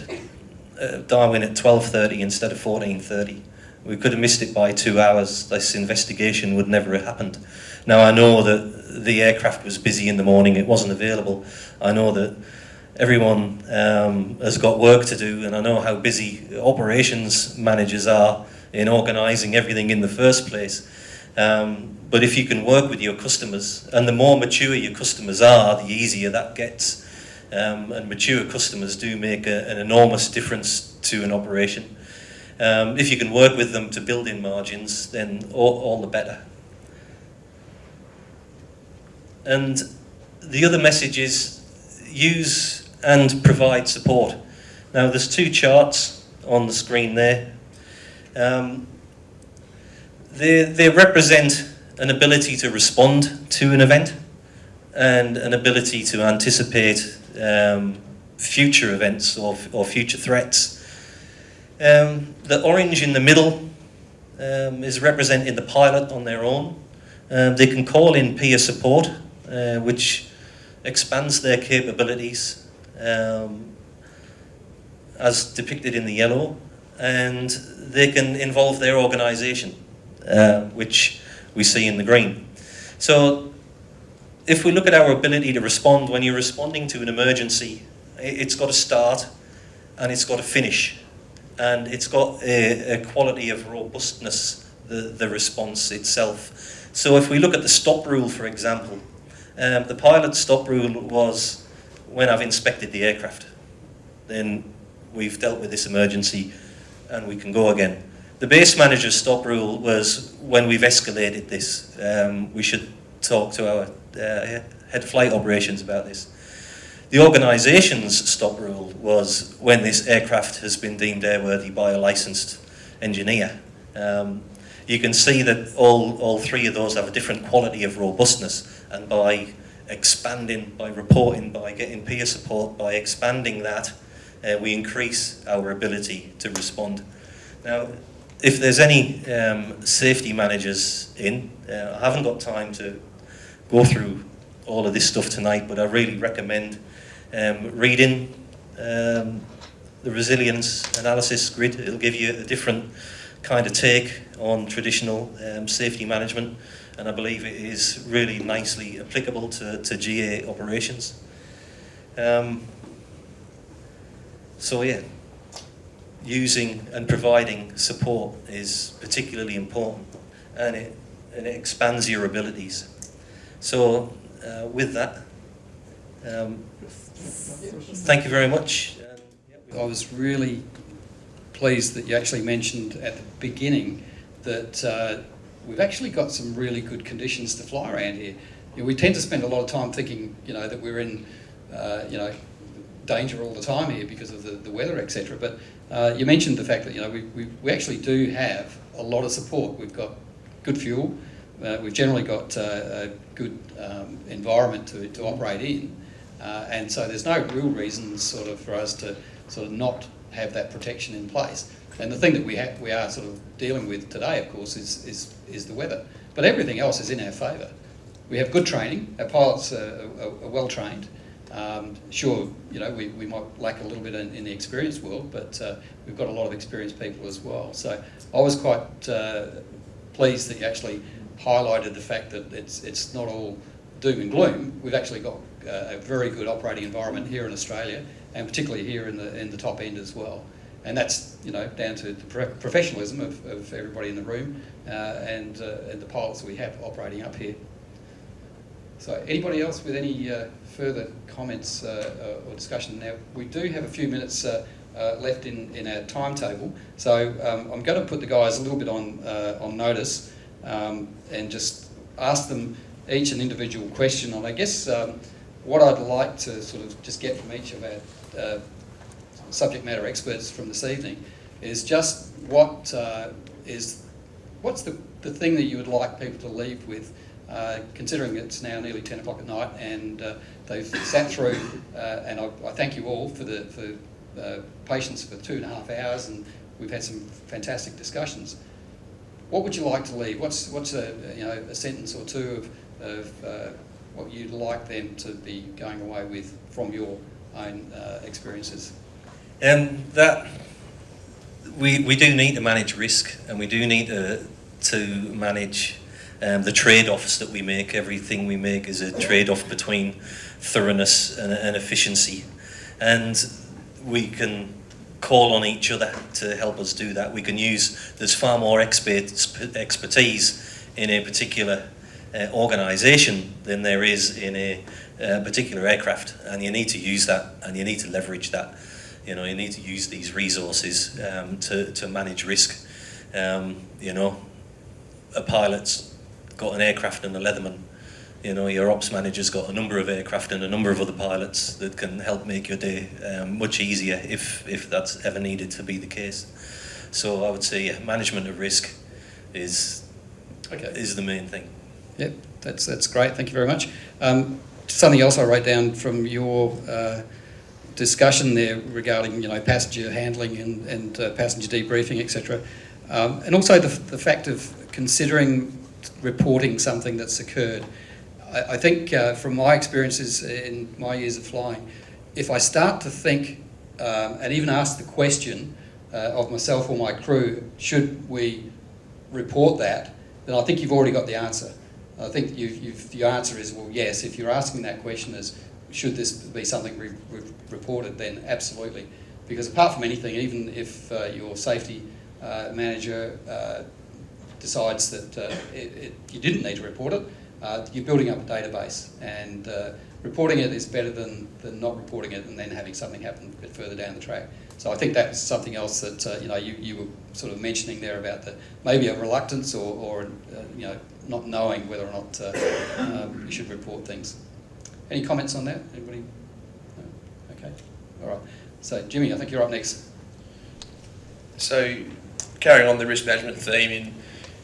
Darwin at 12:30 instead of 14:30? We could have missed it by 2 hours. This investigation would never have happened. Now, I know that the aircraft was busy in the morning, it wasn't available. I know that everyone has got work to do, and I know how busy operations managers are in organising everything in the first place. But if you can work with your customers, and the more mature your customers are, the easier that gets. And mature customers do make an enormous difference to an operation. If you can work with them to build in margins, then all the better. And the other message is use and provide support. Now, there's two charts on the screen there. They represent an ability to respond to an event and an ability to anticipate future events or future threats. The orange in the middle is representing the pilot on their own. They can call in peer support, which expands their capabilities, as depicted in the yellow, and they can involve their organisation, which we see in the green. So if we look at our ability to respond, when you're responding to an emergency, it's got to start and it's got to finish. And it's got a quality of robustness, the response itself. So if we look at the stop rule, for example, the pilot stop rule was when I've inspected the aircraft, then we've dealt with this emergency and we can go again. The base manager's stop rule was when we've escalated this. We should talk to our head flight operations about this. The organisation's stop rule was when this aircraft has been deemed airworthy by a licensed engineer. You can see that all three of those have a different quality of robustness, and by expanding, by reporting, by getting peer support, by expanding that, we increase our ability to respond. Now, if there's any safety managers in, I haven't got time to go through all of this stuff tonight, but I really recommend reading the resilience analysis grid. It'll give you a different kind of take on traditional safety management, and I believe it is really nicely applicable to GA operations. So yeah, using and providing support is particularly important, and it expands your abilities. So with that, thank you very much. I was really pleased that you actually mentioned at the beginning that we've actually got some really good conditions to fly around here. We tend to spend a lot of time thinking, that we're in, danger all the time here because of the weather, etc. But you mentioned the fact that we actually do have a lot of support. We've got good fuel. We've generally got a good environment to operate in, and so there's no real reason sort of for us to sort of not have that protection in place. And the thing that we are sort of dealing with today, of course, is the weather. But everything else is in our favour. we have good training. Our pilots are well trained. Sure, you know, we might lack a little bit in the experienced world, but we've got a lot of experienced people as well. So I was quite pleased that you actually highlighted the fact that it's not all doom and gloom. We've actually got a very good operating environment here in Australia, and particularly here in the top end as well. And that's, you know, down to the professionalism of everybody in the room and the pilots we have operating up here. So anybody else with any further comments or discussion? Now, we do have a few minutes left in our timetable, so I'm going to put the guys a little bit on notice and just ask them each an individual question. And I guess what I'd like to sort of just get from each of our subject matter experts from this evening is just what's the thing that you would like people to leave with, considering it's now nearly 10 o'clock at night and they've sat through, and I thank you all for the patience for 2.5 hours, and we've had some fantastic discussions. What would you like to leave? What's a sentence or two of what you'd like them to be going away with from your own experiences? That we do need to manage risk, and we do need to manage the trade-offs that we make. Everything we make is a trade-off between thoroughness and efficiency, and we can call on each other to help us do that. We can there's far more expertise in a particular organisation than there is in a particular aircraft, and you need to use that, and you need to leverage that. You know, you need to use these resources to manage risk. You know, a pilot's got an aircraft and a leatherman. You know, your ops manager's got a number of aircraft and a number of other pilots that can help make your day much easier if that's ever needed to be the case. So I would say management of risk is the main thing. Yep, that's great. Thank you very much. Something else I wrote down from your discussion there regarding, you know, passenger handling and passenger debriefing, etc. And also the fact of considering reporting something that's occurred. I think from my experiences in my years of flying, if I start to think and even ask the question of myself or my crew, should we report that, then I think you've already got the answer. I think your answer is, well, yes. If you're asking that question as, should this be something reported, then absolutely. Because apart from anything, even if your safety manager decides that you didn't need to report it, you're building up a database, and reporting it is better than not reporting it and then having something happen a bit further down the track. So I think that's something else that you were sort of mentioning there about maybe a reluctance or not knowing whether or not you should report things. Any comments on that? Anybody? No? Okay. All right. So Jimmy, I think you're up next. So carrying on the risk management theme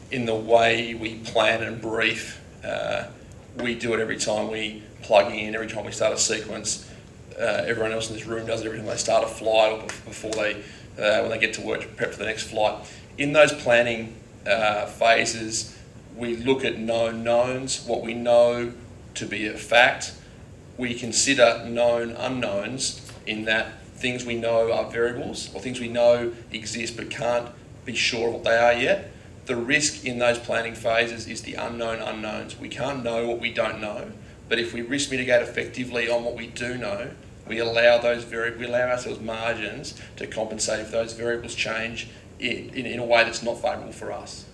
in the way we plan and brief, we do it every time we plug in, every time we start a sequence. Everyone else in this room does it every time they start a flight or before when they get to work to prep for the next flight. In those planning phases, we look at known knowns, what we know to be a fact. We consider known unknowns, in that things we know are variables or things we know exist but can't be sure of what they are yet. The risk in those planning phases is the unknown unknowns. We can't know what we don't know, but if we risk mitigate effectively on what we do know, we allow ourselves margins to compensate if those variables change in a way that's not favourable for us.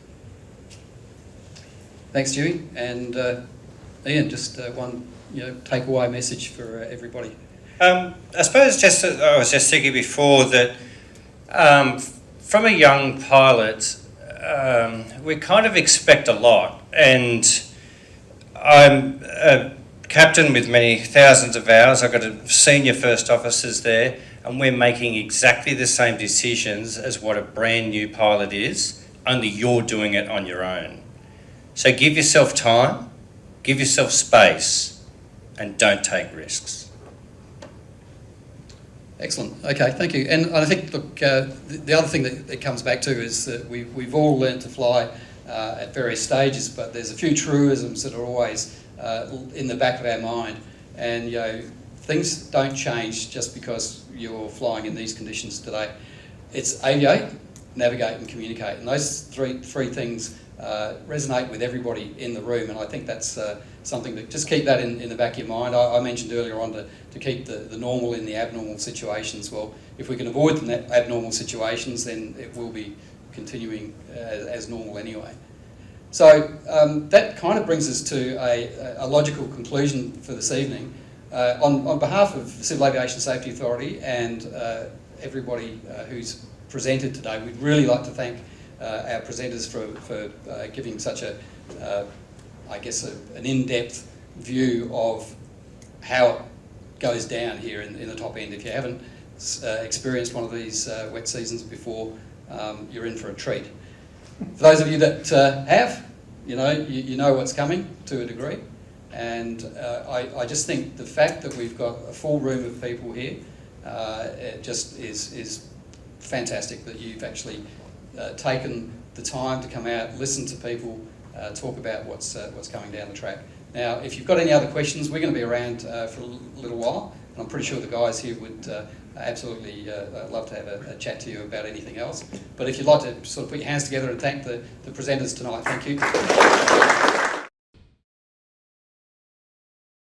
Thanks, Jimmy. And Ian, just one takeaway message for everybody. I suppose I was just thinking before that from a young pilot, we kind of expect a lot, and I'm a captain with many thousands of hours. I've got senior first officers there, and we're making exactly the same decisions as what a brand new pilot is, only you're doing it on your own. So give yourself time, give yourself space, and don't take risks. Excellent. Okay, thank you. And I think, look, the other thing that it comes back to is that we've all learned to fly at various stages, but there's a few truisms that are always in the back of our mind. And you know, things don't change just because you're flying in these conditions today. It's aviate, navigate and communicate. And those three things resonate with everybody in the room, and I think that's something that just keep that in the back of your mind. I mentioned earlier on to keep the normal in the abnormal situations. Well, if we can avoid the abnormal situations, then it will be continuing as normal anyway. So that kind of brings us to a logical conclusion for this evening. On behalf of the Civil Aviation Safety Authority and everybody who's presented today, we'd really like to thank our presenters for giving such I guess, an in-depth view of how it goes down here in the top end. If you haven't experienced one of these wet seasons before, you're in for a treat. For those of you that have, you know what's coming to a degree. And I just think the fact that we've got a full room of people here it just is fantastic that you've actually taken the time to come out, listen to people, talk about what's coming down the track. Now, if you've got any other questions, we're going to be around for a little while, and I'm pretty sure the guys here would absolutely love to have a chat to you about anything else. But if you'd like to sort of put your hands together and thank the presenters tonight, thank you.